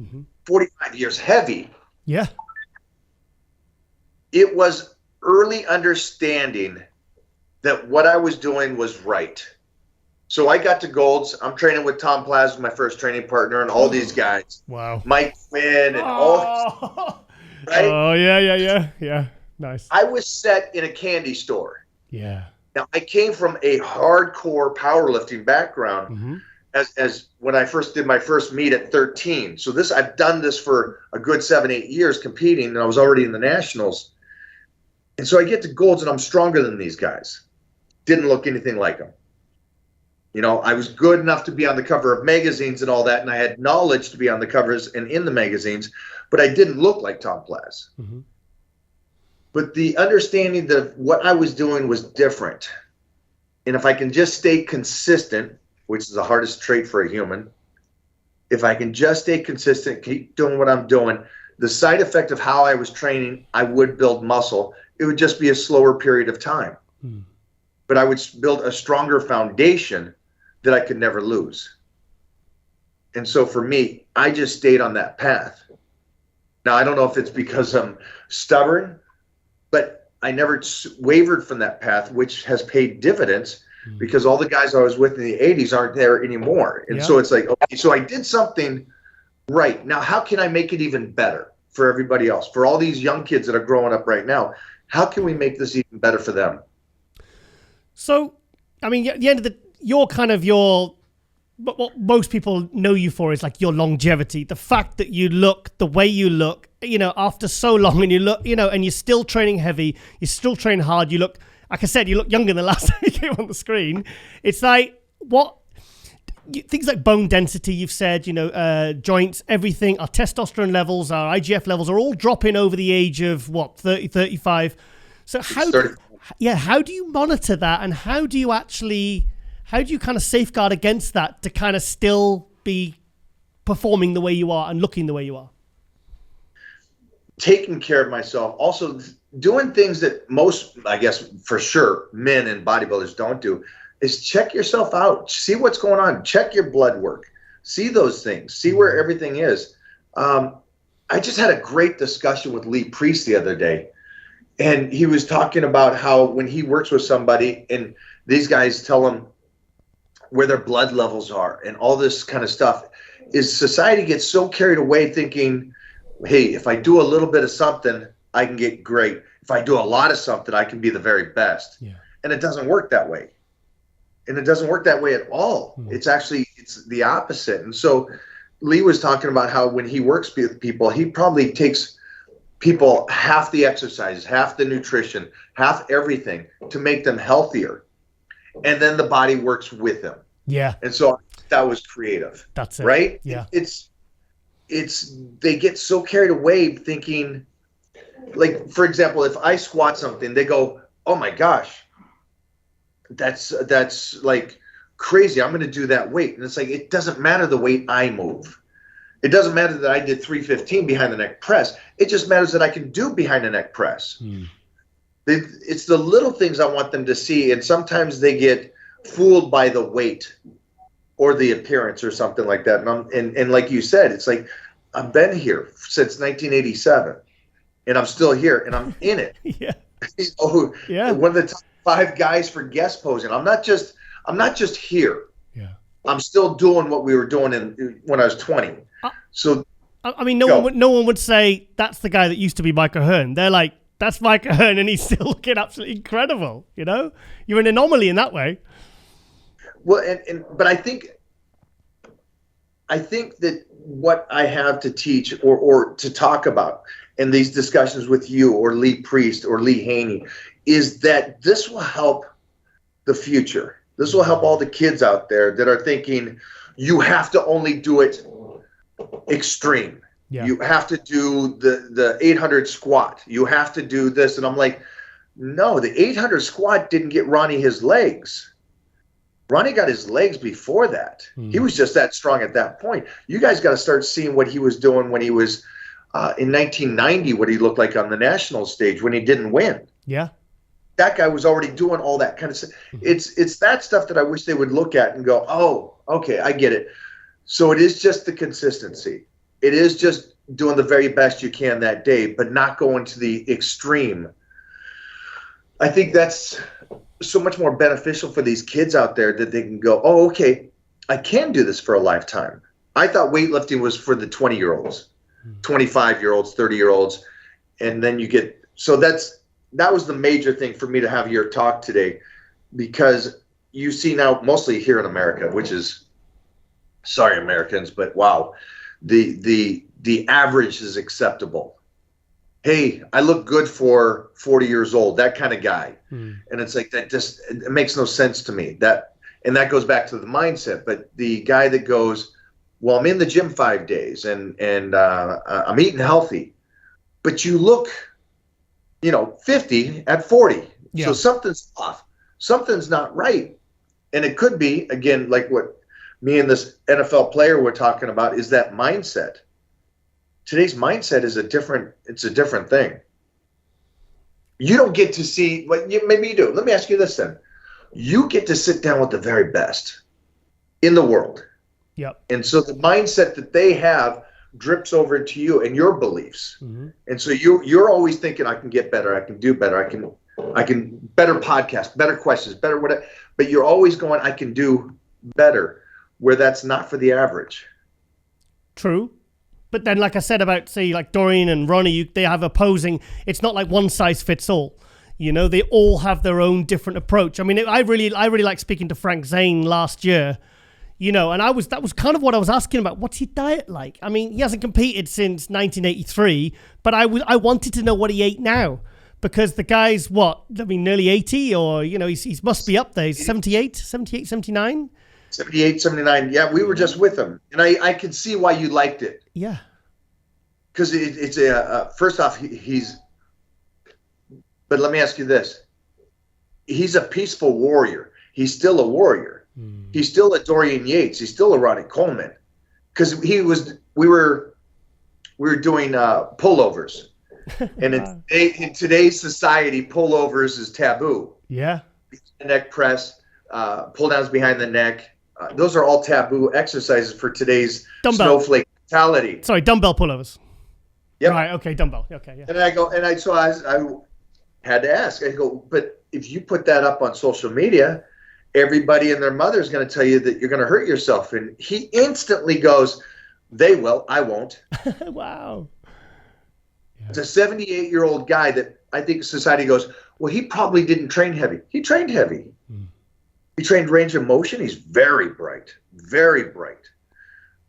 45 years heavy. Yeah. It was early understanding that what I was doing was right. So I got to Golds. I'm training with Tom Plaza, my first training partner, and all these guys. Wow. Mike Quinn and all. Right? Oh, yeah. Nice. I was set in a candy store. Yeah. Now, I came from a hardcore powerlifting background as when I first did my first meet at 13. So I've done this for a good 7-8 years competing, and I was already in the nationals. And so I get to Golds, and I'm stronger than these guys. Didn't look anything like them. You know, I was good enough to be on the cover of magazines and all that, and I had knowledge to be on the covers and in the magazines, but I didn't look like Tom Plaz. But the understanding that what I was doing was different. And if I can just stay consistent, which is the hardest trait for a human, if I can just stay consistent, keep doing what I'm doing, the side effect of how I was training, I would build muscle. It would just be a slower period of time. But I would build a stronger foundation that I could never lose. And so for me, I just stayed on that path. Now, I don't know if it's because I'm stubborn, but I never wavered from that path, which has paid dividends because all the guys I was with in the 80s aren't there anymore. And so it's like, okay, so I did something right. Now, how can I make it even better for everybody else? For all these young kids that are growing up right now, how can we make this even better for them? So, I mean, at the end of what most people know you for is like your longevity, the fact that you look the way you look, you know, after so long, and you look, you know, and you're still training heavy, you're still training hard, you look, like I said, you look younger than last time you came on the screen. It's like, things like bone density, you've said, you know, joints, everything, our testosterone levels, our IGF levels are all dropping over the age of 30, 35. So how do you monitor that, and how do you kind of safeguard against that to kind of still be performing the way you are and looking the way you are? Taking care of myself, also doing things that most, I guess for sure, men and bodybuilders don't do, is check yourself out, see what's going on, check your blood work, see those things, see where everything is. I just had a great discussion with Lee Priest the other day. And he was talking about how when he works with somebody and these guys tell him where their blood levels are and all this kind of stuff, is society gets so carried away thinking, hey, if I do a little bit of something, I can get great. If I do a lot of something, I can be the very best. Yeah. And it doesn't work that way. And it doesn't work that way at all. It's the opposite. And so Lee was talking about how when he works with people, he probably takes people half the exercises, half the nutrition, half everything to make them healthier. And then the body works with them. Yeah. And so that was creative. That's it. Right? Yeah. It's they get so carried away thinking, like, for example, if I squat something, they go, oh my gosh, that's like crazy. I'm going to do that weight. And it's like, it doesn't matter the weight I move. It doesn't matter that I did 315 behind the neck press. It just matters that I can do behind the neck press. It's the little things I want them to see. And sometimes they get fooled by the weight or the appearance or something like that. And like you said, it's like, I've been here since 1987 and I'm still here and I'm in it. Yeah. One of the top 5 guys for guest posing. I'm not just here. Yeah. I'm still doing what we were doing when I was 20. So I mean, no one would say that's the guy that used to be Mike O Hearn. They're like, that's Mike O Hearn and he's still looking absolutely incredible. You know, you're an anomaly in that way. Well, but I think that what I have to teach or to talk about in these discussions with you or Lee Priest or Lee Haney is that this will help the future. This will help all the kids out there that are thinking you have to only do it extreme. Yeah. You have to do the 800 squat. You have to do this. And I'm like, no, the 800 squat didn't get Ronnie his legs. Ronnie got his legs before that. He was just that strong at that point. You guys got to start seeing what he was doing when he was in 1990, what he looked like on the national stage when he didn't win. Yeah. That guy was already doing all that kind of stuff. It's that stuff that I wish they would look at and go, oh, okay, I get it. So it is just the consistency. It is just doing the very best you can that day, but not going to the extreme. I think that's so much more beneficial for these kids out there that they can go, oh, okay, I can do this for a lifetime. I thought weightlifting was for the 20-year-olds, 25-year-olds, 30-year-olds. And then you get, so that was the major thing for me to have your talk today, because you see now mostly here in America, which is, sorry, Americans, but wow, the average is acceptable. Hey, I look good for 40 years old, that kind of guy. And it's like, that just, it makes no sense to me. And that goes back to the mindset. But the guy that goes, well, I'm in the gym 5 days and I'm eating healthy, but you look, 50 at 40. Yeah. So something's off. Something's not right. And it could be, again, like what me and this NFL player were talking about, is that mindset. Today's mindset is a different thing. You don't get to see maybe you do. Let me ask you this then. You get to sit down with the very best in the world. Yep. And so the mindset that they have drips over to you and your beliefs. And so you're always thinking, I can get better, I can do better, I can better podcast, better questions, better whatever. But you're always going, I can do better, where that's not for the average. True. But then, like I said about, say, like Dorian and Ronnie, they have opposing. It's not like one size fits all. They all have their own different approach. I mean, I really like speaking to Frank Zane last year. And that was kind of what I was asking about. What's his diet like? I mean, he hasn't competed since 1983, but I wanted to know what he ate now, because the guy's nearly 80, or he must be up there. He's 78, 79. 78, 79. Yeah, we were just with him, and I can see why you liked it. Yeah, because it's first off, but let me ask you this: he's a peaceful warrior. He's still a warrior. He's still a Dorian Yates. He's still a Ronnie Coleman, because we were doing pullovers, and in today's society, pullovers is taboo. Yeah, neck press, pull downs behind the neck. Those are all taboo exercises for today's snowflake mentality. Sorry, dumbbell pullovers. Yep. Right. Okay. Dumbbell. Okay. Yeah. And I had to ask. I go, but if you put that up on social media, everybody and their mother is going to tell you that you're going to hurt yourself. And he instantly goes, they will, I won't. Wow. Yeah. It's a 78-year-old guy that I think society goes, well, he probably didn't train heavy. He trained heavy. He trained range of motion. He's very bright, very bright.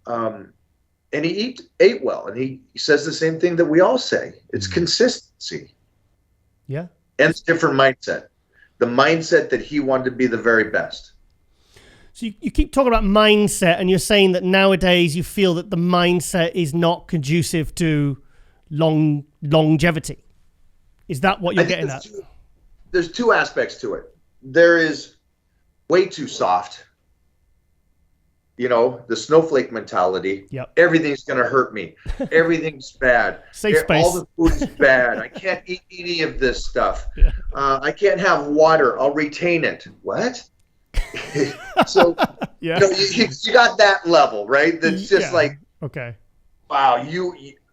And he ate well. And he says the same thing that we all say. It's consistency. Yeah. And it's a different mindset. The mindset that he wanted to be the very best. So you keep talking about mindset, and you're saying that nowadays you feel that the mindset is not conducive to longevity. Is that what you're getting at? There's two aspects to it. There is way too soft. You know, the snowflake mentality. Yep. Everything's going to hurt me. Everything's bad. Safe space. All the food is bad. I can't eat any of this stuff. Yeah. I can't have water. I'll retain it. What? So, yeah. You know, you got that level, right? That's just like, okay. Wow,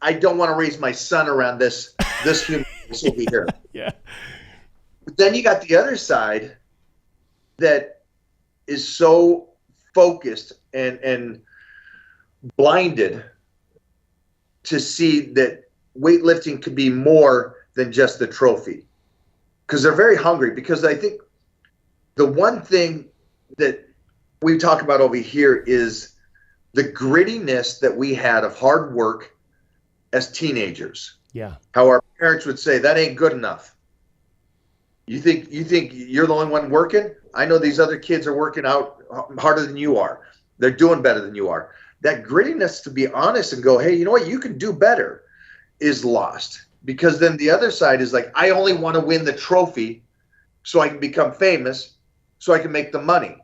I don't want to raise my son around this human over here. Yeah. But then you got the other side that is so focused and blinded to see that weightlifting could be more than just the trophy, because they're very hungry. Because I think the one thing that we talk about over here is the grittiness that we had of hard work as teenagers. Yeah. How our parents would say, that ain't good enough. You think you're the only one working? I know these other kids are working out harder than you are. They're doing better than you are. That grittiness to be honest and go, hey, you know what? You can do better is lost. Because then the other side is like, I only want to win the trophy so I can become famous, so I can make the money.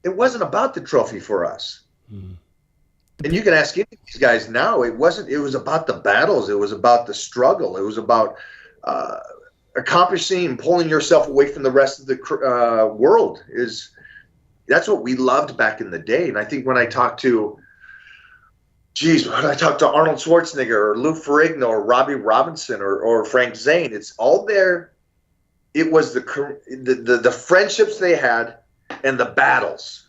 It wasn't about the trophy for us. Mm. And you can ask any of these guys now, it was about the battles. It was about the struggle. It was about accomplishing and pulling yourself away from the rest of the world. That's what we loved back in the day. And I think when I talk to, Arnold Schwarzenegger or Lou Ferrigno or Robbie Robinson or Frank Zane, it's all there. It was the friendships they had and the battles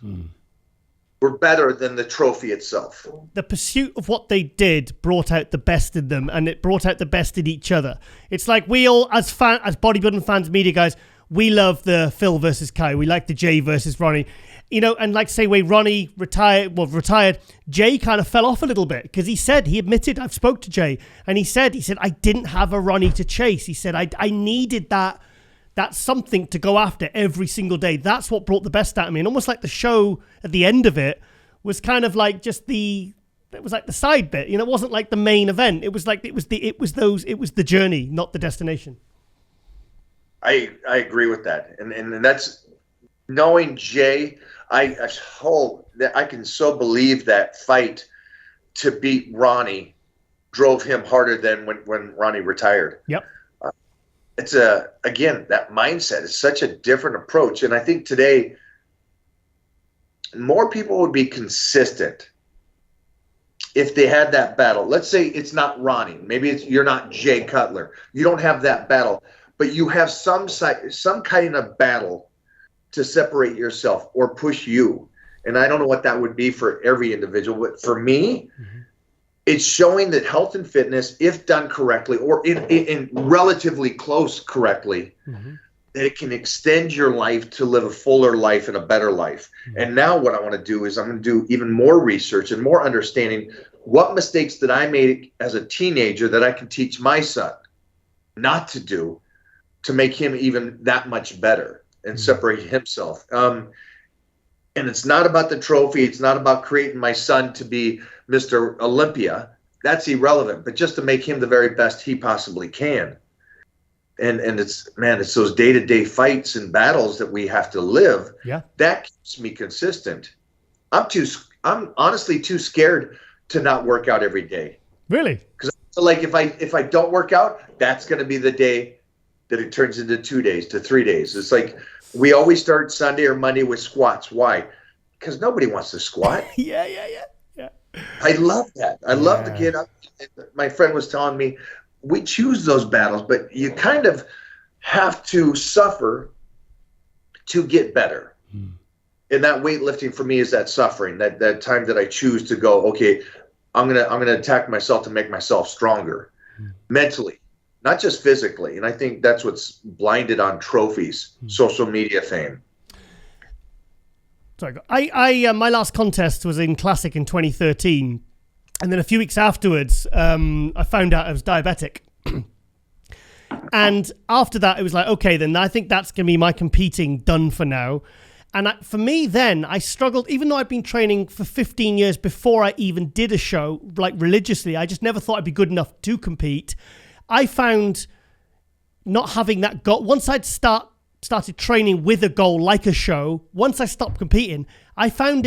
were better than the trophy itself. The pursuit of what they did brought out the best in them, and it brought out the best in each other. It's like we all, as bodybuilding fans, media guys, we love the Phil versus Kai. We like the Jay versus Ronnie. You know, and like say when Ronnie retired, Jay kind of fell off a little bit because he admitted, I've spoke to Jay, and he said, I didn't have a Ronnie to chase. He said, I needed that's something to go after every single day. That's what brought the best out of me. And almost like the show at the end of it was kind of like just it was like the side bit. You know, it wasn't like the main event. It was like it was the journey, not the destination. I agree with that. And that's knowing Jay, I can so believe that fight to beat Ronnie drove him harder than when Ronnie retired. Yep. It's again, that mindset is such a different approach. And I think today more people would be consistent if they had that battle. Let's say it's not Ronnie. Maybe you're not Jay Cutler. You don't have that battle, but you have some kind of battle to separate yourself or push you. And I don't know what that would be for every individual, but for me, it's showing that health and fitness, if done correctly or in relatively close correctly, that it can extend your life to live a fuller life and a better life. And now what I want to do is I'm going to do even more research and more understanding what mistakes that I made as a teenager that I can teach my son not to do to make him even that much better and separate himself. And it's not about the trophy. It's not about creating my son to be Mr. Olympia. That's irrelevant, but just to make him the very best he possibly can. And it's those day-to-day fights and battles that we have to live. Yeah. That keeps me consistent. I'm honestly too scared to not work out every day. Really? Because like if I don't work out, that's going to be the day that it turns into 2 days to 3 days. It's like we always start Sunday or Monday with squats. Why? Because nobody wants to squat. Yeah. I love that. I love to get up. My friend was telling me, we choose those battles, but you kind of have to suffer to get better. And that weightlifting for me is that suffering, that time that I choose to go, okay, I'm gonna attack myself to make myself stronger mentally, not just physically. And I think that's what's blinded on trophies, social media fame. Sorry. My last contest was in Classic in 2013. And then a few weeks afterwards, I found out I was diabetic. And after that, it was like, okay, then I think that's going to be my competing done for now. And for me then, I struggled, even though I'd been training for 15 years before I even did a show, like religiously, I just never thought I'd be good enough to compete. I found not having that goal, once I'd started training with a goal like a show, once I stopped competing, I found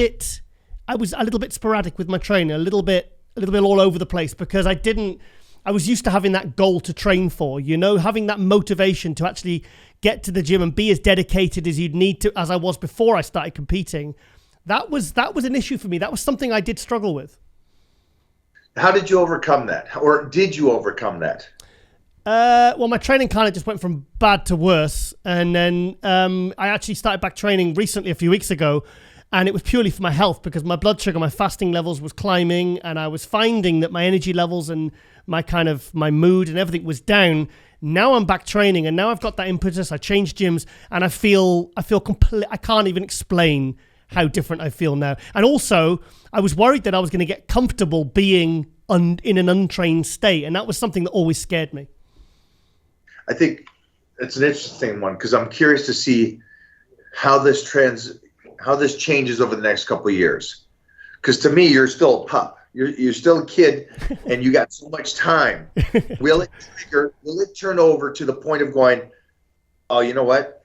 I was a little bit sporadic with my training, a little bit all over the place, because I was used to having that goal to train for, having that motivation to actually get to the gym and be as dedicated as you'd need to, as I was before I started competing. That was an issue for me. That was something I did struggle with. How did you overcome that? Or did you overcome that? Well, my training kind of just went from bad to worse. And then I actually started back training recently, a few weeks ago. And it was purely for my health, because my blood sugar, my fasting levels was climbing, and I was finding that my energy levels and my mood and everything was down. Now I'm back training, and now I've got that impetus. I changed gyms, and I feel complete. I can't even explain how different I feel now. And also, I was worried that I was going to get comfortable being in an untrained state, and that was something that always scared me. I think it's an interesting one, because I'm curious to see how this changes over the next couple of years. Because to me, you're still a pup. You're still a kid, and you got so much time. Will it turn over to the point of going, oh, you know what?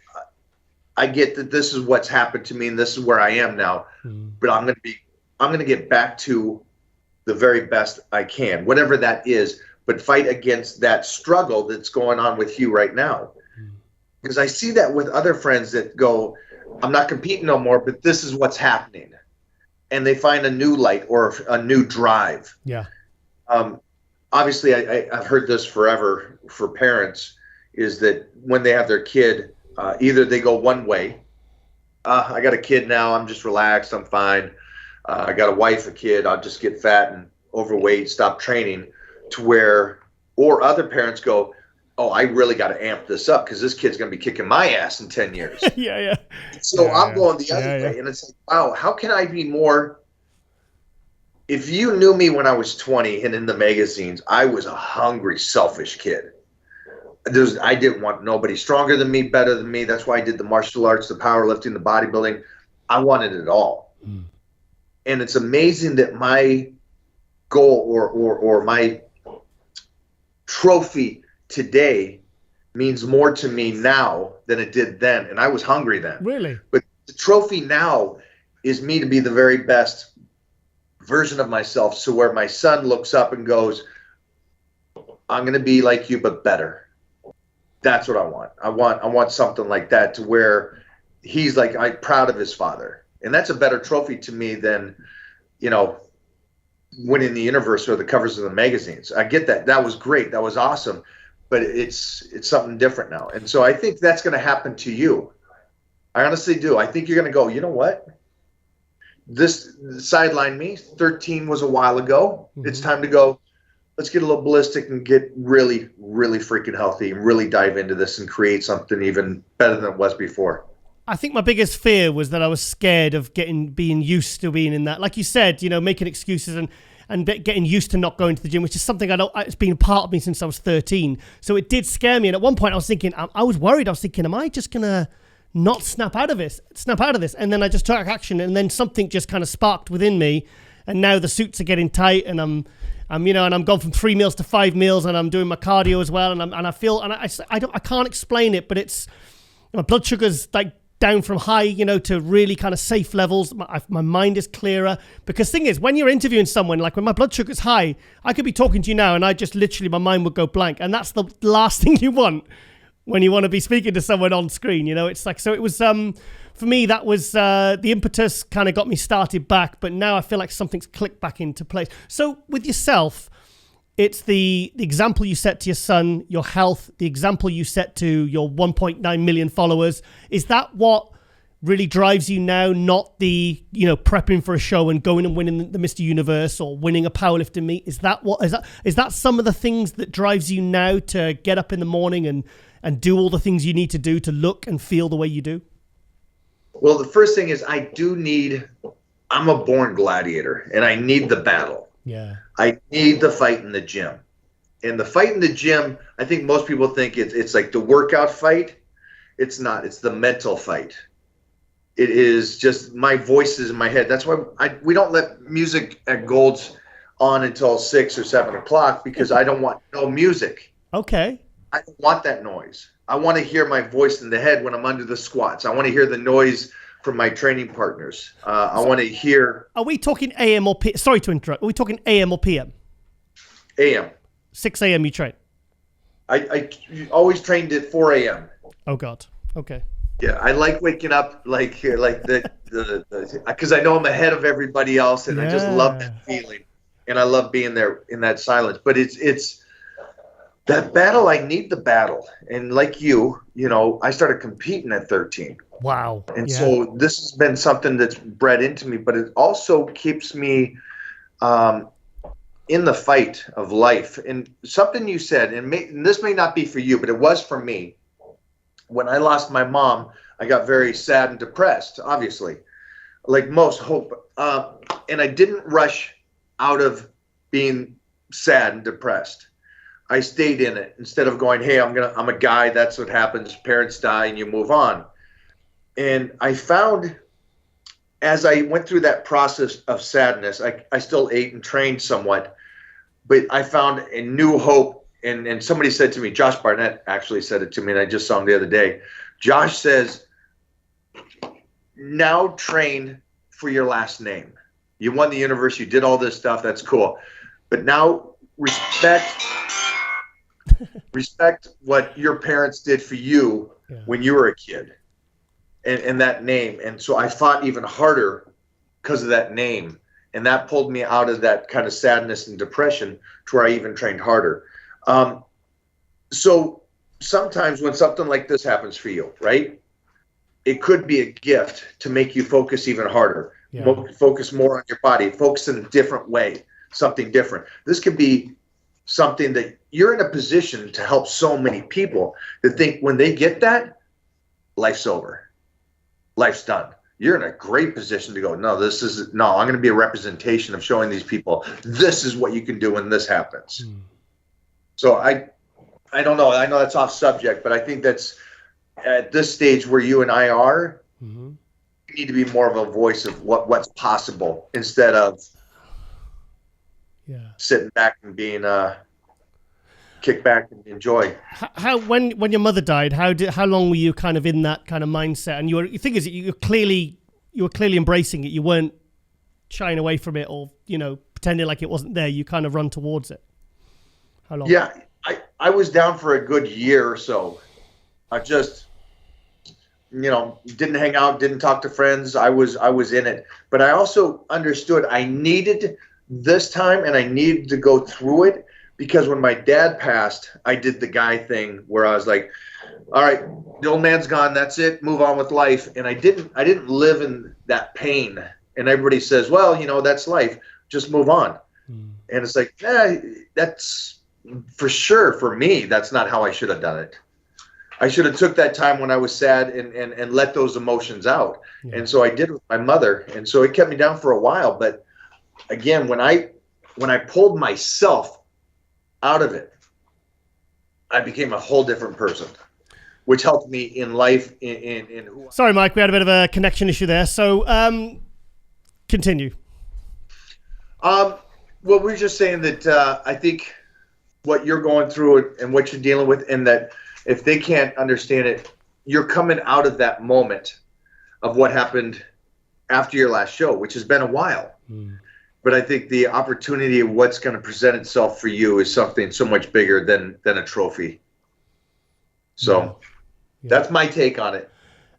I get that this is what's happened to me, and this is where I am now. But I'm going to get back to the very best I can, whatever that is. But fight against that struggle that's going on with you right now. Because I see that with other friends that go, I'm not competing no more, but this is what's happening. And they find a new light or a new drive. Yeah. Obviously, I've heard this forever for parents, is that when they have their kid, either they go one way. I got a kid now. I'm just relaxed. I'm fine. I got a wife, a kid. I'll just get fat and overweight, stop training. To where, or other parents go, oh, I really got to amp this up, because this kid's going to be kicking my ass in 10 years. Yeah. So I'm going the other way. And it's like, wow, how can I be more? If you knew me when I was 20 and in the magazines, I was a hungry, selfish kid. I didn't want nobody stronger than me, better than me. That's why I did the martial arts, the powerlifting, the bodybuilding. I wanted it all. And it's amazing that my goal or my trophy today means more to me now than it did then. And I was hungry then. Really? But the trophy now is me to be the very best version of myself. So where my son looks up and goes, I'm going to be like you, but better. That's what I want. I want something like that, to where he's like, I'm proud of his father. And that's a better trophy to me than, winning the universe or the covers of the magazines. I get that. That was great. That was awesome. But it's something different now. And so I think that's going to happen to you. I honestly do. I think you're going to go, you know what? This sidelined me. 13 was a while ago. It's time to go. Let's get a little ballistic and get really, really freaking healthy and really dive into this and create something even better than it was before. I think my biggest fear was that I was scared of being used to being in that. Like you said, making excuses and getting used to not going to the gym, which is something it's been a part of me since I was 13. So it did scare me. And at one point I was thinking, I was worried. I was thinking, am I just going to not snap out of this? And then I just took action, and then something just kind of sparked within me. And now the suits are getting tight, and I'm gone from 3 meals to 5 meals, and I'm doing my cardio as well. And I feel, and I can't explain it, but it's, my blood sugar's like down from high, to really kind of safe levels. My mind is clearer. Because thing is, when you're interviewing someone, like when my blood sugar's high, I could be talking to you now and I just literally, my mind would go blank. And that's the last thing you want when you want to be speaking to someone on screen. It's like, so it was, for me, that was the impetus kind of got me started back. But now I feel like something's clicked back into place. So with yourself, it's the example you set to your son, your health, the example you set to your 1.9 million followers. Is that what really drives you now? Not the, prepping for a show and going and winning the Mr. Universe or winning a powerlifting meet. Is that some of the things that drives you now to get up in the morning and do all the things you need to do to look and feel the way you do? Well, the first thing is I'm a born gladiator, and I need the battle. Yeah. I need the fight in the gym. And the fight in the gym, I think most people think it's like the workout fight. It's not. It's the mental fight. It is just my voice is in my head. That's why we don't let music at Gold's on until 6 or 7 o'clock, because I don't want no music. Okay. I don't want that noise. I want to hear my voice in the head when I'm under the squats. I want to hear the noise from my training partners. I want to hear. Are we talking AM or PM? Sorry to interrupt. Are we talking AM or PM? AM. 6 a.m. you train? I always trained at 4 a.m. Oh, God. Okay. Yeah, I like waking up like the because I know I'm ahead of everybody else, and I just love that feeling, and I love being there in that silence. But it's that battle. I need the battle, and like you know, I started competing at 13. Wow. And so this has been something that's bred into me, but it also keeps me in the fight of life. And something you said, and this may not be for you, but it was for me. When I lost my mom, I got very sad and depressed, obviously, like most hope. And I didn't rush out of being sad and depressed. I stayed in it instead of going, hey, I'm a guy. That's what happens. Parents die and you move on. And I found as I went through that process of sadness, I still ate and trained somewhat, but I found a new hope. And somebody said to me, Josh Barnett actually said it to me, and I just saw him the other day. Josh says, now train for your last name. You won the universe, you did all this stuff, that's cool. But now respect what your parents did for you when you were a kid and that name. And so I fought even harder because of that name. And that pulled me out of that kind of sadness and depression to where I even trained harder. So sometimes when something like this happens for you, right, it could be a gift to make you focus even harder, focus more on your body, focus in a different way, something different. This could be something that you're in a position to help so many people that think when they get that, life's over, life's done. You're in a great position to go, I'm going to be a representation of showing these people, this is what you can do when this happens. So I don't know. I know that's off subject, but I think that's at this stage where you and I are, you need to be more of a voice of what's possible instead of sitting back and being kick back and enjoy. How when your mother died, how long were you kind of in that kind of mindset? And you think is you were clearly embracing it. You weren't shying away from it or pretending like it wasn't there. You kind of run towards it. How long? Yeah, I was down for a good year or so. I just, didn't hang out, didn't talk to friends. I was in it. But I also understood I needed this time and I needed to go through it because when my dad passed, I did the guy thing where I was like, all right, the old man's gone. That's it. Move on with life. And I didn't live in that pain. And everybody says, well, that's life. Just move on. And it's like, that's... For sure, for me, that's not how I should have done it. I should have took that time when I was sad and let those emotions out. And so I did with my mother. And so it kept me down for a while. But again, when I pulled myself out of it, I became a whole different person, which helped me in life. In Sorry, Mike, we had a bit of a connection issue there. So continue. Well, we're just saying that I think what you're going through and what you're dealing with, and that if they can't understand it, you're coming out of that moment of what happened after your last show, which has been a while. But I think the opportunity of what's going to present itself for you is something so much bigger than a trophy. So that's my take on it.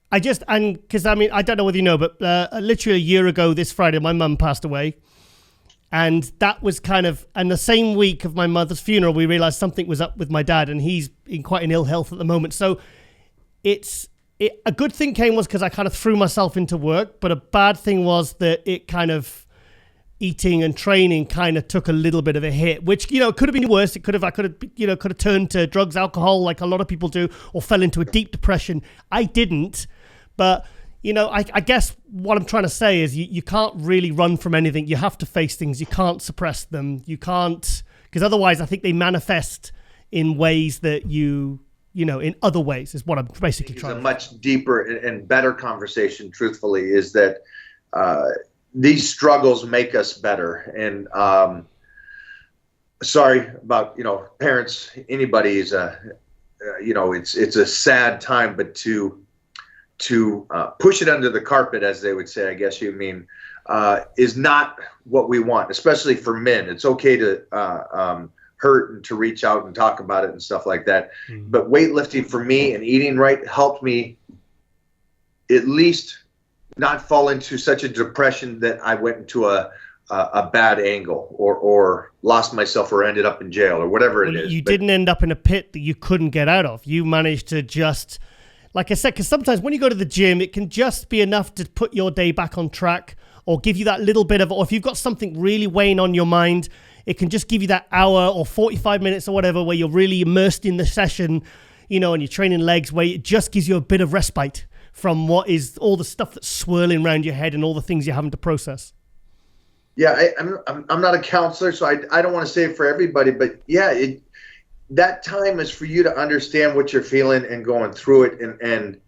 Because I don't know whether you know, but literally a year ago this Friday, my mum passed away. And that was and the same week of my mother's funeral, we realized something was up with my dad, and he's in quite an ill health at the moment. So a good thing was because I kind of threw myself into work, but a bad thing was that it kind of eating and training kind of took a little bit of a hit, which, could have been worse. I could have turned to drugs, alcohol, like a lot of people do, or fell into a deep depression. I didn't, but you know, I guess what I'm trying to say is you can't really run from anything. You have to face things. You can't suppress them. You can't, because otherwise I think they manifest in ways that you know, in other ways is what I'm basically trying to say. A much deeper and better conversation, truthfully, is that these struggles make us better. And sorry about, you know, parents, anybody is you know, it's a sad time, but to push it under the carpet, as they would say, I guess you mean, is not what we want, especially for men. It's okay to hurt and to reach out and talk about it and stuff like that. But weightlifting for me and eating right helped me at least not fall into such a depression that I went into a bad angle or lost myself or ended up in jail or whatever it is. You didn't end up in a pit that you couldn't get out of. You managed to just, like I said, because sometimes when you go to the gym, it can just be enough to put your day back on track or give you that little bit of, or if you've got something really weighing on your mind, it can just give you that hour or 45 minutes or whatever where you're really immersed in the session, you know, and you're training legs, where it just gives you a bit of respite from what is all the stuff that's swirling around your head and all the things you're having to process. Yeah, I'm not a counselor, so I don't want to say it for everybody, but yeah, that time is for you to understand what you're feeling and going through it, and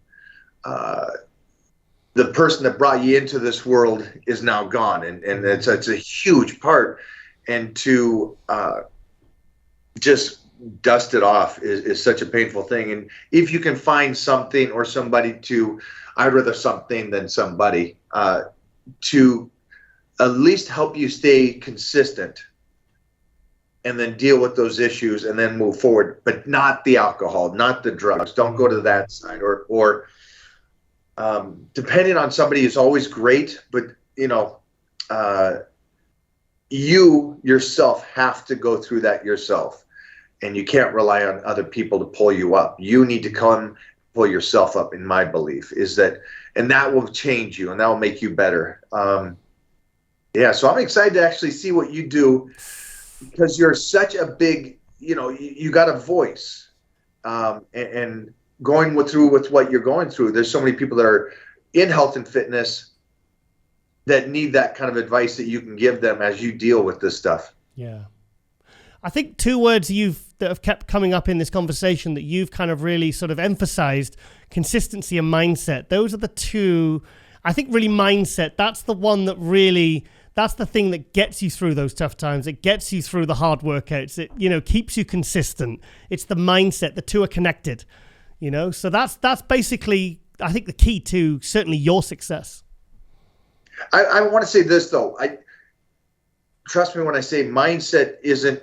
the person that brought you into this world is now gone, and it's a huge part, and to just dust it off is such a painful thing. And if you can find something or somebody I'd rather something than somebody to at least help you stay consistent and then deal with those issues and then move forward, but not the alcohol, not the drugs. Don't go to that side, or depending on somebody is always great, but you know, you yourself have to go through that yourself, and you can't rely on other people to pull you up. You need to come pull yourself up, in my belief, is that, and that will change you and that will make you better. Yeah, so I'm excited to actually see what you do, because you're such a big, you know, you got a voice, and going through with what you're going through. There's so many people that are in health and fitness that need that kind of advice that you can give them as you deal with this stuff. Yeah. I think two words that have kept coming up in this conversation that you've kind of really sort of emphasized: consistency and mindset. Those are the two. I think really mindset, that's the one that really, that's the thing that gets you through those tough times. It gets you through the hard workouts. It, you know, keeps you consistent. It's the mindset. The two are connected, you know? So that's basically, I think, the key to certainly your success. I want to say this, though. Trust me when I say mindset isn't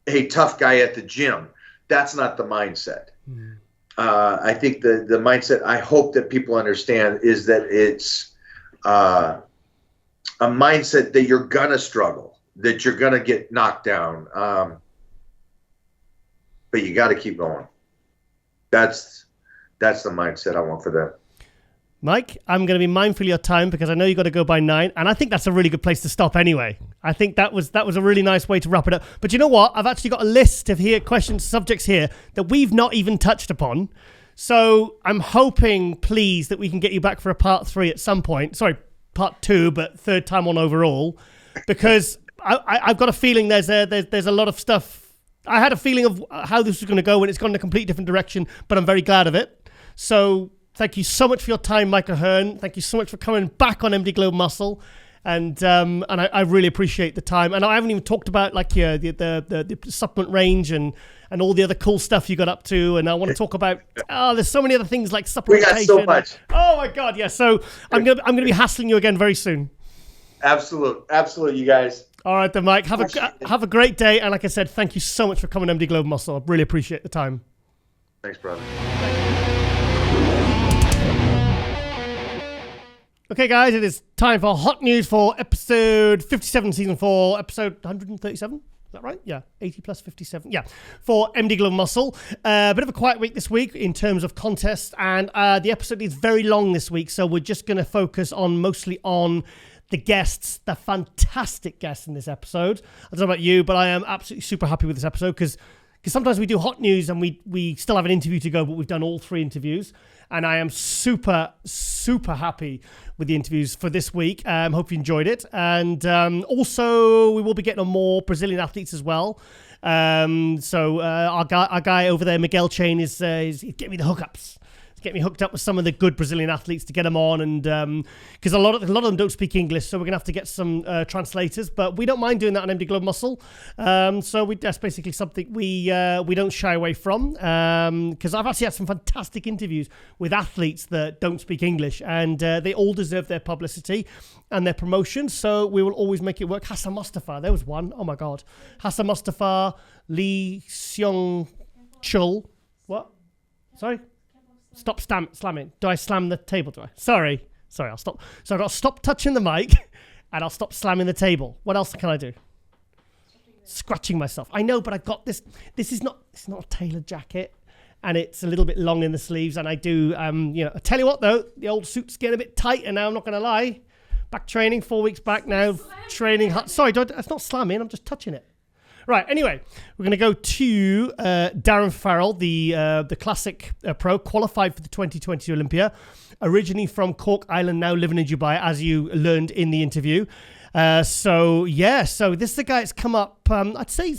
a tough guy at the gym. That's not the mindset. Mm. I think the mindset, I hope that people understand, is that it's a mindset that you're going to struggle, that you're going to get knocked down, but you got to keep going. That's the mindset I want for them. Mike, I'm going to be mindful of your time because I know you've got to go by 9, and I think that's a really good place to stop anyway. I think that was a really nice way to wrap it up. But you know what? I've actually got a list of subjects here that we've not even touched upon. So I'm hoping, please, that we can get you back for a part 3 at some point. Sorry, part 2, but third time on overall, because I've got a feeling there's a lot of stuff. I had a feeling of how this was going to go, and it's gone in a completely different direction, but I'm very glad of it. So thank you so much for your time, Mike O Hearn. Thank you so much for coming back on MD Globe Muscle, and I really appreciate the time. And I haven't even talked about like the supplement range and all the other cool stuff you got up to. And I want to talk about there's so many other things like supplementation. We got so much. Oh my God, yeah. So I'm gonna be hassling you again very soon. Absolutely, you guys. All right, then, Mike. Have a great day. And like I said, thank you so much for coming on MD Globe Muscle. I really appreciate the time. Thanks, brother. Okay, guys, it is time for hot news for episode 57, season 4, episode 137. Is that right? Yeah, 80 plus 57. Yeah, for MD Globe Muscle. A bit of a quiet week this week in terms of contests, and the episode is very long this week, so we're just going to focus mostly on the guests, the fantastic guests in this episode. I don't know about you, but I am absolutely super happy with this episode because because sometimes we do hot news and we still have an interview to go, but we've done all 3 interviews. And I am super, super happy with the interviews for this week. Hope you enjoyed it. And also, we will be getting on more Brazilian athletes as well. So our guy over there, Miguel Chain, is getting me the hookups. Get me hooked up with some of the good Brazilian athletes to get them on, and because a lot of them don't speak English, so we're gonna have to get some translators. But we don't mind doing that on MD Globe Muscle. So that's basically something we don't shy away from. Because I've actually had some fantastic interviews with athletes that don't speak English, and they all deserve their publicity and their promotion. So we will always make it work. Hassan Mustafa, there was one. Oh my God, Hassan Mustafa, Lee Seong Chul. What? Sorry. Stop slamming. Do I slam the table? Do I? Sorry, I'll stop. So I've got to stop touching the mic and I'll stop slamming the table. What else can I do? Scratching myself. I know, but I've got this. It's not a tailored jacket, and it's a little bit long in the sleeves. And I do, I tell you what though, the old suit's getting a bit tighter now. I'm not going to lie. Back training 4 weeks back now. Training. Sorry, it's not slamming. I'm just touching it. Right, anyway, we're going to go to Darren Farrell, the classic pro, qualified for the 2020 Olympia, originally from Cork Island, now living in Dubai, as you learned in the interview. So this is the guy that's come up, I'd say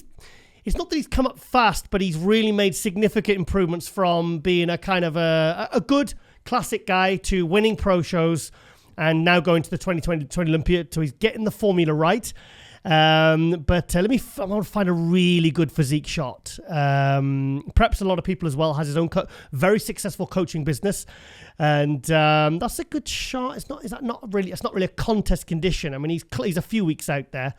it's not that he's come up fast, but he's really made significant improvements from being a kind of a good classic guy to winning pro shows and now going to the 2020 Olympia, so he's getting the formula right. I want to find a really good physique shot. Preps a lot of people as well, has his own very successful coaching business, and that's a good shot. It's not really a contest condition. I mean, he's a few weeks out there.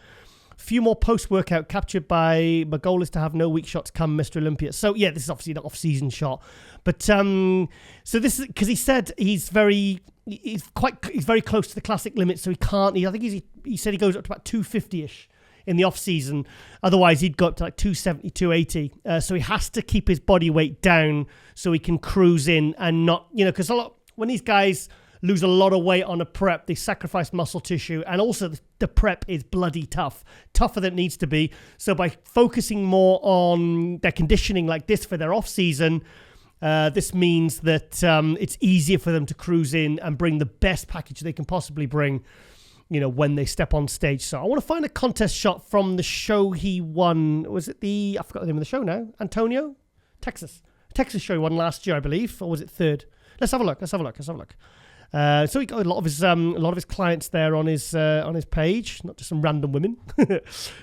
A few more post-workout captured by, my goal is to have no weak shots come Mr. Olympia. So yeah, this is obviously an off-season shot, but so this is because he said he's very close to the classic limit, so he can't. I think he said he goes up to about 250-ish in the off season. Otherwise, he'd go up to like 270, 280. So he has to keep his body weight down so he can cruise in and not, because when these guys lose a lot of weight on a prep, they sacrifice muscle tissue, and also the prep is bloody tougher than it needs to be. So by focusing more on their conditioning like this for their off season, this means that it's easier for them to cruise in and bring the best package they can possibly bring, when they step on stage. So I want to find a contest shot from the show he won. Was it I forgot the name of the show now. Antonio? Texas show he won last year, I believe. Or was it third? Let's have a look. So he got a lot of his clients there on his page, not just some random women.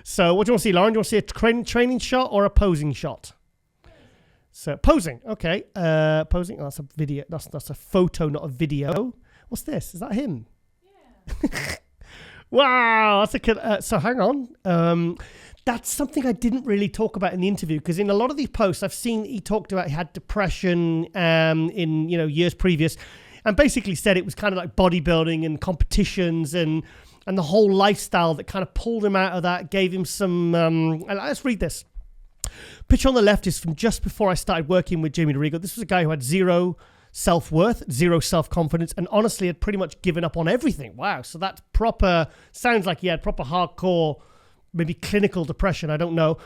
So what do you want to see, Lauren? Do you want to see a training shot or a posing shot? So posing, okay. Posing. Oh, that's a video. That's a photo, not a video. What's this? Is that him? Yeah. Wow, that's a. So hang on. That's something I didn't really talk about in the interview, because in a lot of these posts I've seen he talked about he had depression in years previous, and basically said it was kind of like bodybuilding and competitions and the whole lifestyle that kind of pulled him out of that, gave him some. Let's read this. Picture on the left is from just before I started working with Jamie Dorigo. This was a guy who had zero self-worth, zero self-confidence, and honestly had pretty much given up on everything. Wow. So that's sounds like he had proper hardcore, maybe clinical depression. I don't know.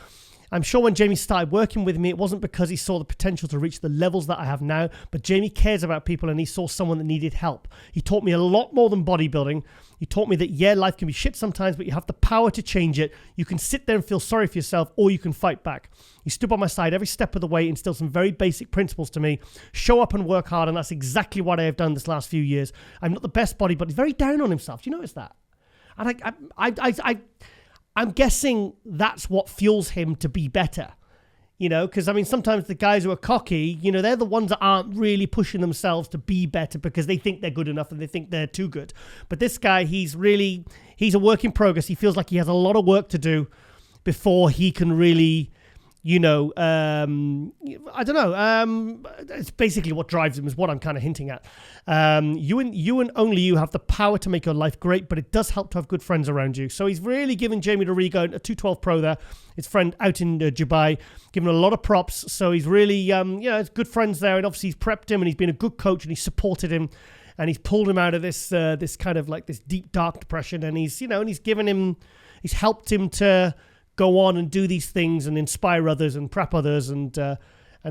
I'm sure when Jamie started working with me, it wasn't because he saw the potential to reach the levels that I have now, but Jamie cares about people and he saw someone that needed help. He taught me a lot more than bodybuilding. He taught me that, life can be shit sometimes, but you have the power to change it. You can sit there and feel sorry for yourself, or you can fight back. He stood by my side every step of the way, instilled some very basic principles to me. Show up and work hard, and that's exactly what I have done this last few years. I'm not the best body, but he's very down on himself. Do you notice that? And I'm guessing that's what fuels him to be better, because sometimes the guys who are cocky, they're the ones that aren't really pushing themselves to be better because they think they're good enough and they think they're too good. But this guy, he's a work in progress. He feels like he has a lot of work to do before he can really, I don't know. It's basically what drives him is what I'm kind of hinting at. You and only you have the power to make your life great, but it does help to have good friends around you. So he's really given Jamie Dorigo, a 212 pro there, his friend out in Dubai, given a lot of props. So he's really, it's good friends there, and obviously he's prepped him and he's been a good coach and he's supported him and he's pulled him out of this kind of like this deep dark depression, and he's given him, he's helped him to go on and do these things and inspire others and prep others and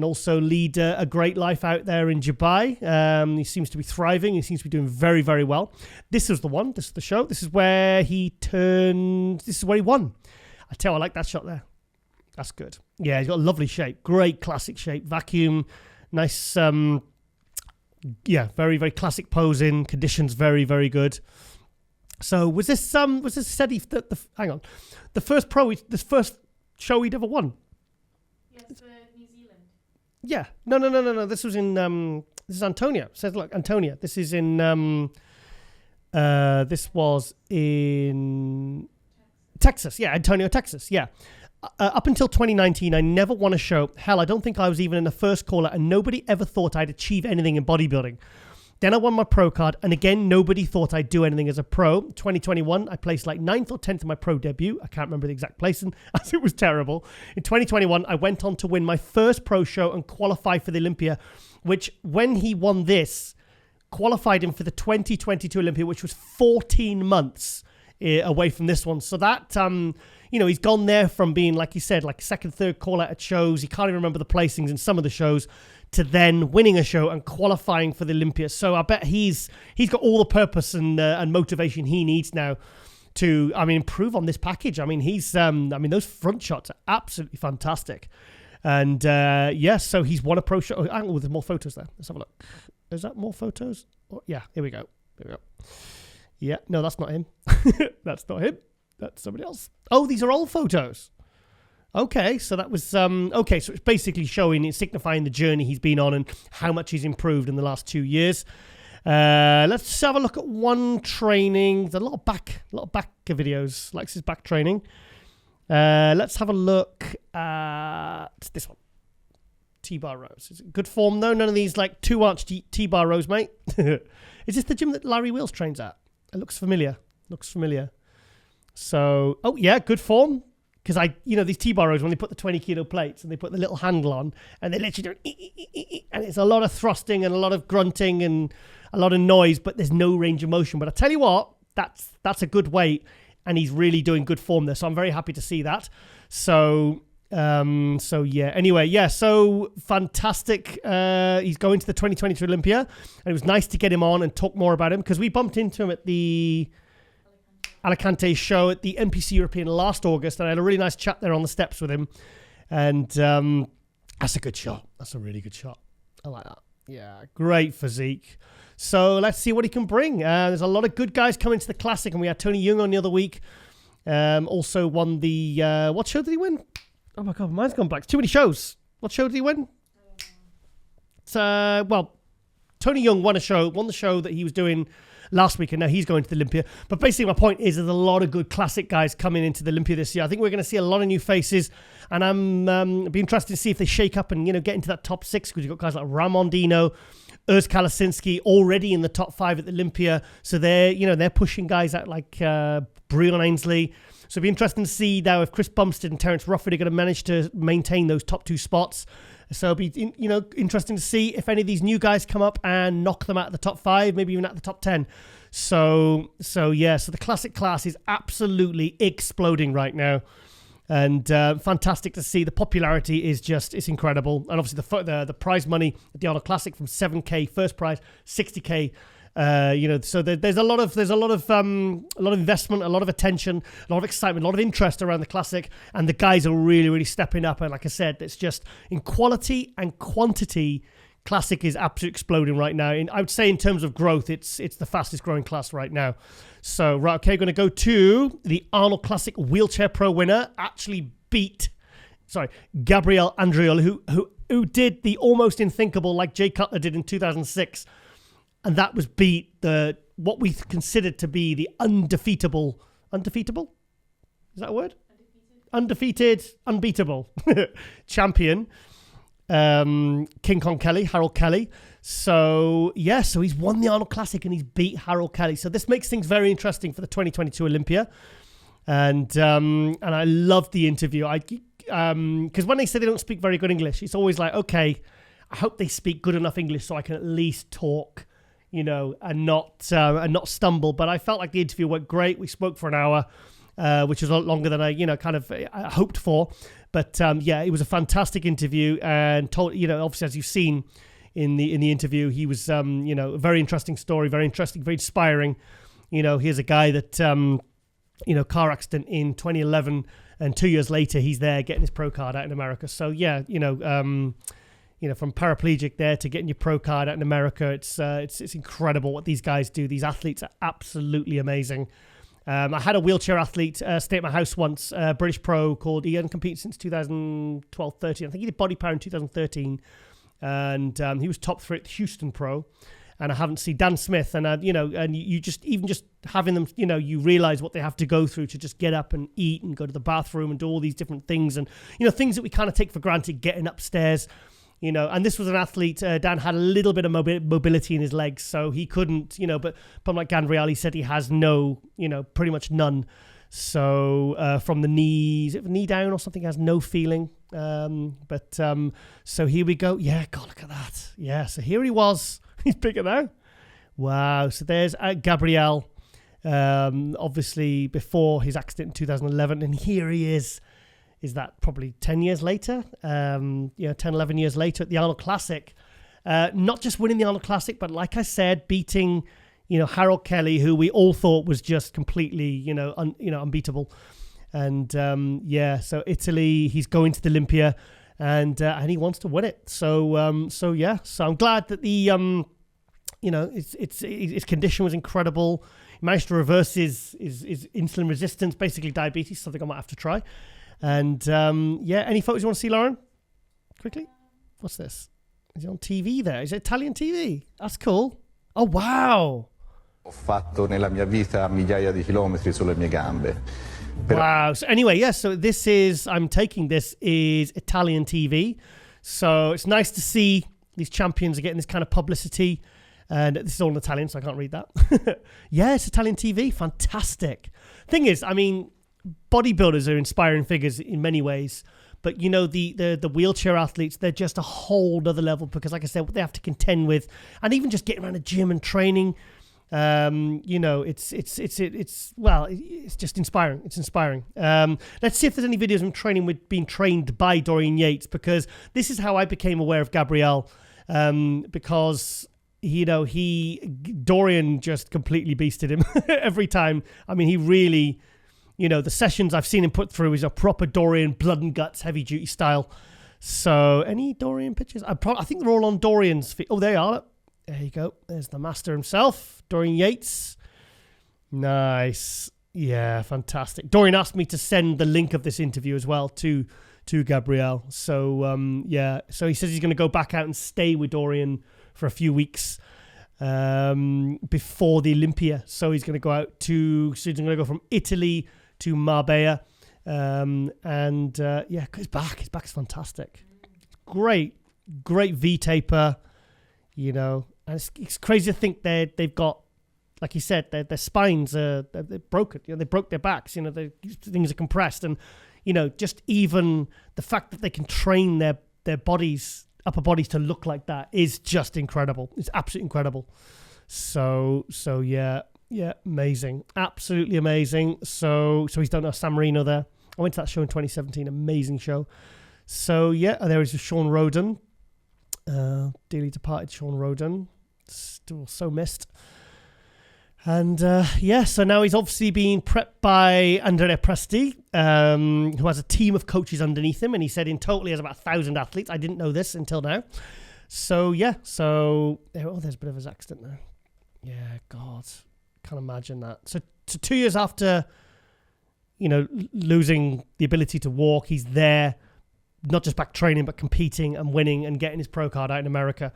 also lead a great life out there in Dubai. He seems to be thriving. He seems to be doing very, very well. This is the one. This is the show. This is where he won. I tell you, I like that shot there. That's good. Yeah, he's got a lovely shape. Great classic shape. Vacuum. Nice. Very, very classic posing. Conditions very, very good. So was this steady? Hang on. The first show he'd ever won? Yes, for New Zealand. Yeah. No. This was in this is Antonia. It says, look, Antonia. This is in this was in Texas. Yeah, Antonio, Texas. Yeah. Up until 2019, I never won a show. Hell, I don't think I was even in the first caller, and nobody ever thought I'd achieve anything in bodybuilding. Then I won my pro card, and again, nobody thought I'd do anything as a pro. 2021, I placed like 9th or 10th in my pro debut. I can't remember the exact placing, as it was terrible. In 2021, I went on to win my first pro show and qualify for the Olympia, which, when he won this, qualified him for the 2022 Olympia, which was 14 months away from this one. So that, he's gone there from being, like you said, like second, third call out at shows. He can't even remember the placings in some of the shows, to then winning a show and qualifying for the Olympia. So I bet he's got all the purpose and motivation he needs now to, improve on this package. Those front shots are absolutely fantastic. And so he's won a pro show. Oh, there's more photos there. Let's have a look. Is that more photos? Oh, yeah, here we go. Yeah, no, that's not him. That's not him. That's somebody else. Oh, these are old photos. Okay, so that was so it's basically signifying the journey he's been on and how much he's improved in the last 2 years. Let's have a look at one training. There's a lot of back videos, like his back training. Let's have a look at this one. T-bar rows. Is it good form though? None of these like 2-arch T-bar rows, mate. Is this the gym that Larry Wheels trains at? It looks familiar. So, good form. Because these T-bar rows, when they put the 20 kilo plates and they put the little handle on and they literally do and it's a lot of thrusting and a lot of grunting and a lot of noise, but there's no range of motion. But I tell you what, that's a good weight and he's really doing good form there. So I'm very happy to see that. So fantastic. He's going to the 2022 Olympia and it was nice to get him on and talk more about him because we bumped into him at the Alicante show at the NPC European last August, and I had a really nice chat there on the steps with him. And that's a good shot. That's a really good shot. I like that. Yeah, great physique. So let's see what he can bring. There's a lot of good guys coming to the Classic, and we had Tony Young on the other week. Also won the... what show did he win? Oh my God, mine's gone blank. Too many shows. What show did he win? Tony Young won the show that he was doing last week, and now he's going to the Olympia. But basically my point is there's a lot of good classic guys coming into the Olympia this year. I think we're going to see a lot of new faces, and I'm be interested to see if they shake up and get into that top 6, because you've got guys like Ramondino, Urs Kalasinski already in the top 5 at the Olympia. So they're pushing guys out like Breon Ainsley. So it'll be interesting to see now if Chris Bumstead and Terence Rufford are going to manage to maintain those top 2 spots. So it'll be interesting to see if any of these new guys come up and knock them out of the top 5, maybe even out the top 10. So the classic class is absolutely exploding right now, and fantastic to see. The popularity is it's incredible, and obviously the prize money at the Arnold Classic from $7K first prize, $60K. So there's a lot of investment, a lot of attention, a lot of excitement, a lot of interest around the Classic, and the guys are really, really stepping up. And like I said, it's just in quality and quantity, Classic is absolutely exploding right now. I would say in terms of growth, it's the fastest growing class right now. So going to go to the Arnold Classic Wheelchair Pro winner. Actually beat, Gabriele Andriulli, who did the almost unthinkable like Jay Cutler did in 2006. And that was beat what we considered to be the undefeatable? Is that a word? Undefeated, unbeatable champion, King Kong Kelly, Harold Kelly. So he's won the Arnold Classic and he's beat Harold Kelly. So this makes things very interesting for the 2022 Olympia. And I loved the interview. Because when they say they don't speak very good English, it's always like, okay, I hope they speak good enough English so I can at least talk, and not stumble. But I felt like the interview went great. We spoke for an hour, which was a lot longer than I, kind of hoped for. But it was a fantastic interview, and obviously, as you've seen in the interview, he was, a very interesting story, very interesting, very inspiring. Here's a guy that, car accident in 2011, and 2 years later, he's there getting his pro card out in America. So from paraplegic there to getting your pro card out in America, it's incredible what these guys do. These athletes are absolutely amazing. I had a wheelchair athlete stay at my house once, a British pro called, he hadn't competed since 2012-13. I think he did body power in 2013. And he was top 3 at the Houston Pro. And I haven't seen Dan Smith. And, and you just having them, you realize what they have to go through to just get up and eat and go to the bathroom and do all these different things. And, things that we kind of take for granted, getting upstairs. And this was an athlete, Dan had a little bit of mobility in his legs, so he couldn't, but like Gabriele said, he has no, pretty much none. So from the knees, knee down or something, has no feeling. So here we go. Yeah, God, look at that. Yeah, so here he was. He's bigger now. Wow. So there's Gabriele, obviously before his accident in 2011, and here he is. Is that probably 10 years later? 10, 11 years later at the Arnold Classic. Not just winning the Arnold Classic, but like I said, beating, Harold Kelly, who we all thought was just completely, unbeatable. And so Italy, he's going to the Olympia, and he wants to win it. So I'm glad that the, his condition was incredible. He managed to reverse his insulin resistance, basically diabetes, something I might have to try. And, any photos you want to see, Lauren? Quickly? What's this? Is it on TV there? Is it Italian TV? That's cool. Oh, wow. Ho fatto nella mia vita migliaia di chilometri sulle mie gambe. Wow. So anyway, so this is Italian TV. So it's nice to see these champions are getting this kind of publicity. And this is all in Italian, so I can't read that. It's Italian TV. Fantastic. Thing is, bodybuilders are inspiring figures in many ways, but the wheelchair athletes, they're just a whole other level, because like I said, what they have to contend with, and even just getting around a gym and training, it's just inspiring. It's inspiring. Let's see if there's any videos of him training with being trained by Dorian Yates, because this is how I became aware of Gabriele, because Dorian just completely beasted him every time. He really, the sessions I've seen him put through is a proper Dorian blood and guts, heavy duty style. So any Dorian pictures? I think they're all on Dorian's feet. Oh, they are. There you go. There's the master himself, Dorian Yates. Nice. Yeah, fantastic. Dorian asked me to send the link of this interview as well to Gabriele. So, so he says he's going to go back out and stay with Dorian for a few weeks before the Olympia. So he's going to go out he's going to go from Italy to Marbella. His back is fantastic. Great V-taper, and it's crazy to think they've got, like you said, their spines are they're broken. They broke their backs. Things are compressed, and just even the fact that they can train their upper bodies to look like that is just incredible. It's absolutely incredible. So amazing, absolutely amazing. So he's done a San Marino there. I went to that show in 2017, amazing show. So there is Sean Roden, dearly departed Sean Roden, still so missed. And so now he's obviously being prepped by Andrea Presti, who has a team of coaches underneath him, and he said in total he has about 1,000 athletes. I didn't know this until now. So there's a bit of his accident now. Yeah, God, can't imagine that. So 2 years after, losing the ability to walk, he's there, not just back training, but competing and winning and getting his pro card out in America.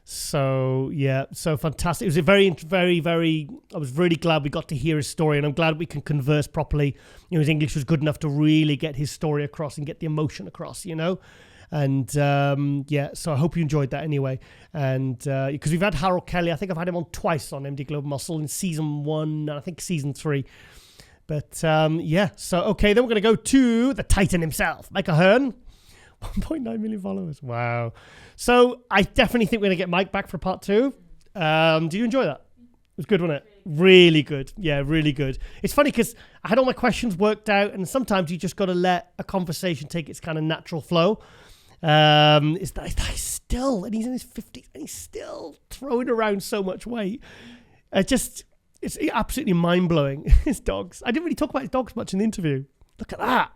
So so fantastic. It was a very, very, very, I was really glad we got to hear his story, and I'm glad we can converse properly. His English was good enough to really get his story across and get the emotion across, And so I hope you enjoyed that anyway. And because we've had Harold Kelly, I think I've had him on twice on MD Global Muscle in season 1 and I think season 3. But so okay, then we're going to go to the Titan himself, Mike O Hearn. 1.9 million followers. Wow. So I definitely think we're going to get Mike back for part 2. Did you enjoy that? It was good, wasn't it? Really good. Yeah, really good. It's funny because I had all my questions worked out, and sometimes you just got to let a conversation take its kind of natural flow. Is that he's still, and he's in his 50s, and he's still throwing around so much weight. It's absolutely mind-blowing, his dogs. I didn't really talk about his dogs much in the interview. Look at that.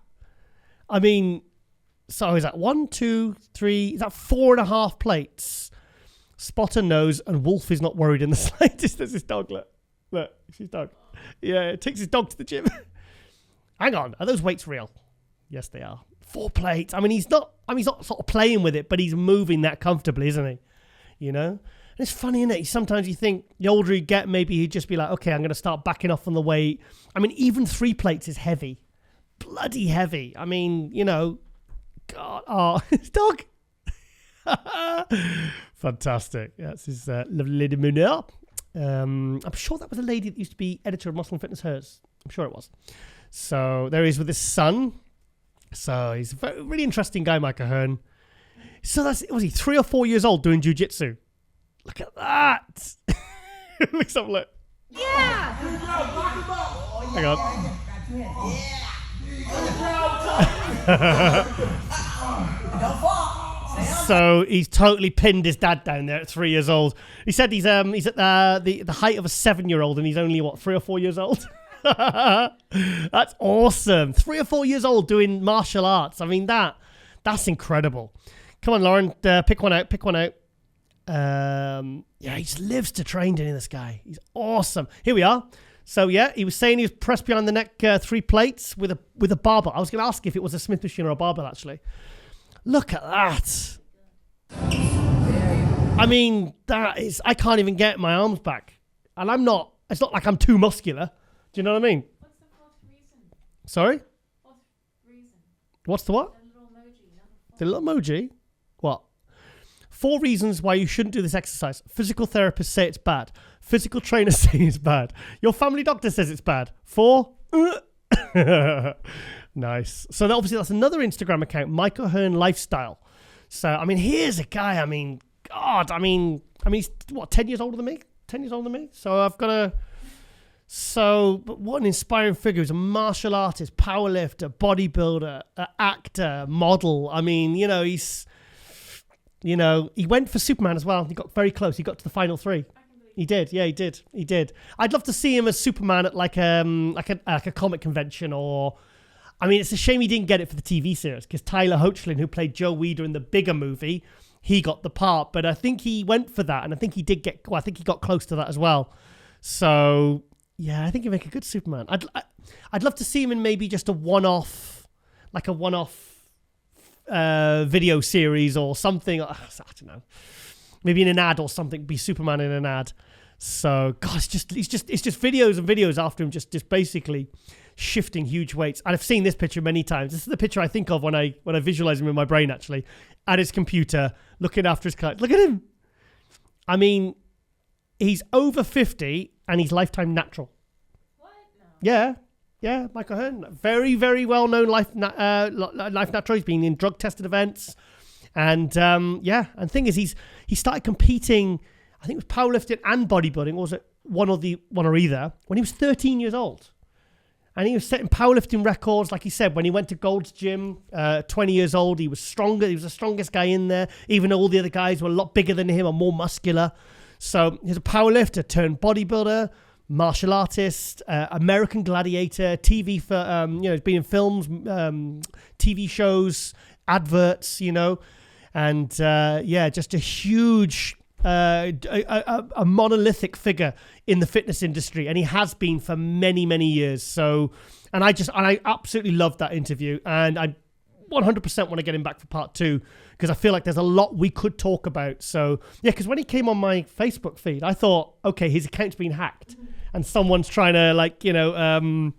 I mean, so is that 1, 2, 3, is that 4.5 plates? Spotter knows, and Wolf is not worried in the slightest. There's his dog, look. Look, it's his dog. Yeah, it takes his dog to the gym. Hang on, are those weights real? Yes, they are. 4 plates. I mean, he's not sort of playing with it, but he's moving that comfortably, isn't he? You know? And it's funny, isn't it? Sometimes you think the older you get, maybe he'd just be like, okay, I'm going to start backing off on the weight. I mean, even 3 plates is heavy. Bloody heavy. I mean, you know, God, oh, his dog. Fantastic. That's his lovely Lady Munir. I'm sure that was a lady that used to be editor of Muscle and Fitness Hers. I'm sure it was. So there he is with his son. So he's a really interesting guy, Mike O Hearn. So was he 3 or 4 years old doing jiu-jitsu? Look at that. Let's have a look. Yeah! Hang on. So he's totally pinned his dad down there at 3 years old. He said he's at the height of a 7-year-old, and he's only 3 or 4 years old. That's awesome. 3 or 4 years old doing martial arts. I mean, that's incredible. Come on, Lauren, pick one out. Yeah, he just lives to train, didn't he, this guy? He's awesome. Here we are. So yeah, he was saying he was pressed behind the neck 3 plates with a barbell. I was going to ask if it was a Smith machine or a barbell, actually. Look at that. I mean, I can't even get my arms back. And it's not like I'm too muscular. Do you know what I mean? What's the 4th reason? Sorry? 4th reason. What's the what? The little emoji. Number 4. The little emoji? What? 4 reasons why you shouldn't do this exercise. Physical therapists say it's bad. Physical trainers say it's bad. Your family doctor says it's bad. 4? Nice. So obviously that's another Instagram account, Mike O Hearn Lifestyle. So, I mean, here's a guy, I mean, God, I mean, he's, 10 years older than me? 10 years older than me? So I've got to... So, but what an inspiring figure. He's a martial artist, powerlifter, bodybuilder, actor, model. I mean, he went for Superman as well. He got very close. He got to the final 3. He did. Yeah, he did. I'd love to see him as Superman at like a comic convention, or... I mean, it's a shame he didn't get it for the TV series, because Tyler Hoechlin, who played Joe Weider in the bigger movie, he got the part. But I think he went for that, and I think he did get... Well, I think he got close to that as well. So... Yeah, I think he'd make a good Superman. I'd love to see him in maybe just a one-off video series or something. I don't know. Maybe in an ad or something. Be Superman in an ad. So God, it's just videos and videos after him, just basically shifting huge weights. And I've seen this picture many times. This is the picture I think of when I visualize him in my brain, actually, at his computer, looking after his clients. Look at him. I mean, he's over 50 and he's lifetime natural. What? No. Yeah, Mike O Hearn, very, very well-known life natural. He's been in drug-tested events. And, and thing is, he started competing, I think it was powerlifting and bodybuilding, or was it one or either, when he was 13 years old. And he was setting powerlifting records, like he said, when he went to Gold's Gym, 20 years old, he was stronger. He was the strongest guy in there, even though all the other guys were a lot bigger than him and more muscular. So he's a powerlifter turned bodybuilder, martial artist, American gladiator, TV for, he's been in films, TV shows, adverts, and just a huge, a monolithic figure in the fitness industry, and he has been for many, many years. So, and I absolutely loved that interview, and I 100% want to get him back for part 2, because I feel like there's a lot we could talk about. So, yeah, because when he came on my Facebook feed, I thought, okay, his account's been hacked, and someone's trying to,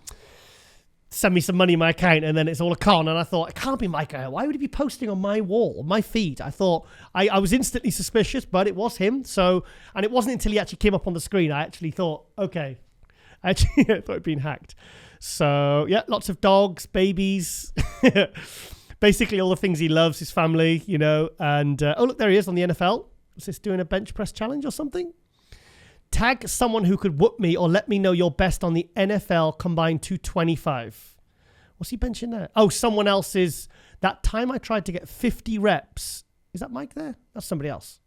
send me some money in my account, and then it's all a con. And I thought, it can't be Mike O Hearn. Why would he be posting on my wall, my feed? I thought, I was instantly suspicious, but it was him. So, and it wasn't until he actually came up on the screen, I actually thought, okay. I thought it'd been hacked. So, yeah, lots of dogs, babies, basically all the things he loves, his family, and, oh, look, there he is on the NFL. Is this doing a bench press challenge or something? tag someone who could whoop me or let me know your best on the NFL combined 225. What's he benching there? Oh, someone else's. That time I tried to get 50 reps. Is that Mike there? That's somebody else.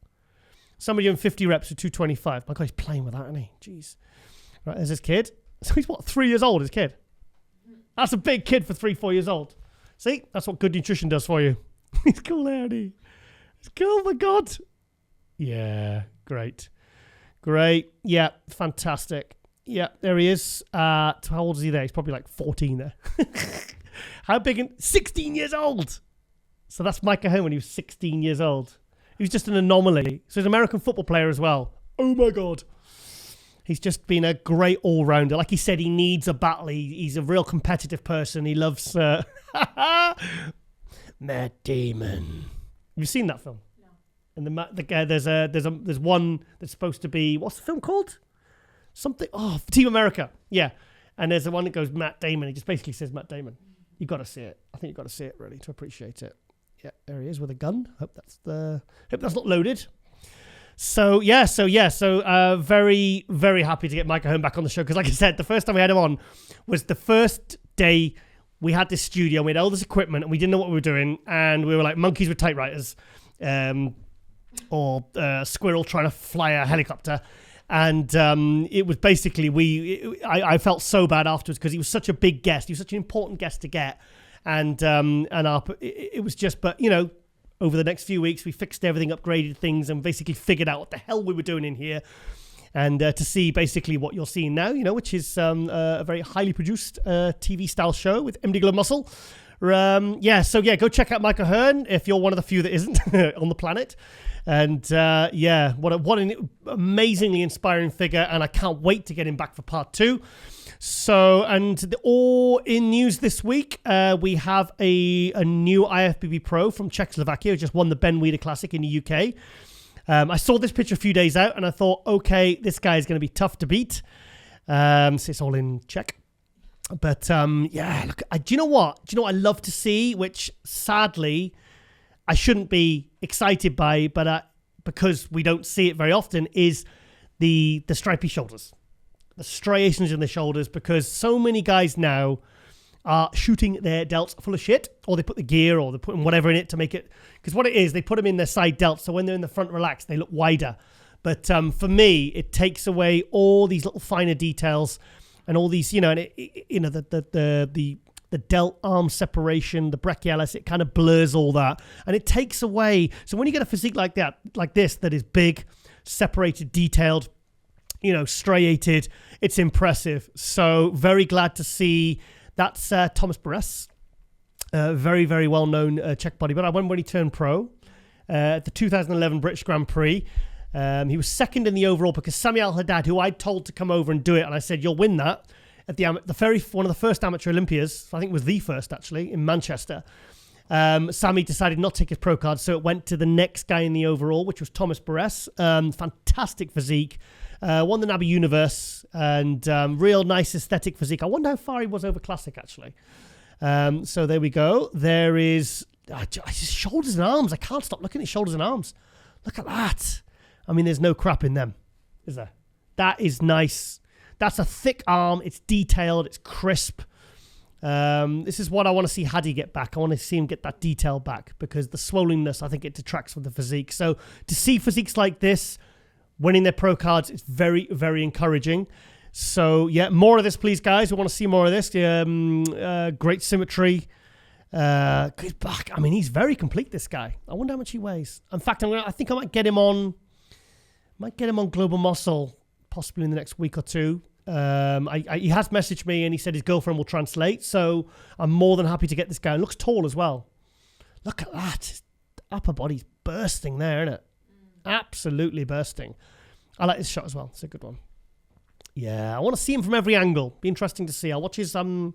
Somebody doing 50 reps with 225. My God, he's playing with that, isn't he? Jeez. Right, there's his kid. So he's what, 3 years old, his kid? That's a big kid for 3-4 years old. See? That's what good nutrition does for you. He's cool there, isn't he? He's cool, my God. Yeah, great. Great. Yeah, fantastic. Yeah, there he is. How old is he there? He's probably like 14 there. How big? 16 years old. So that's Mike O Hearn when he was 16 years old. He was just an anomaly. So he's an American football player as well. Oh my God. He's just been a great all-rounder. Like he said, he needs a battle. He's a real competitive person. He loves Matt Damon. You've seen that film? No. And there's one that's supposed to be, what's the film called? Something. Oh, Team America. Yeah. And there's the one that goes Matt Damon. He just basically says Matt Damon. You've got to see it. I think you've got to see it really to appreciate it. Yeah, there he is with a gun. Hope that's not loaded. So very, very happy to get Mike O Hearn back on the show because, like I said, the first time we had him on was the first day we had this studio. We had all this equipment and we didn't know what we were doing, and we were like monkeys with typewriters, or a squirrel trying to fly a helicopter. And it was basically I felt so bad afterwards because he was such a big guest. He was such an important guest to get, and it was just. But you know, over the next few weeks, we fixed everything, upgraded things, and basically figured out what the hell we were doing in here. And to see basically what you're seeing now, you know, which is a very highly produced TV style show with MD Glow Muscle. Go check out Mike O Hearn if you're one of the few that isn't on the planet. And what an amazingly inspiring figure, and I can't wait to get him back for part 2. So, and all in news this week, we have a new IFBB Pro from Czechoslovakia who just won the Ben Weider Classic in the UK. I saw this picture a few days out, and I thought, okay, this guy is going to be tough to beat. So it's all in Czech. But look, do you know what? Do you know what I love to see, which sadly I shouldn't be excited by, but because we don't see it very often, is the stripy shoulders, the striations in the shoulders, because so many guys now are shooting their delts full of shit, or they put the gear or they're putting whatever in it to make it, because what it is, they put them in their side delts, so when they're in the front relaxed, they look wider. But for me, it takes away all these little finer details and all these, the delt arm separation, the brachialis, it kind of blurs all that. And it takes away. So when you get a physique like that, like this, that is big, separated, detailed, striated, it's impressive. So very glad to see. That's Thomas Barres, very, very well-known Czech bodybuilder. I went when he turned pro at the 2011 British Grand Prix. He was second in the overall because Sami Al-Haddad, who I'd told to come over and do it, and I said, you'll win that. At one of the first amateur Olympias, I think it was the first actually, in Manchester. Sami decided not to take his pro card, so it went to the next guy in the overall, which was Thomas Barres. Fantastic physique. Won the NABI Universe, and real nice aesthetic physique. I wonder how far he was over Classic, actually. So there we go. There is his shoulders and arms. I can't stop looking at his shoulders and arms. Look at that. I mean, there's no crap in them, is there? That is nice. That's a thick arm. It's detailed. It's crisp. This is what I want to see Hadi get back. I want to see him get that detail back because the swollenness, I think it detracts from the physique. So to see physiques like this winning their pro cards, it's very, very encouraging. So yeah, more of this, please, guys. We want to see more of this. Great symmetry. Good back. I mean, he's very complete, this guy. I wonder how much he weighs. In fact, I think I might get him on Global Muscle possibly in the next week or two. He has messaged me and he said his girlfriend will translate, so I'm more than happy to get this guy. He looks tall as well. Look at that. His upper body's bursting there, isn't it? Absolutely bursting. I like this shot as well. It's a good one. Yeah, I want to see him from every angle. Be interesting to see. I'll watch his I think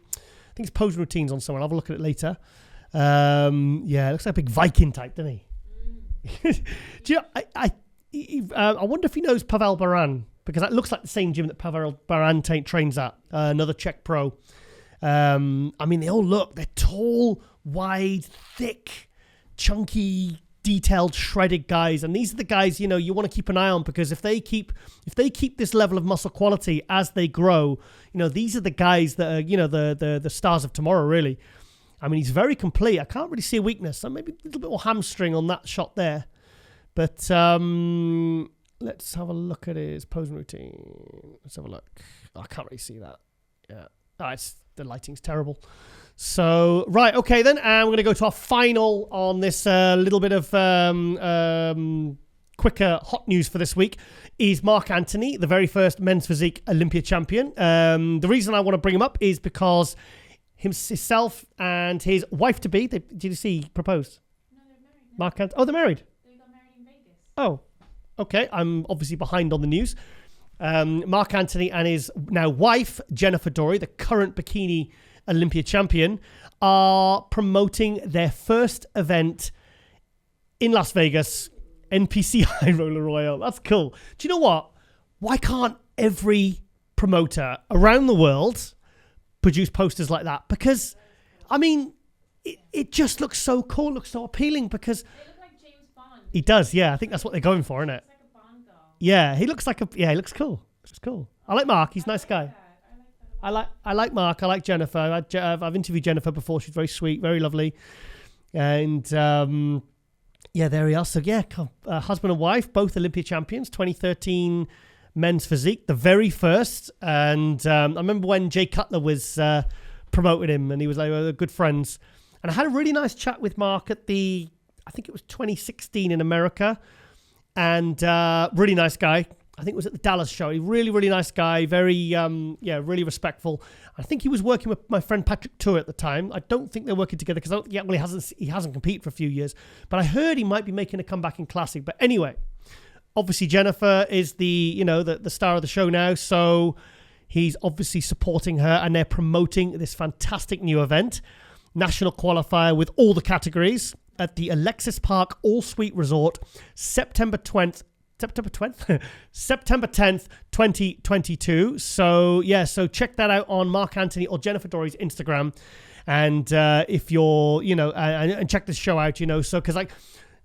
his pose routines on someone. I'll have a look at it later. Yeah, looks like a big Viking type, doesn't he? Do you know, I wonder if he knows Pavel Baran, because that looks like the same gym that Pavel Baran trains at, another Czech pro. I mean, they're tall, wide, thick, chunky detailed, shredded guys, and these are the guys, you know, you want to keep an eye on, because if they keep this level of muscle quality as they grow, you know, these are the guys that are, you know, the stars of tomorrow, really. I mean, he's very complete. I can't really see a weakness. So maybe a little bit more hamstring on that shot there. But let's have a look at his posing routine. Let's have a look. Oh, I can't really see that. Yeah. Oh, the lighting's terrible. So, right, okay then. And we're going to go to our final on this little bit of quicker hot news for this week is Mark Anthony, the very first men's physique Olympia champion. The reason I want to bring him up is because himself and his wife-to-be, did you see he proposed? No, they're married now. Mark Anthony. Oh, they're married? They got married in Vegas. Oh, okay. I'm obviously behind on the news. Mark Anthony and his now wife, Jennifer Dory, the current bikini Olympia champion, are promoting their first event in Las Vegas, NPCI Roller Royale. That's cool. Do you know what? Why can't every promoter around the world produce posters like that? Because, I mean, it just looks so cool, looks so appealing, because... They look like James Bond. He does, yeah. I think that's what they're going for, isn't it? It's like a Bond doll. Yeah, he looks like he looks cool. Looks cool. I like Mark. He's a nice guy. I like Mark. I like Jennifer. I've interviewed Jennifer before. She's very sweet, very lovely. And, yeah, there we are. So, yeah, husband and wife, both Olympia champions, 2013 men's physique, the very first. And I remember when Jay Cutler was promoting him, and he was like, we were good friends. And I had a really nice chat with Mark at I think it was 2016 in America. And really nice guy. I think it was at the Dallas show. He really, really nice guy. Very, really respectful. I think he was working with my friend Patrick Tour at the time. I don't think they're working together because he hasn't competed for a few years. But I heard he might be making a comeback in Classic. But anyway, obviously Jennifer is the star of the show now. So he's obviously supporting her, and they're promoting this fantastic new event, national qualifier with all the categories at the Alexis Park All Suite Resort, September 10th, 2022. So, yeah, so check that out on Mark Anthony or Jennifer Dory's Instagram. And if you're, and check this show out, so because like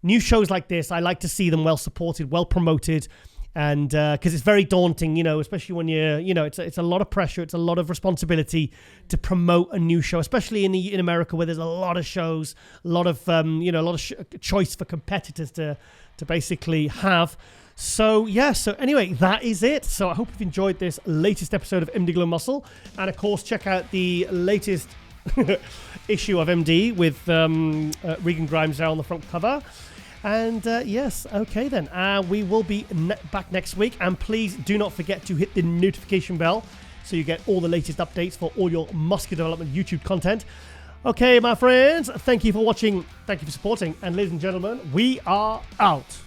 new shows like this, I like to see them well supported, well promoted. And because it's very daunting, especially when you're, it's a lot of pressure. It's a lot of responsibility to promote a new show, especially in America where there's a lot of shows, a lot of choice for competitors to basically have. So, yeah. So anyway, that is it. So I hope you've enjoyed this latest episode of MD Glow Muscle. And of course, check out the latest issue of MD with Regan Grimes there on the front cover. And yes, okay then. We will be back next week. And please do not forget to hit the notification bell so you get all the latest updates for all your muscular development YouTube content. Okay, my friends, thank you for watching. Thank you for supporting. And ladies and gentlemen, we are out.